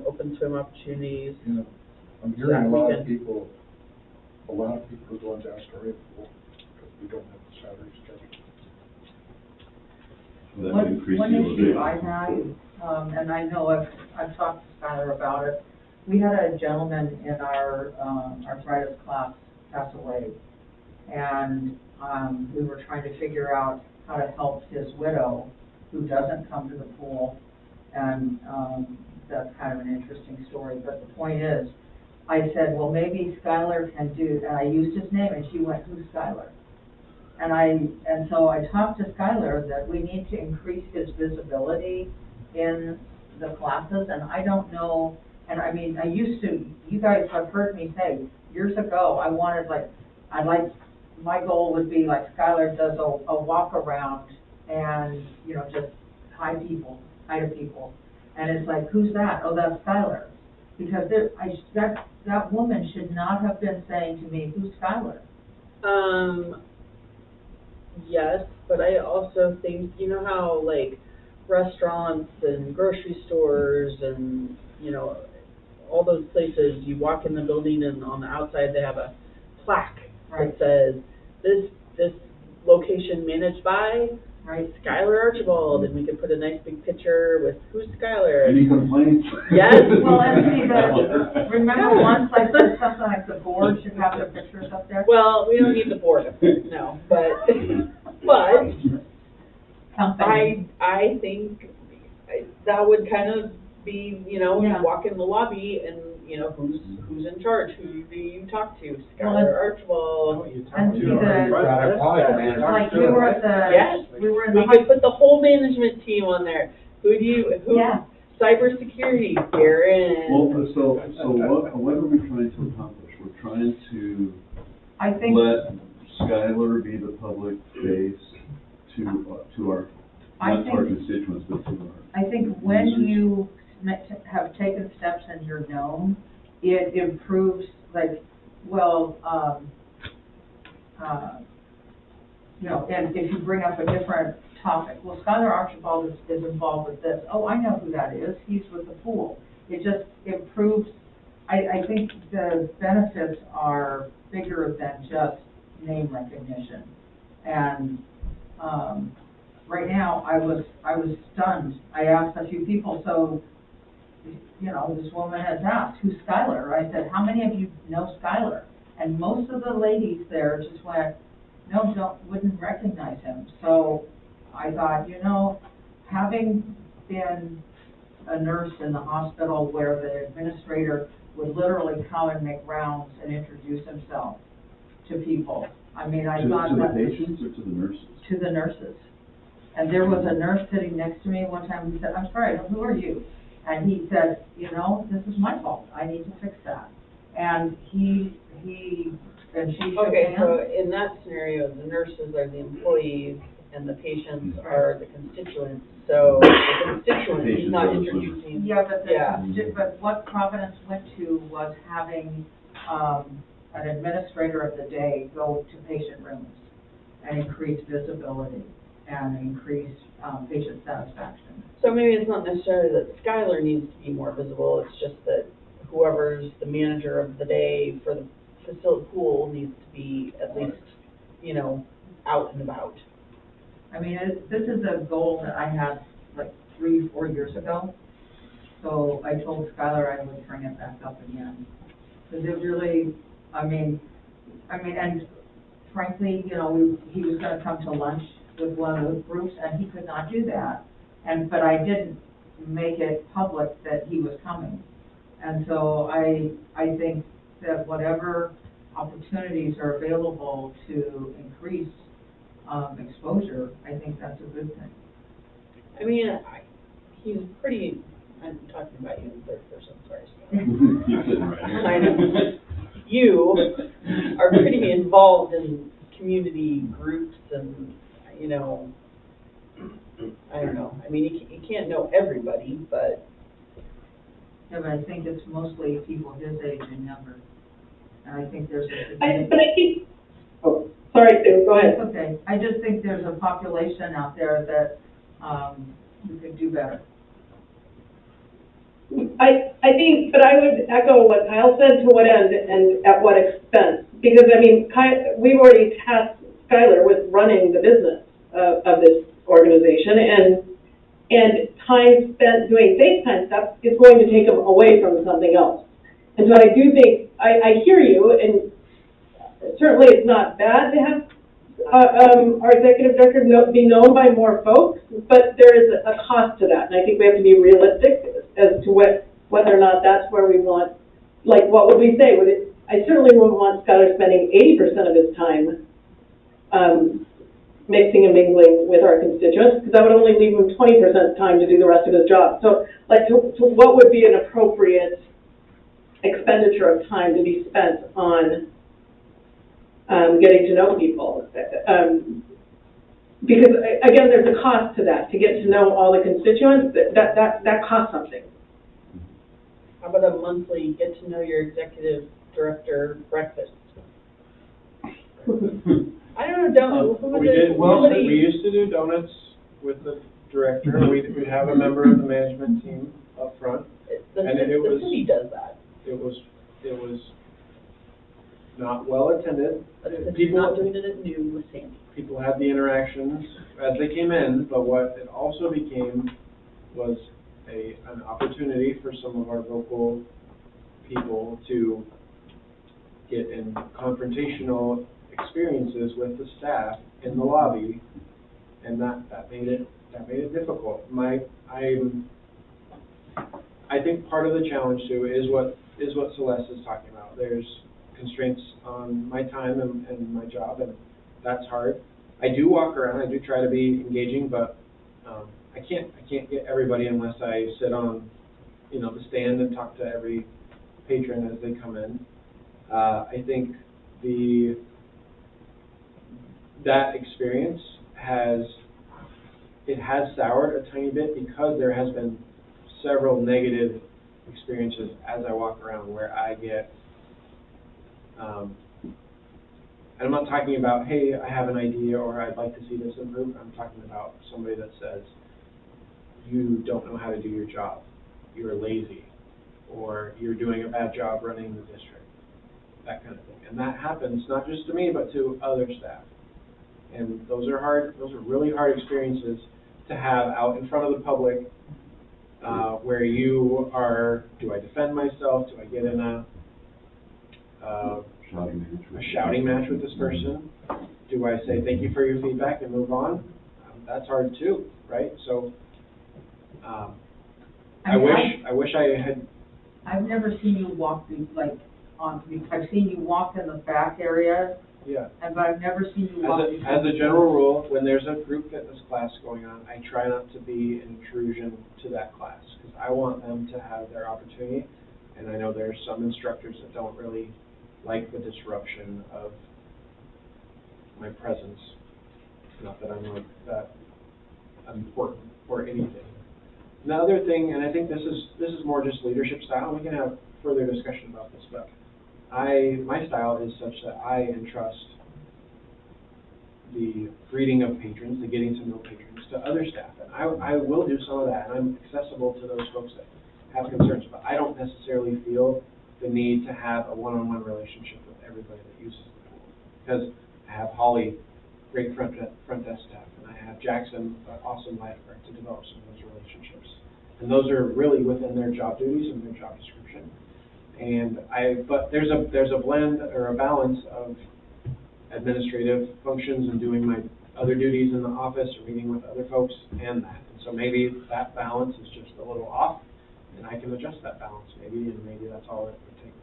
open swim opportunities. I'm hearing a lot of people are going down to Red Pool because we don't have the Saturday schedule. Will that increase One issue utilization? I had, and I know I've talked to Skylar about it, we had a gentleman in our arthritis class pass away, and we were trying to figure out how to help his widow, who doesn't come to the pool, and that's kind of an interesting story. But the point is, I said, well, maybe Skylar can do, and I used his name, and she went, who's Skylar? And so I talked to Skylar that we need to increase his visibility in the classes, and I don't know, and I used to, you guys have heard me say, years ago, my goal would be like Skylar does a walk around and, just hi to people. And it's like, who's that? Oh, that's Skylar. Because that woman should not have been saying to me, who's Skylar? Yes, but I also think, how like restaurants and grocery stores and, all those places, you walk in the building and on the outside they have a plaque that says, this location managed by Skylar Archibald, and we could put a nice big picture with who's Skylar. Any complaints? Yes. Well, and see, remember once I said something like the board should have the pictures up there? Well, we don't need the board, no, but I think that would kind of be, you walk in the lobby and, who's in charge, who do you talk to? Skylar Archibald. And see like we were at the, Yes, we were in we the could put the whole management team on there. Cybersecurity, Darren. Well, so what are we trying to accomplish? We're trying to I think, let Skylar be the public face to our, not to our constituents, but to our. I think when you have taken steps and you're known, it improves, and if you bring up a different topic, well, Skylar Archibald is involved with this. Oh, I know who that is. He's with the pool. It just improves. I think the benefits are bigger than just name recognition. And right now, I was stunned. I asked a few people, so, this woman has asked, who's Skylar? I said, how many of you know Skylar? And most of the ladies there just went, no, wouldn't recognize him. So I thought, having been a nurse in the hospital where the administrator would literally come and make rounds and introduce himself to people. I thought to the patients or to the nurses? To the nurses. And there was a nurse sitting next to me one time who said, I'm sorry, who are you? And he said, this is my fault. I need to fix that. And and she shook Okay, so hands. in that scenario, the nurses are the employees and the patients are the constituents. So the constituent is not introducing. Yeah, but Yeah. but what Providence went to was having, an administrator of the day go to patient rooms and increase visibility and increase, patient satisfaction. So maybe it's not necessarily that Skylar needs to be more visible, it's just that whoever's the manager of the day for the facility pool needs to be at least, you know, out and about. I mean, this is a goal that I had like 3-4 years ago. So I told Skylar I would bring it back up again. Because it really, I mean, and frankly, you know, he was gonna come to lunch with one of the groups and he could not do that. But I didn't make it public that he was coming. And so I think that whatever opportunities are available to increase exposure, I think that's a good thing. I mean, he's pretty, I'm talking about you in third person, sorry. You're sitting right here. I know. You are pretty involved in community groups and, you know, I don't know. I mean, you can't know everybody, but. Yeah, but I think it's mostly people his age and younger. And I think there's But I think, oh, sorry, Sue, go ahead. okay. I just think there's a population out there that, you could do better. I think, but I would echo what Kyle said, to what end and at what expense. Because, I mean, we've already tasked Skylar with running the business of this organization, and time spent doing FaceTime stuff is going to take him away from something else. And so I do think, I hear you, and certainly it's not bad to have our executive director be known by more folks, but there is a cost to that, and I think we have to be realistic as to whether or not that's where we want, like, what would we say? I certainly wouldn't want Skylar spending 80% of his time mixing and mingling with our constituents, because that would only leave him 20% time to do the rest of his job. So, like, to what would be an appropriate expenditure of time to be spent on getting to know people? Because, again, there's a cost to that, to get to know all the constituents. That costs something. How about a monthly get to know your executive director breakfast? I don't know, We used to do donuts with the director. We'd have a member of the management team up front. The city does that. It was not well attended. But the city's not doing it at noon with Sandy. People had the interactions as they came in, but what it also became was an opportunity for some of our local people to get in confrontational experiences with the staff in the lobby, and that made it difficult. I think part of the challenge too is what Celeste is talking about. There's constraints on my time and my job, and that's hard. I do walk around, I do try to be engaging, but I can't get everybody unless I sit on, you know, the stand and talk to every patron as they come in. I think that experience has soured a tiny bit because there has been several negative experiences as I walk around where I get, and I'm not talking about, hey, I have an idea or I'd like to see this improved. I'm talking about somebody that says, you don't know how to do your job, you're lazy, or you're doing a bad job running the district, that kind of thing. And that happens not just to me, but to other staff. And those are really hard experiences to have out in front of the public, where you are, do I defend myself? Do I get in a shouting match with this person? Do I say thank you for your feedback and move on? That's hard too, right? So I wish I had. I've never seen you walk I've seen you walk in the back area. Yeah. But I've never seen you walk. As a general rule, when there's a group fitness class going on, I try not to be an intrusion to that class, because I want them to have their opportunity And I know there's some instructors that don't really like the disruption of my presence. Not that I'm like that important or anything. The other thing, and I think this is more just leadership style, we can have further discussion about this, but my style is such that I entrust the greeting of patrons, the getting to know patrons, to other staff. And I will do some of that, and I'm accessible to those folks that have concerns, but I don't necessarily feel the need to have a one-on-one relationship with everybody that uses the pool. Because I have Holly, great front desk staff, and I have Jackson, an awesome lifeguard, to develop some of those relationships. And those are really within their job duties and their job description. And but there's a blend or a balance of administrative functions and doing my other duties in the office or meeting with other folks and that. And so maybe that balance is just a little off, and I can adjust that balance maybe, and maybe that's all it would take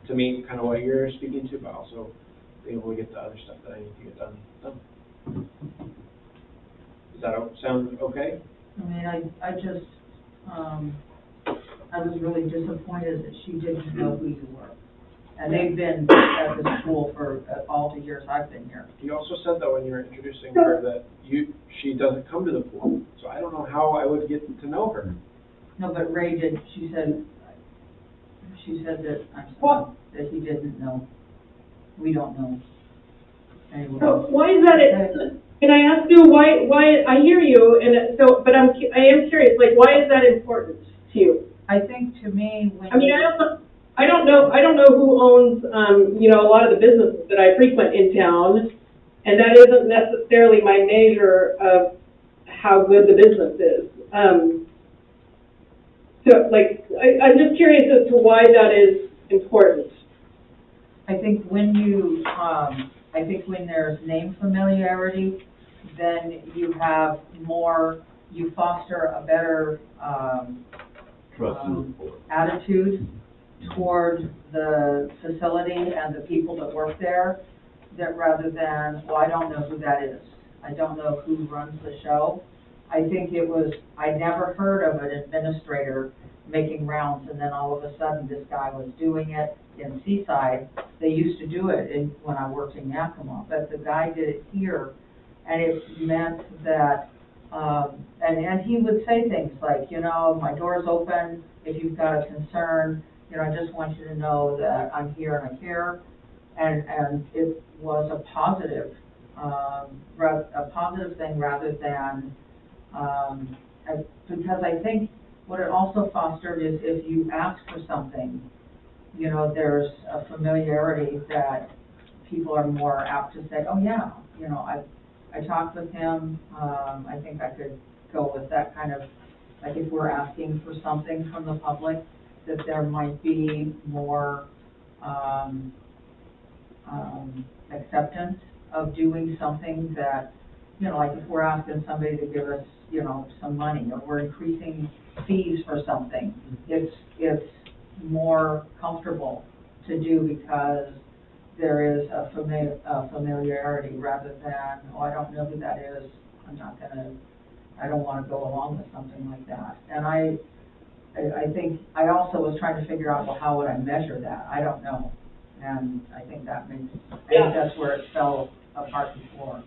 to meet kind of what you're speaking to, but also be able to get the other stuff that I need to get done. Does that sound okay? I mean, I just, I was really disappointed that she didn't know who you were. And they've been at the school for all the years I've been here. You also said that when you were introducing her that she doesn't come to the pool, so I don't know how I would get to know her. No, but Ray did, she said that, I'm sorry, that he didn't know. We don't know. Anyway. So why is that? Can I ask you why, I hear you, and so, but I am curious, like, why is that important to you? I think to me, when I mean, I don't know who owns, you know, a lot of the businesses that I frequent in town, and that isn't necessarily my measure of how good the business is. So, like, I'm just curious as to why that is important. I think when you, I think when there's name familiarity, then you have more, you foster a better attitude toward the facility and the people that work there, that rather than, well, I don't know who that is. I don't know who runs the show. I think it was, I never heard of an administrator making rounds and then all of a sudden this guy was doing it in Seaside. They used to do it when I worked in Yakima, but the guy did it here, and it meant that, and he would say things like, you know, my door's open, if you've got a concern, you know, I just want you to know that I'm here and I care, and it was a positive thing rather than, because I think what it also fostered is if you ask for something, you know, there's a familiarity that people are more apt to say, oh yeah, you know, I talked with him, I think I could go with that kind of, like if we're asking for something from the public, that there might be more acceptance of doing something that, you know, like if we're asking somebody to give us, you know, some money, or we're increasing fees for something, it's more comfortable to do because there is a familiarity rather than, oh, I don't know who that is, I don't want to go along with something like that. And I think I also was trying to figure out, well, how would I measure that? I don't know. And I think I think that's where it fell apart before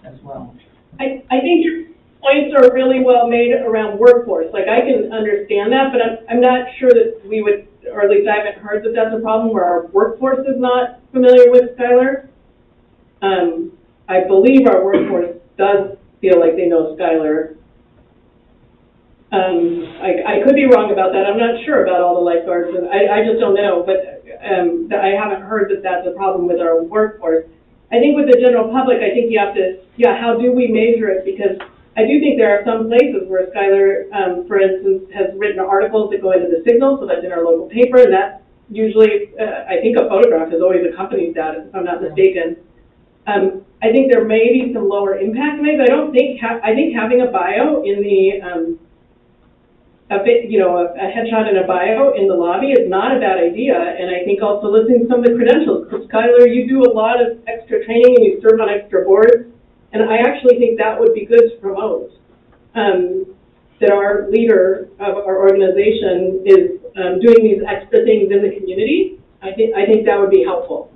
as well. I think your points are really well made around workforce. Like, I can understand that, but I'm not sure that we would, or at least I haven't heard that that's a problem where our workforce is not familiar with Skylar. I believe our workforce does feel like they know Skylar. I could be wrong about that. I'm not sure about all the lifeguards, and I just don't know, but I haven't heard that that's a problem with our workforce. I think with the general public, I think you have to, how do we measure it? Because I do think there are some places where Skylar, for instance, has written articles that go into the Signal, so that's in our local paper, and that usually, I think a photograph has always accompanied that, if I'm not mistaken. I think there may be some lower impact ways. I think having a bio in the, a headshot and a bio in the lobby is not a bad idea, and I think also listing some of the credentials, because Skylar, you do a lot of extra training and you serve on extra boards, and I actually think that would be good to promote, that our leader of our organization is doing these extra things in the community, I think that would be helpful.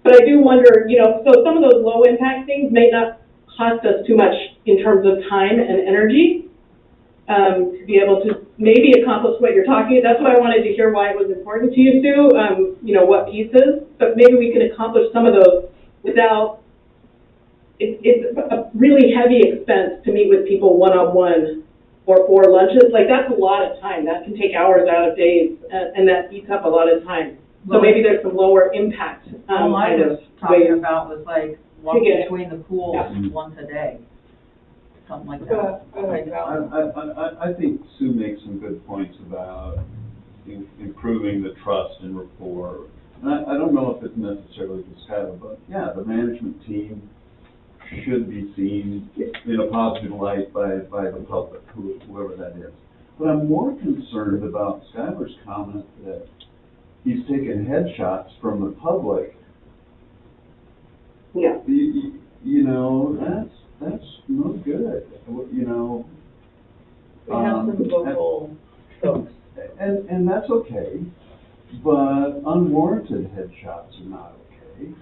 But I do wonder, so some of those low impact things may not cost us too much in terms of time and energy, to be able to maybe accomplish what you're talking. That's why I wanted to hear why it was important to you, Sue, what pieces, but maybe we can accomplish some of those without, it's a really heavy expense to meet with people one-on-one or for lunches. Like, that's a lot of time. That can take hours out of days, and that eats up a lot of time. So maybe there's some lower impact, All I was talking about was like walking between the pools once a day, something like that. I like that. I think Sue makes some good points about improving the trust and rapport. And I don't know if it's necessarily just Skylar, but yeah, the management team should be seen in a positive light by the public, whoever that is. But I'm more concerned about Skylar's comment that he's taking headshots from the public. Yeah. That's no good. We have some vocal folks. And that's okay, but unwarranted headshots are not okay,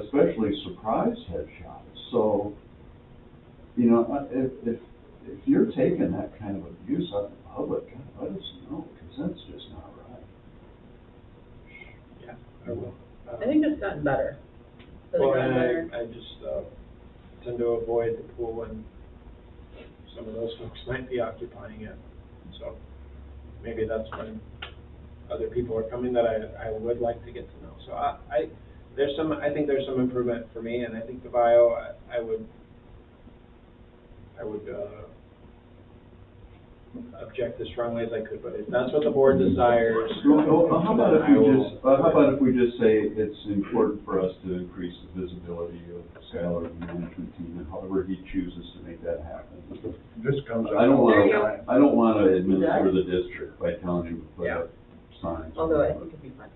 especially surprise headshots. So, if you're taking that kind of abuse out in public, let us know, because that's just not right. Yeah, I will. I think it's gotten better. Has it Well, gotten better? and I just tend to avoid the pool when some of those folks might be occupying it. So maybe that's when other people are coming that I would like to get to know. So I think there's some improvement for me, and I think the bio, I would object as strongly as I could, but if that's what the board desires, How about if we just say it's important for us to increase the visibility of Skylar and the management team, and however he chooses to make that happen. This comes out. I don't There you go. want to administer the district by telling him to put up signs. Although I think it'd be fun.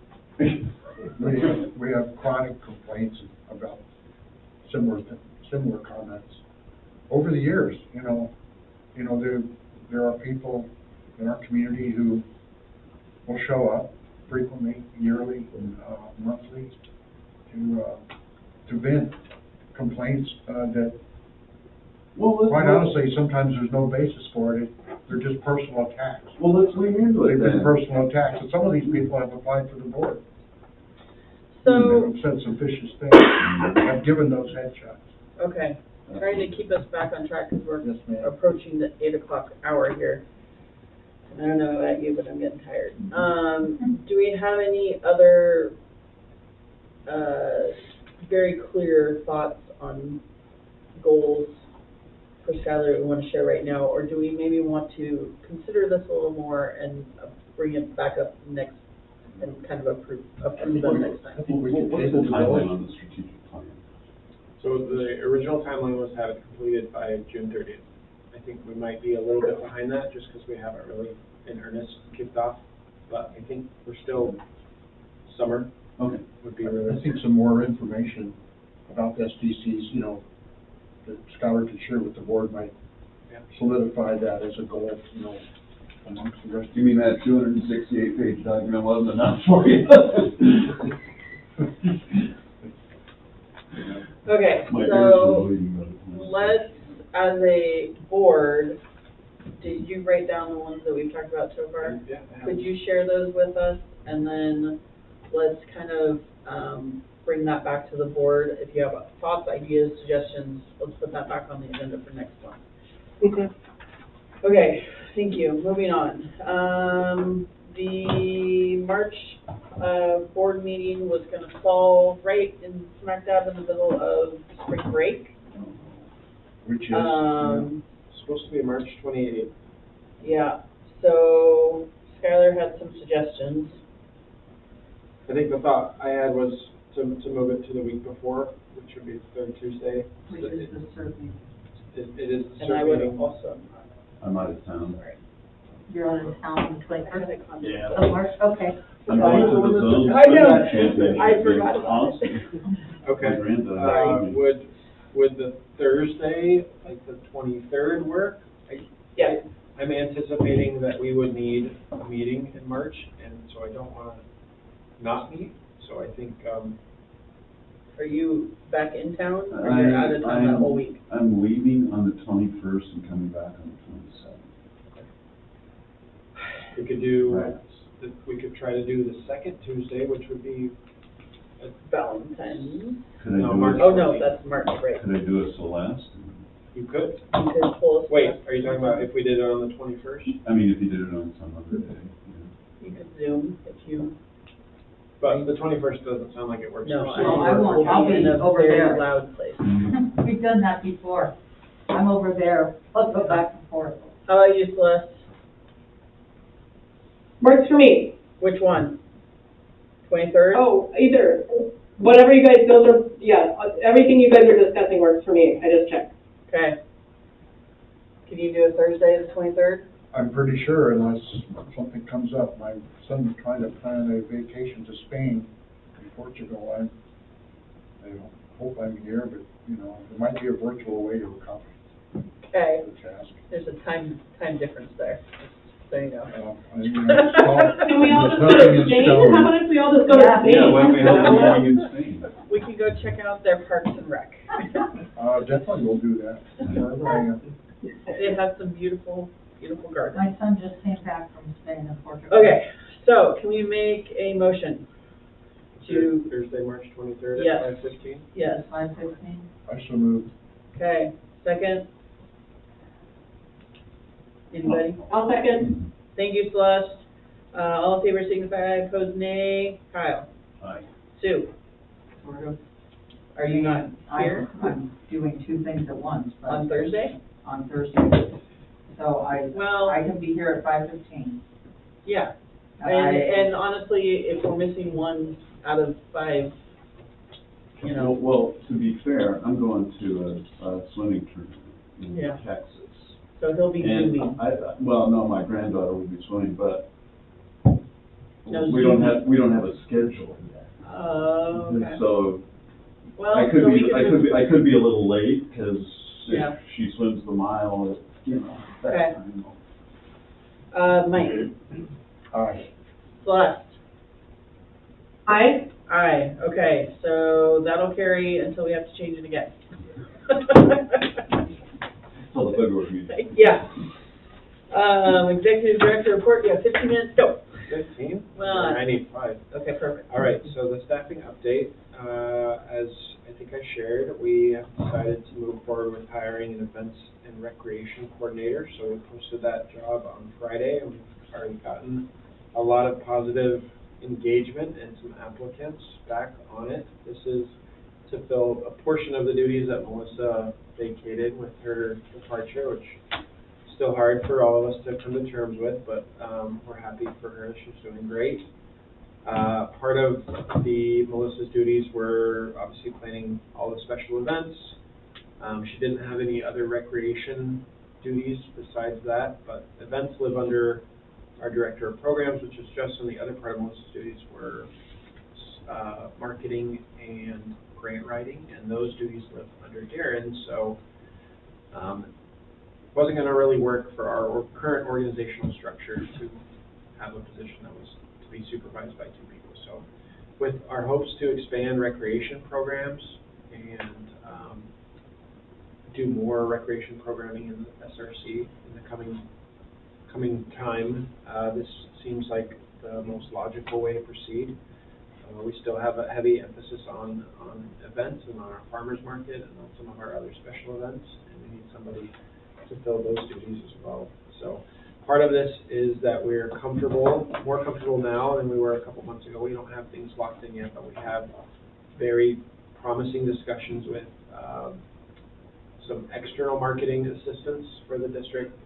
We have chronic complaints about similar comments over the years. There are people in our community who will show up frequently, yearly, monthly, to vent complaints that, quite honestly, sometimes there's no basis for it. They're just personal attacks. Well, let's lean into it They've been then. personal attacks, and some of these people have applied for the board. So, They've said some vicious things. I've given those headshots. okay, trying to keep us back on track because we're Yes, ma'am. approaching the 8 o'clock hour here. I don't know about you, but I'm getting tired. Do we have any other very clear thoughts on goals for Skylar that we want to share right now, or do we maybe want to consider this a little more and bring it back up next and kind of approve them next time? What's the timeline on the strategic plan? So the original timeline was to have it completed by June 30th. I think we might be a little bit behind that just because we haven't really in earnest kicked off, but I think we're still summer Okay. would be I realistic. think some more information about the SDCs, that Skylar could share with the board might solidify that as a goal, amongst the rest. You mean that 268-page document wasn't enough for you? Okay, My ears so were bleeding by the time. let's, as a board, did you write down the ones that we've talked about so far? Yeah. Could you share those with us? And then let's kind of bring that back to the board. If you have thoughts, ideas, suggestions, let's put that back on the agenda for next month. Okay. Okay, thank you. Moving on. The March board meeting was going to fall right in smack dab in the middle of spring break. Which is, Supposed to be March 28th. Yeah, so Skylar had some suggestions. I think the thought I had was to move it to the week before, which would be the third Tuesday. Which is the certainly, It is the And I would meeting. also. I'm out of town. you're out of town on the 21st Yeah. of March, okay. I'm going to the zone. I know. Champagne. I forgot about it. Okay. My granddaughter. Would the Thursday, like the 23rd work? Yeah. I'm anticipating that we would need a meeting in March, and so I don't wanna not meet, so I think, Are you back in town, or you're out of town that whole week? I'm leaving on the 21st and coming back on the 27th. we could do, Right. we could try to do the second Tuesday, which would be, Valentine's. Could I No, do March. it? Oh, no, that's March, right. Could I do a Celeste? you could. You could pull us. Wait, are you talking about if we did it on the 21st? I mean, if you did it on some other day, You could Zoom if you. But the 21st doesn't sound like it works. No, for I won't. will I'll be in be a over very there. loud place. yeah. We've done that before. I'm over there, let's go back and forth. How about you, Celeste? Works for me. Which one? 23rd? Oh, either, whatever you guys, those are, yeah, everything you guys are discussing works for me. I just checked. Okay. Can you do a Thursday, the 23rd? I'm pretty sure unless something comes up. My son's trying to plan a vacation to Spain and Portugal. I hope I'm here, but, you know, there might be a virtual way to accomplish Okay. the task. There's a time difference there, so you know. I mean, it's all- Can we all just go there's to nothing in Spain? stone. How about if we all just go to Yeah. Spain? Yeah, why don't we have a meeting in Spain? We can go check out their Parks and Rec. Definitely we'll do that. Wherever I am. They have some beautiful, beautiful gardens. My son just came back from Spain and Portugal. Okay, so can we make a motion to, Thursday, March 23rd Yes. at 5:15? yes, 5:15. I so moved. okay, second? Anybody? I'll second. Thank you, Celeste. All in favor signify, opposed nay. Kyle? Aye. Sue? Sort of. Are you not here I'm doing two things at once, but on Thursday? on Thursday. So I Well, can be here at 5:15. yeah, and honestly, if we're missing one out of 5, you know. Well, to be fair, I'm going to a swimming tournament in Yeah. Texas. So he'll be And zooming. well, no, my granddaughter will be swimming, but No we don't zooming. have a schedule yet. Okay. So Well, I could so we be, can I could be a little late, because Yeah. if she swims the mile, you know, that Okay. time. Mike, Aye. Celeste, Aye. aye, okay, so that'll carry until we have to change it again. Till the February meeting. Yeah. Executive Director report, you have 15 minutes, go. 15? Well, I need 5. Okay, perfect. All right, so the staffing update, as I think I shared, we have decided to move forward with hiring an events and recreation coordinator. So we posted that job on Friday, and we've already gotten a lot of positive engagement and some applicants back on it. This is to fill a portion of the duties that Melissa vacated with her departure, which is still hard for all of us to come to terms with, but we're happy for her. She's doing great. Part of Melissa's duties were obviously planning all the special events. She didn't have any other recreation duties besides that, but events live under our Director of Programs, which is Justin. The other part of Melissa's duties were marketing and grant writing, and those duties live under Darren, so it wasn't going to really work for our current organizational structure to have a position that was to be supervised by 2 people. So with our hopes to expand recreation programs and do more recreation programming in the SRC in the coming time, this seems like the most logical way to proceed. We still have a heavy emphasis on events and on our farmers market and on some of our other special events, and we need somebody to fill those duties as well. So part of this is that we're more comfortable now than we were a couple months ago. We don't have things locked in yet, but we have very promising discussions with some external marketing assistance for the district,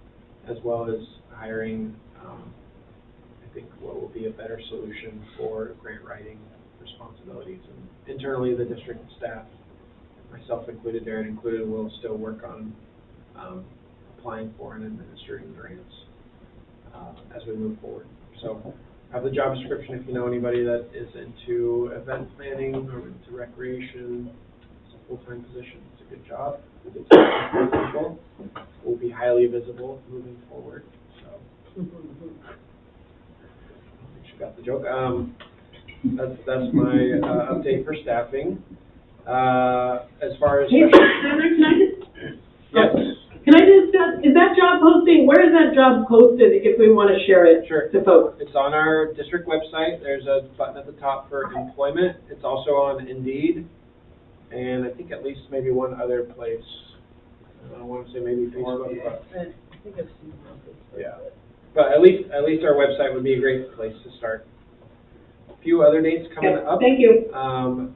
as well as hiring, I think, what will be a better solution for grant writing responsibilities. And internally, the district staff, myself included, Darren included, will still work on applying for and administering grants as we move forward. So I have the job description if you know anybody that is into event planning or into recreation. It's a full-time position. It's a good job. It's people. Will be highly visible moving forward. She got the joke. That's my update for staffing. As far as Hey, Sandra, can I just? yes, Can I just ask, is that job posting, where is that job posted if we want to share it sure. to folks? It's on our district website. There's a button at the top for employment. It's also on Indeed, and I think at least maybe one other place. I want to say maybe Facebook, but I think I've seen it on Facebook. yeah. But at least our website would be a great place to start. A few other dates coming Okay, up. thank you.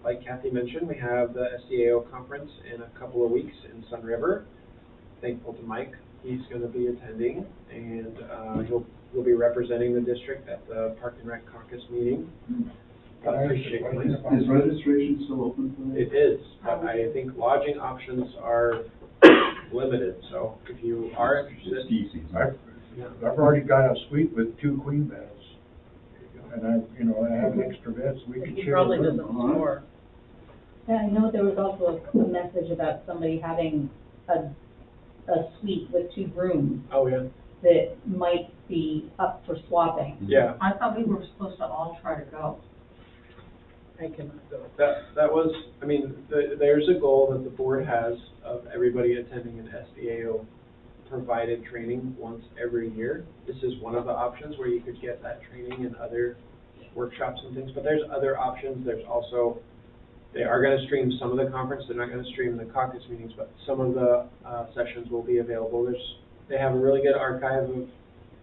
Like Kathy mentioned, we have the SEAO conference in a couple of weeks in Sun River. Thankful to Mike, he's going to be attending, and he'll be representing the district at the Park and Rec Caucus meeting. Appreciate it. Is registration still open for that? It is, but I think lodging options are limited, so if you are interested, It's ski season. I've already got a suite with 2 queen beds. And I have extra beds, we can He share. probably a room. doesn't store. Yeah, I know there was also a message about somebody having a suite with 2 rooms oh yeah, that might be up for swapping. yeah. I thought we were supposed to all try to go. I cannot go. That was, I mean, there's a goal that the board has of everybody attending an SBAO provided training once every year. This is one of the options where you could get that training and other workshops and things, but there's other options. There's also, they are going to stream some of the conference. They're not going to stream the caucus meetings, but some of the sessions will be available. They have a really good archive of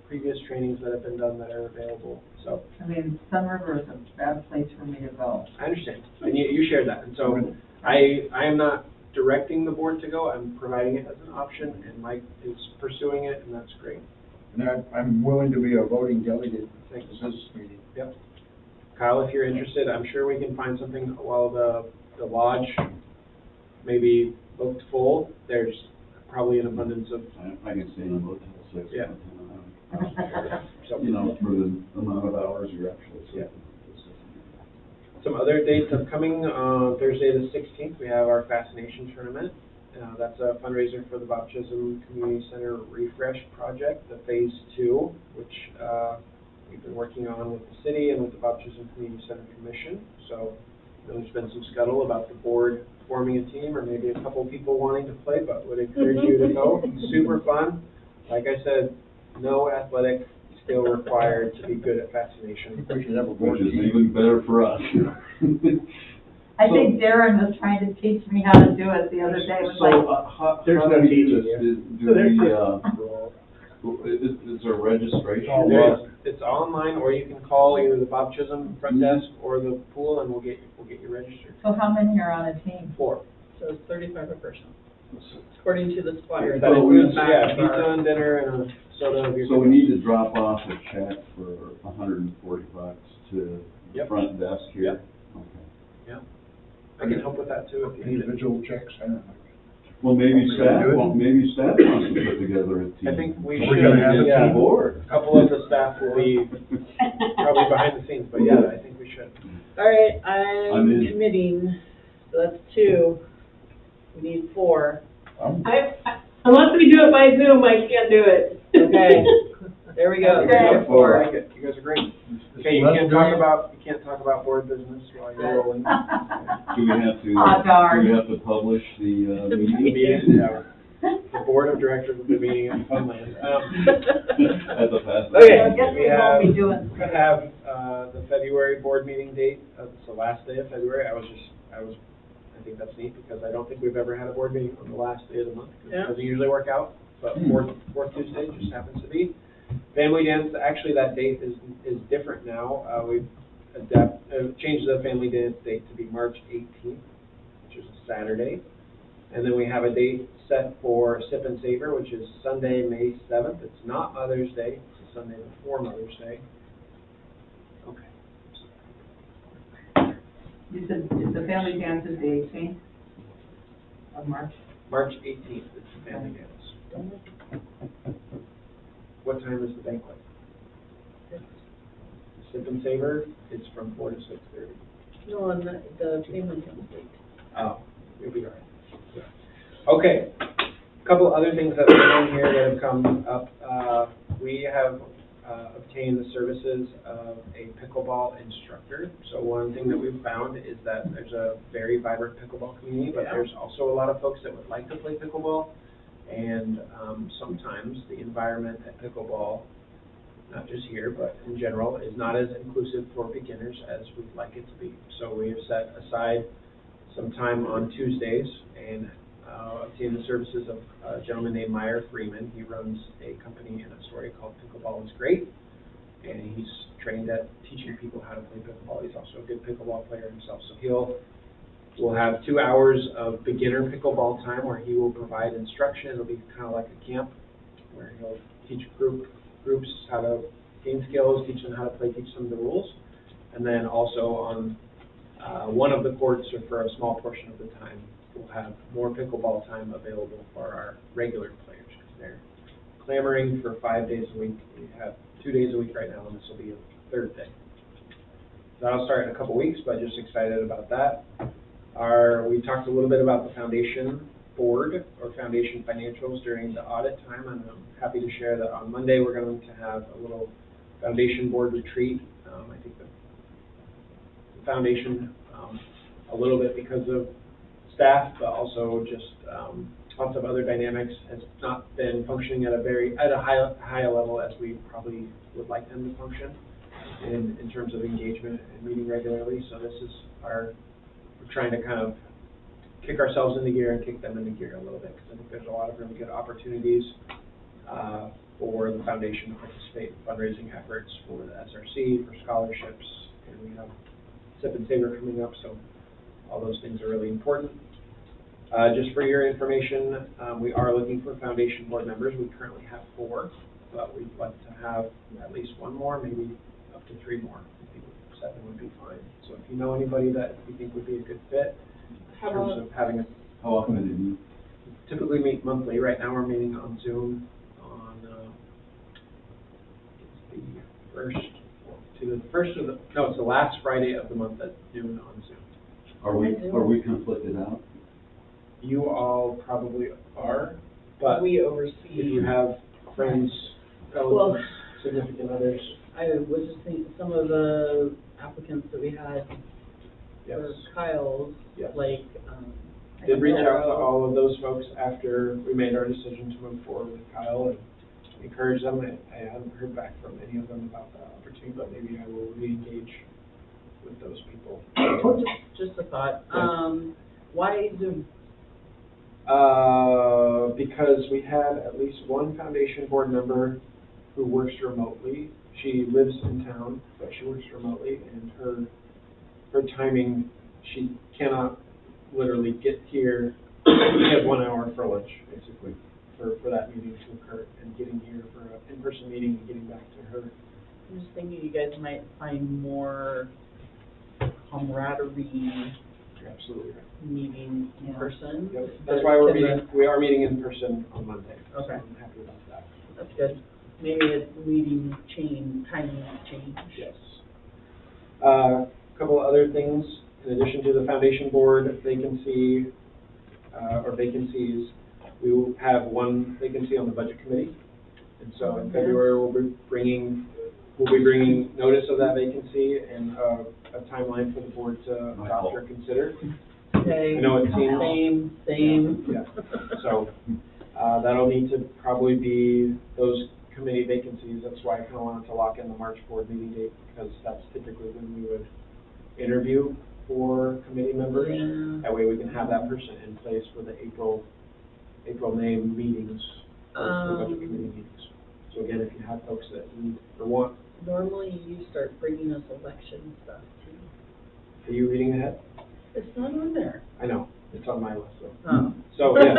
previous trainings that have been done that are available. So I mean, Sun River is a bad place for me to go. I understand, and you shared that, and so I am not directing the board to go. I'm providing it as an option, and Mike is pursuing it, and that's great. And I'm willing to be a voting delegate Thank to you. this meeting. Yep. Kyle, if you're interested, I'm sure we can find something while the lodge maybe booked full. There's probably an abundance of, I can stay in a motel 6 Yeah. months. so, You know, for the amount of hours you're actually. Yeah. Some other dates upcoming, Thursday the 16th, we have our Fascination Tournament. That's a fundraiser for the Bob Chisholm Community Center Refresh Project, the Phase 2, which we've been working on with the city and with the Bob Chisholm Community Center Commission. So there's been some scuttle about the board forming a team, or maybe a couple people wanting to play, but would encourage you to go. Super fun. Like I said, no athletic skill required to be good at Fascination. We should have a board Which is team. even better for us. I think Darren was trying to teach me how to do it the other day. It was So, like, how There's do no we teaching do this? you. Is there registration? It's online, or you can call either the Bob Chisholm front desk or the pool, and we'll get you registered. so how many are on a team? 4. So it's 35 a person, according to the flyer. That So includes, we- yeah, pizza and dinner and a soda. if you're So we good. need to drop off a check for $140 to the Yep. front desk here? Yep. Okay. I can help with that too if you need it. Individual checks, I don't know. Well, maybe Are we gonna do it? maybe staff wants to put together a team. I think we We're should. gonna have a Yeah. team. Board. A couple of the staff will be probably behind the scenes, but yeah, I think we should. All right, I'm I'm in. committing, so that's 2. We need 4. Unless we do it by Zoom, I can't do it. Okay, there we go. Okay. I like it. You guys are great. Okay, you Let's can't do talk about board business while you're rolling. Do we have to, Aw, darn. do we have to publish the The meeting? meeting, yeah. The board of directors will be meeting in Funland. At the fast. Okay. I guess we won't be doing. We have, the February board meeting date, it's the last day of February. I think that's neat, because I don't think we've ever had a board meeting on the last day of the month. 'Cause Yeah. It doesn't usually work out, but fourth Tuesday just happens to be. Family dance, actually that date is different now. We've changed the family dance date to be March 18th, which is a Saturday. And then we have a date set for Sip and Savor, which is Sunday, May 7th. It's not Mother's Day, it's the Sunday before Mother's Day. Okay. You said the family dance is the 18th of March? March 18th is the family dance. What time is the banquet? Sip and Savor, it's from 4 to 6:30. No, and the payment comes late. Oh, you'll be all right. Okay, a couple other things that are on here that have come up. We have obtain the services of a pickleball instructor. So one thing that we've found is that there's a very vibrant pickleball community, but there's also a lot of folks that would like to play pickleball. And sometimes the environment at pickleball, not just here, but in general, is not as inclusive for beginners as we'd like it to be. So we have set aside some time on Tuesdays and obtained the services of a gentleman named Meyer Freeman. He runs a company in Astoria called Pickleball is Great, and he's trained at teaching people how to play pickleball. He's also a good pickleball player himself. So we'll have 2 hours of beginner pickleball time where he will provide instruction. It'll be kind of like a camp where he'll teach groups how to gain skills, teach them how to play, teach them the rules. And then also on one of the courts, or for a small portion of the time, we'll have more pickleball time available for our regular players, because they're clamoring for 5 days a week. We have 2 days a week right now, and this will be a third day. That'll start in a couple weeks, but just excited about that. We talked a little bit about the foundation board or foundation financials during the audit time, and I'm happy to share that on Monday we're going to have a little foundation board retreat. I think the foundation, a little bit because of staff, but also just lots of other dynamics, has not been functioning at a high level as we probably would like them to function in terms of engagement and meeting regularly. So this is we're trying to kind of kick ourselves into gear and kick them into gear a little bit, because I think there's a lot of really good opportunities for the foundation to participate in fundraising efforts for the SRC, for scholarships, and we have SIP and Saver coming up, so all those things are really important. Just for your information, we are looking for foundation board members. We currently have 4, but we'd like to have at least 1 more, maybe up to 3 more. I think 7 would be fine. So if you know anybody that you think would be a good fit, in terms of having How often do they meet? typically meet monthly. Right now we're meeting on Zoom on it's the last Friday of the month at noon on Zoom. Are we conflicted out? You all probably are, but We oversee. if you have friends, relatives, significant others, I was just thinking, some of the applicants that we had yes. for Kyle's, Yes. like, Did reach out to all of those folks after we made our decision to move forward with Kyle and encourage them. I haven't heard back from any of them about that opportunity, but maybe I will re-engage with those people. Just a thought. Yeah. Why Zoom? Because we had at least one foundation board member who works remotely. She lives in town, but she works remotely, and her timing, she cannot literally get here. We have 1 hour for lunch, basically, for that meeting to occur, and getting here for an in-person meeting and getting back to her. I'm just thinking you guys might find more camaraderie Absolutely right. meeting in person. Yep. That's why we are meeting in person on Monday. Okay. So I'm happy about that. That's good. Maybe a meeting timing change. Yes. A couple of other things, in addition to the foundation board vacancy, or vacancies, we will have 1 vacancy on the budget committee. And so in February, we'll be bringing notice of that vacancy and a timeline for the board to adopt or consider. Okay. I know it seems. Same. Yeah. So, that'll need to probably be those committee vacancies. That's why I kind of wanted to lock in the March board meeting date, because that's typically when we would interview for committee members. Yeah. That way we can have that person in place for the April, May meetings, or budget committee meetings. So again, if you have folks that need or want. Normally you start bringing us election stuff too. Are you reading ahead? It's not on there. I know, it's on my list though. Oh. So, yes,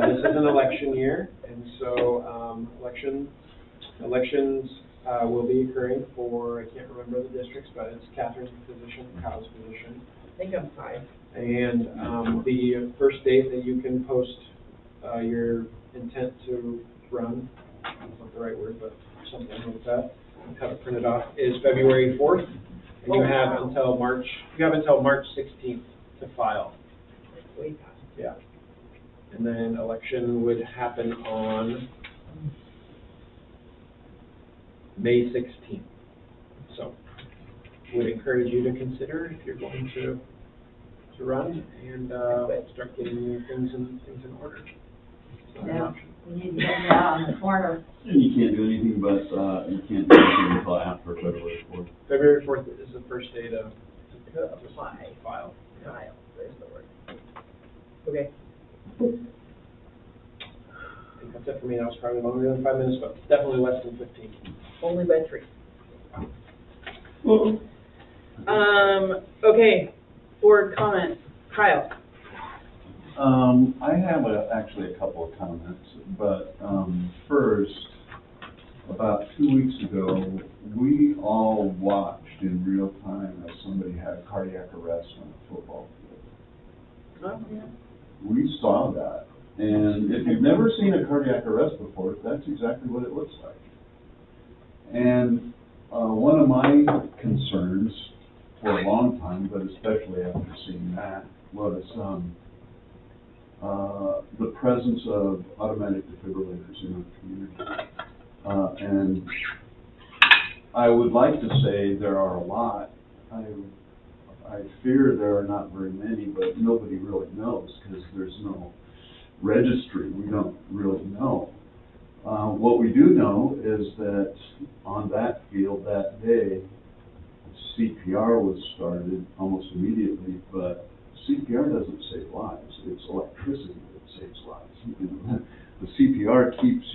this is an election year, and so, elections will be occurring for, I can't remember the districts, but it's Catherine's position, Kyle's position. I think I'm 5. And, the first date that you can post, your intent to run, that's not the right word, but something like that, have it printed off, is February 4th. And you have until March 16th to file. It's way past. Yeah. And then election would happen on May 16th. So, would encourage you to consider if you're going to run and, start getting your things in order. So, an Yeah, option. we need to get that on the corner. And you can't do anything but, you can't do anything until after February 4th. February 4th is the first day to Apply. file. File, there's the word. Okay. I think that's it for me. That was probably longer than 5 minutes, but definitely less than 15. Only by 3. Okay, board comments. Kyle? I have actually a couple of comments, but, first, about 2 weeks ago, we all watched in real time as somebody had cardiac arrest on a football field. Oh, yeah. We saw that, and if you've never seen a cardiac arrest before, that's exactly what it looks like. And one of my concerns for a long time, but especially after seeing that, was the presence of automatic defibrillators in our community. And I would like to say there are a lot. I fear there are not very many, but nobody really knows because there's no registry. We don't really know. What we do know is that on that field that day, CPR was started almost immediately, but CPR doesn't save lives. It's electricity that saves lives. The CPR keeps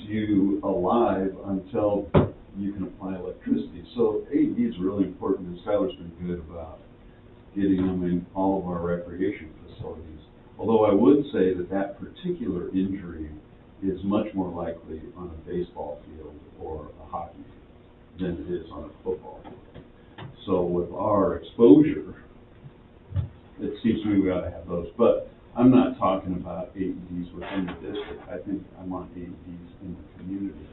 you alive until you can apply electricity. So AED is really important, and Skylar's been good about getting them in all of our recreation facilities. Although I would say that that particular injury is much more likely on a baseball field or a hockey field than it is on a football field. So with our exposure, it seems to me we ought to have those. But I'm not talking about AEDs within the district. I think I want AEDs in the community.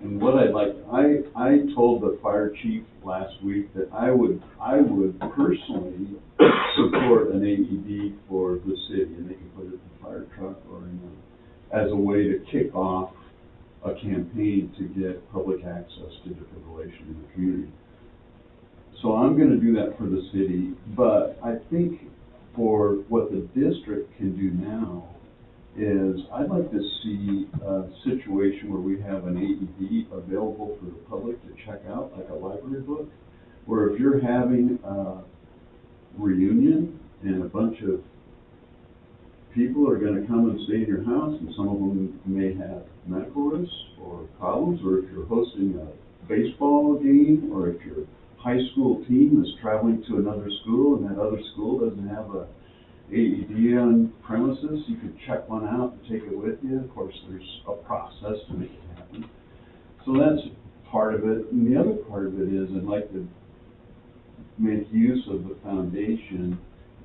And what I told the fire chief last week that I would personally support an AED for the city, and they can put it in a fire truck or as a way to kick off a campaign to get public access to defibrillation in the community. So I'm going to do that for the city, but I think for what the district can do now is I'd like to see a situation where we have an AED available for the public to check out, like a library book, where if you're having a reunion and a bunch of people are going to come and stay in your house, and some of them may have medical risks or problems, or if you're hosting a baseball game, or if your high school team is traveling to another school and that other school doesn't have a AED on premises, you could check one out and take it with you. Of course, there's a process to make it happen. So that's part of it. And the other part of it is I'd like to make use of the foundation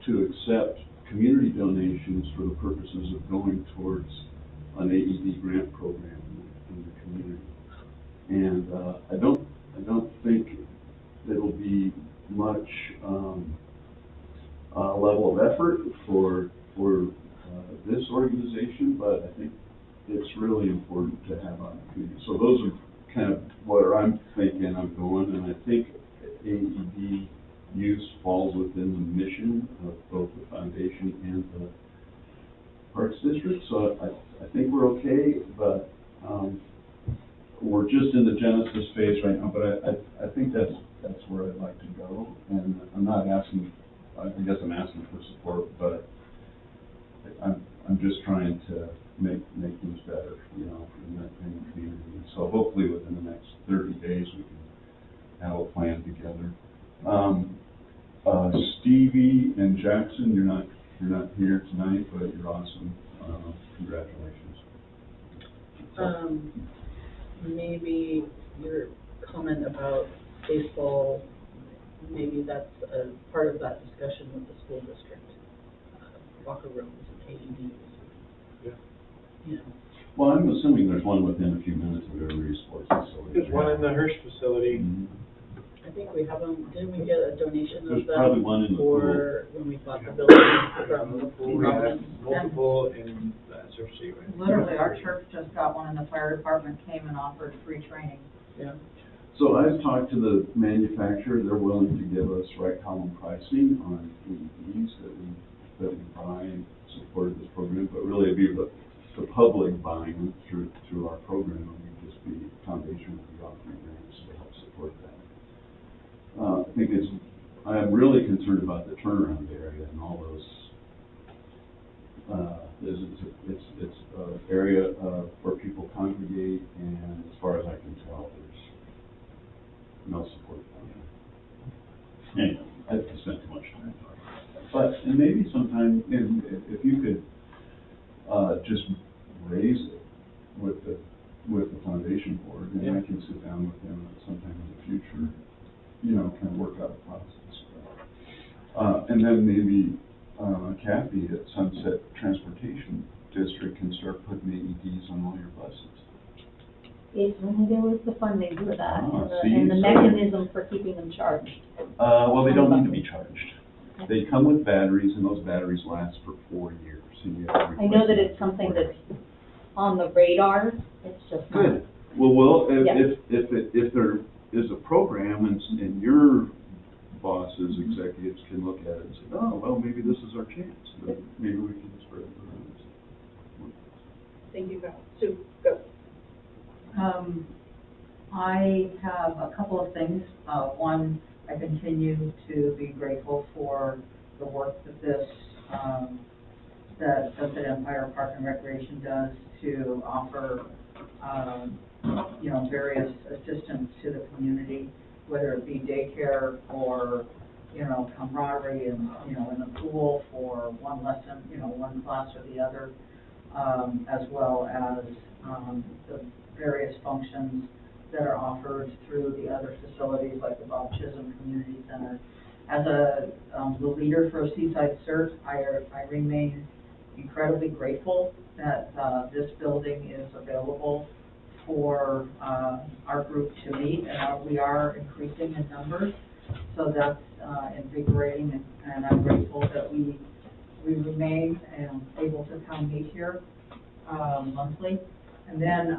to accept community donations for the purposes of going towards an AED grant program in the community. And I don't think it'll be much level of effort for this organization, but I think it's really important to have on the community. So those are kind of where I'm thinking I'm going, and I think AED use falls within the mission of both the foundation and the Parks District. So I think we're okay, but we're just in the genesis phase right now. But I think that's where I'd like to go, and I'm not asking. I guess I'm asking for support, but I'm just trying to make things better, you know, in the community. So hopefully within the next 30 days we can have a plan together. Stevie and Jackson, you're not here tonight, but you're awesome. Congratulations. Maybe your comment about baseball, maybe that's a part of that discussion with the school district. Locker rooms and AEDs. Yeah. You know. Well, I'm assuming there's one within a few minutes of every sports facility. There's one in the Hirsch facility. Mm-hmm. I think we have them, didn't we get a donation There's of them? probably one in the for when we bought the building from the We have Providence? multiple in the SRC, right? Literally, our church just got one, and the fire department came and offered free training. Yeah. So I've talked to the manufacturer, they're willing to give us right column pricing on AEDs that we buy in support of this program, but really it'd be the public buying them through our program, and we'd just be foundation would be offering grants to help support that. I'm really concerned about the turnaround area and all those, it's an area where people congregate, and as far as I can tell, there's no support for that. Anyway, I've spent too much time talking about that. But, and maybe sometime, if you could, just raise it with the foundation board, and I can sit down with them sometime in the future, kind of work out a process. And then maybe, Kathy at Sunset Transportation District can start putting AEDs on all your buses. If only there was the funding for that, see, and the so- mechanism for keeping them charged. Well, they don't need to be charged. They come with batteries, and those batteries last for 4 years. And you have to I know replace that them it's something for 4 that's on the radar, it's just not. Good. Well, Yeah. if there is a program and your bosses, executives can look at it and say, oh, well, maybe this is our chance. Maybe we can spread it around. Thank you, Val. Sue, go. I have a couple of things. One, I continue to be grateful for the work that that Sunset Empire Park and Recreation does to offer, various assistance to the community, whether it be daycare or, camaraderie and, in the pool for one lesson, one class or the other, as well as the various functions that are offered through the other facilities like the Bob Chisholm Community Center. As the leader for Seaside CERT, I remain incredibly grateful that this building is available for our group to meet, and we are increasing in numbers, so that's invigorating, and I'm grateful that we remain able to come meet here monthly. And then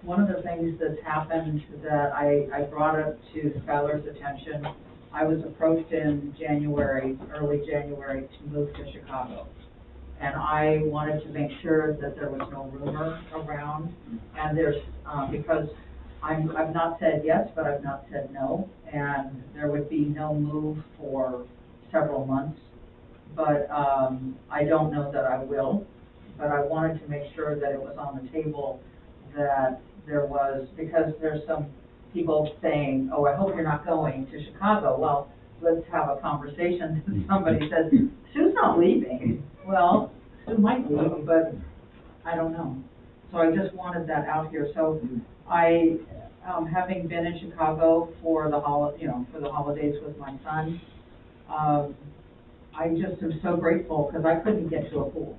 one of the things that's happened that I brought up to Skylar's attention, I was approached in early January, to move to Chicago. And I wanted to make sure that there was no rumor around, and there's, because I've not said yes, but I've not said no, and there would be no move for several months. But I don't know that I will, but I wanted to make sure that it was on the table that there was, because there's some people saying, oh, I hope you're not going to Chicago. Well, let's have a conversation. Somebody says, Sue's not leaving. Well, Sue might leave, but I don't know. So I just wanted that out here. So I, having been in Chicago for the holidays with my son, I just am so grateful because I couldn't get to a pool.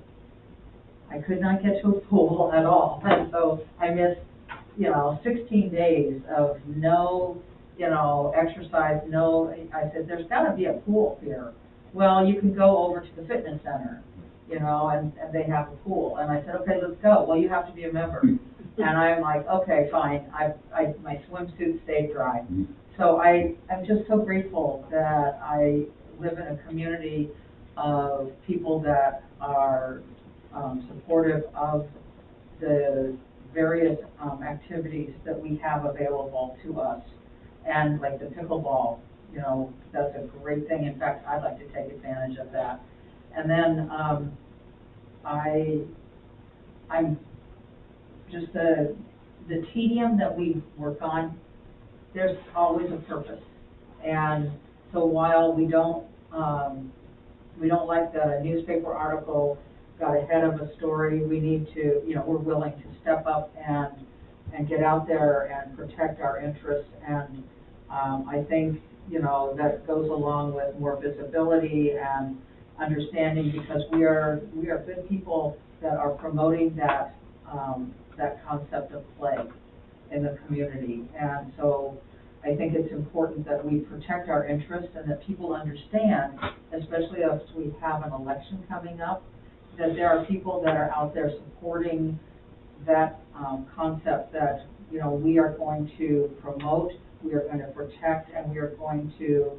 I could not get to a pool at all. And so I missed, 16 days of no, exercise, I said, there's gotta be a pool here. Well, you can go over to the fitness center, and they have a pool. And I said, okay, let's go. Well, you have to be a member. And I'm like, okay, fine. My swimsuit stayed dry. So I'm just so grateful that I live in a community of people that are supportive of the various activities that we have available to us. And like the pickleball, that's a great thing. In fact, I'd like to take advantage of that. And then I'm just the tedium that we work on, there's always a purpose. And so while we don't like that a newspaper article got ahead of a story, we need to, we're willing to step up and get out there and protect our interests. And I think, that goes along with more visibility and understanding, because we are good people that are promoting that concept of play. in the community. And so I think it's important that we protect our interests and that people understand, especially as we have an election coming up, that there are people that are out there supporting that concept that, you know, we are going to promote, we are going to protect, and we are going to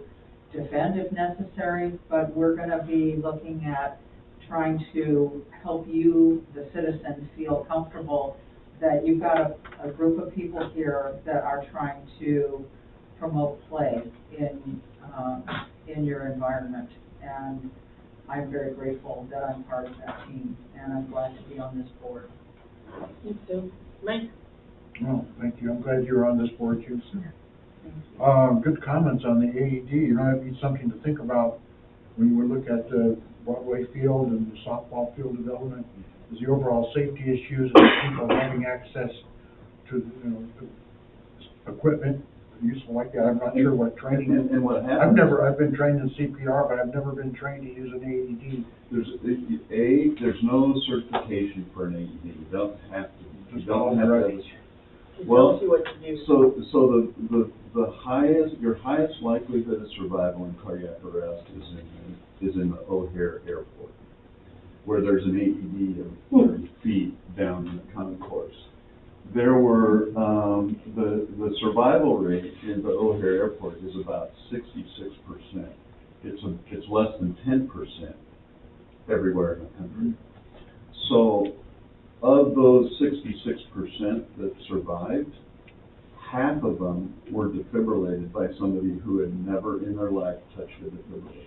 defend if necessary, but we're going to be looking at trying to help you, the citizens, feel comfortable that you've got a group of people here that are trying to promote play in your environment. And I'm very grateful that I'm part of that team, and I'm glad to be on this board. Thanks, Sue. Mike? Well, thank you. I'm glad you're on this board too, Sue. Thank you. Good comments on the AED. You know, it'd be something to think about when you look at the Broadway field and the softball field development, is the overall safety issues and people having access to, you know, to equipment useful like that. I'm not sure what training. And what happens? I've been trained in CPR, but I've never been trained to use an AED. There's no certification for an AED. You don't have to. You don't have to. It Well, tells you what to do. so the highest, your highest likelihood of survival in cardiac arrest is in the O'Hare Airport, where there's an AED of 30 feet down in the concourse. There were, the survival rate in the O'Hare Airport is about 66%. It's less than 10% everywhere in the country. So, of those 66% that survived, half of them were defibrillated by somebody who had never in their life touched a defibrillator.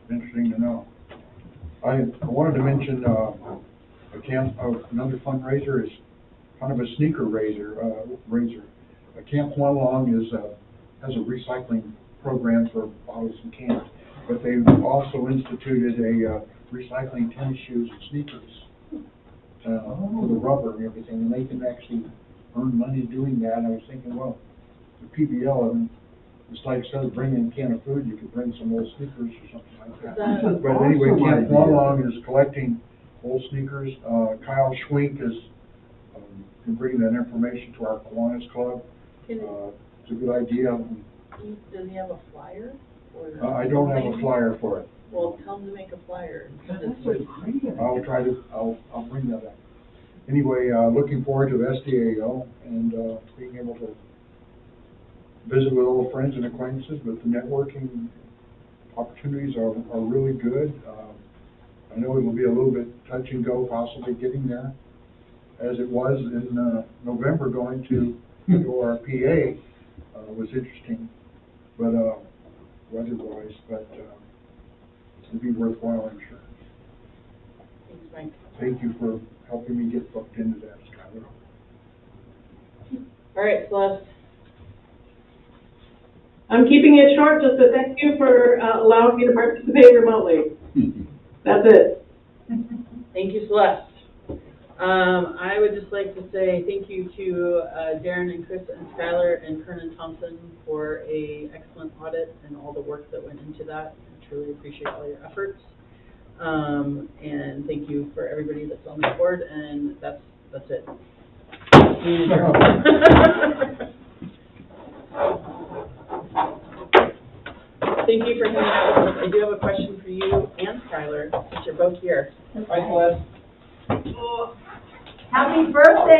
Interesting to know. I wanted to mention another fundraiser is kind of a sneaker raiser. Camp Huanglong has a recycling program for bottles and cans, but they've also instituted a recycling tennis shoes and sneakers for the rubber and everything, and they can actually earn money doing that. And I was thinking, well, the PBL, I mean, it's like instead of bringing a can of food, you could bring some old sneakers or something like that. But anyway, Camp Huanglong is collecting old sneakers. Kyle Schwink is can bring that information to our Kiwanis Club. It's a good idea. Does he have a flyer? I don't have a flyer for it. Well, tell him to make a flyer. I'll bring that up. Anyway, looking forward to SDAO and being able to visit with old friends and acquaintances, but the networking opportunities are really good. I know it will be a little bit touch and go possibly getting there, as it was in November going to ORPA was interesting, but weather-wise, but it'll be worthwhile, I'm sure. Thanks, Mike. Thank you for helping me get booked into that, Skylar. All right, Celeste. I'm keeping it short, just to thank you for allowing me to participate remotely. That's it. Thank you, Celeste. I would just like to say thank you to Darren and Chris and Skylar and Kernan Thompson for a excellent audit and all the work that went into that. I truly appreciate all your efforts. And thank you for everybody that's on the board, and that's it. Thank you for hanging out with us. I do have a question for you and Skylar, since you're both here. Bye, Celeste. Happy birthday!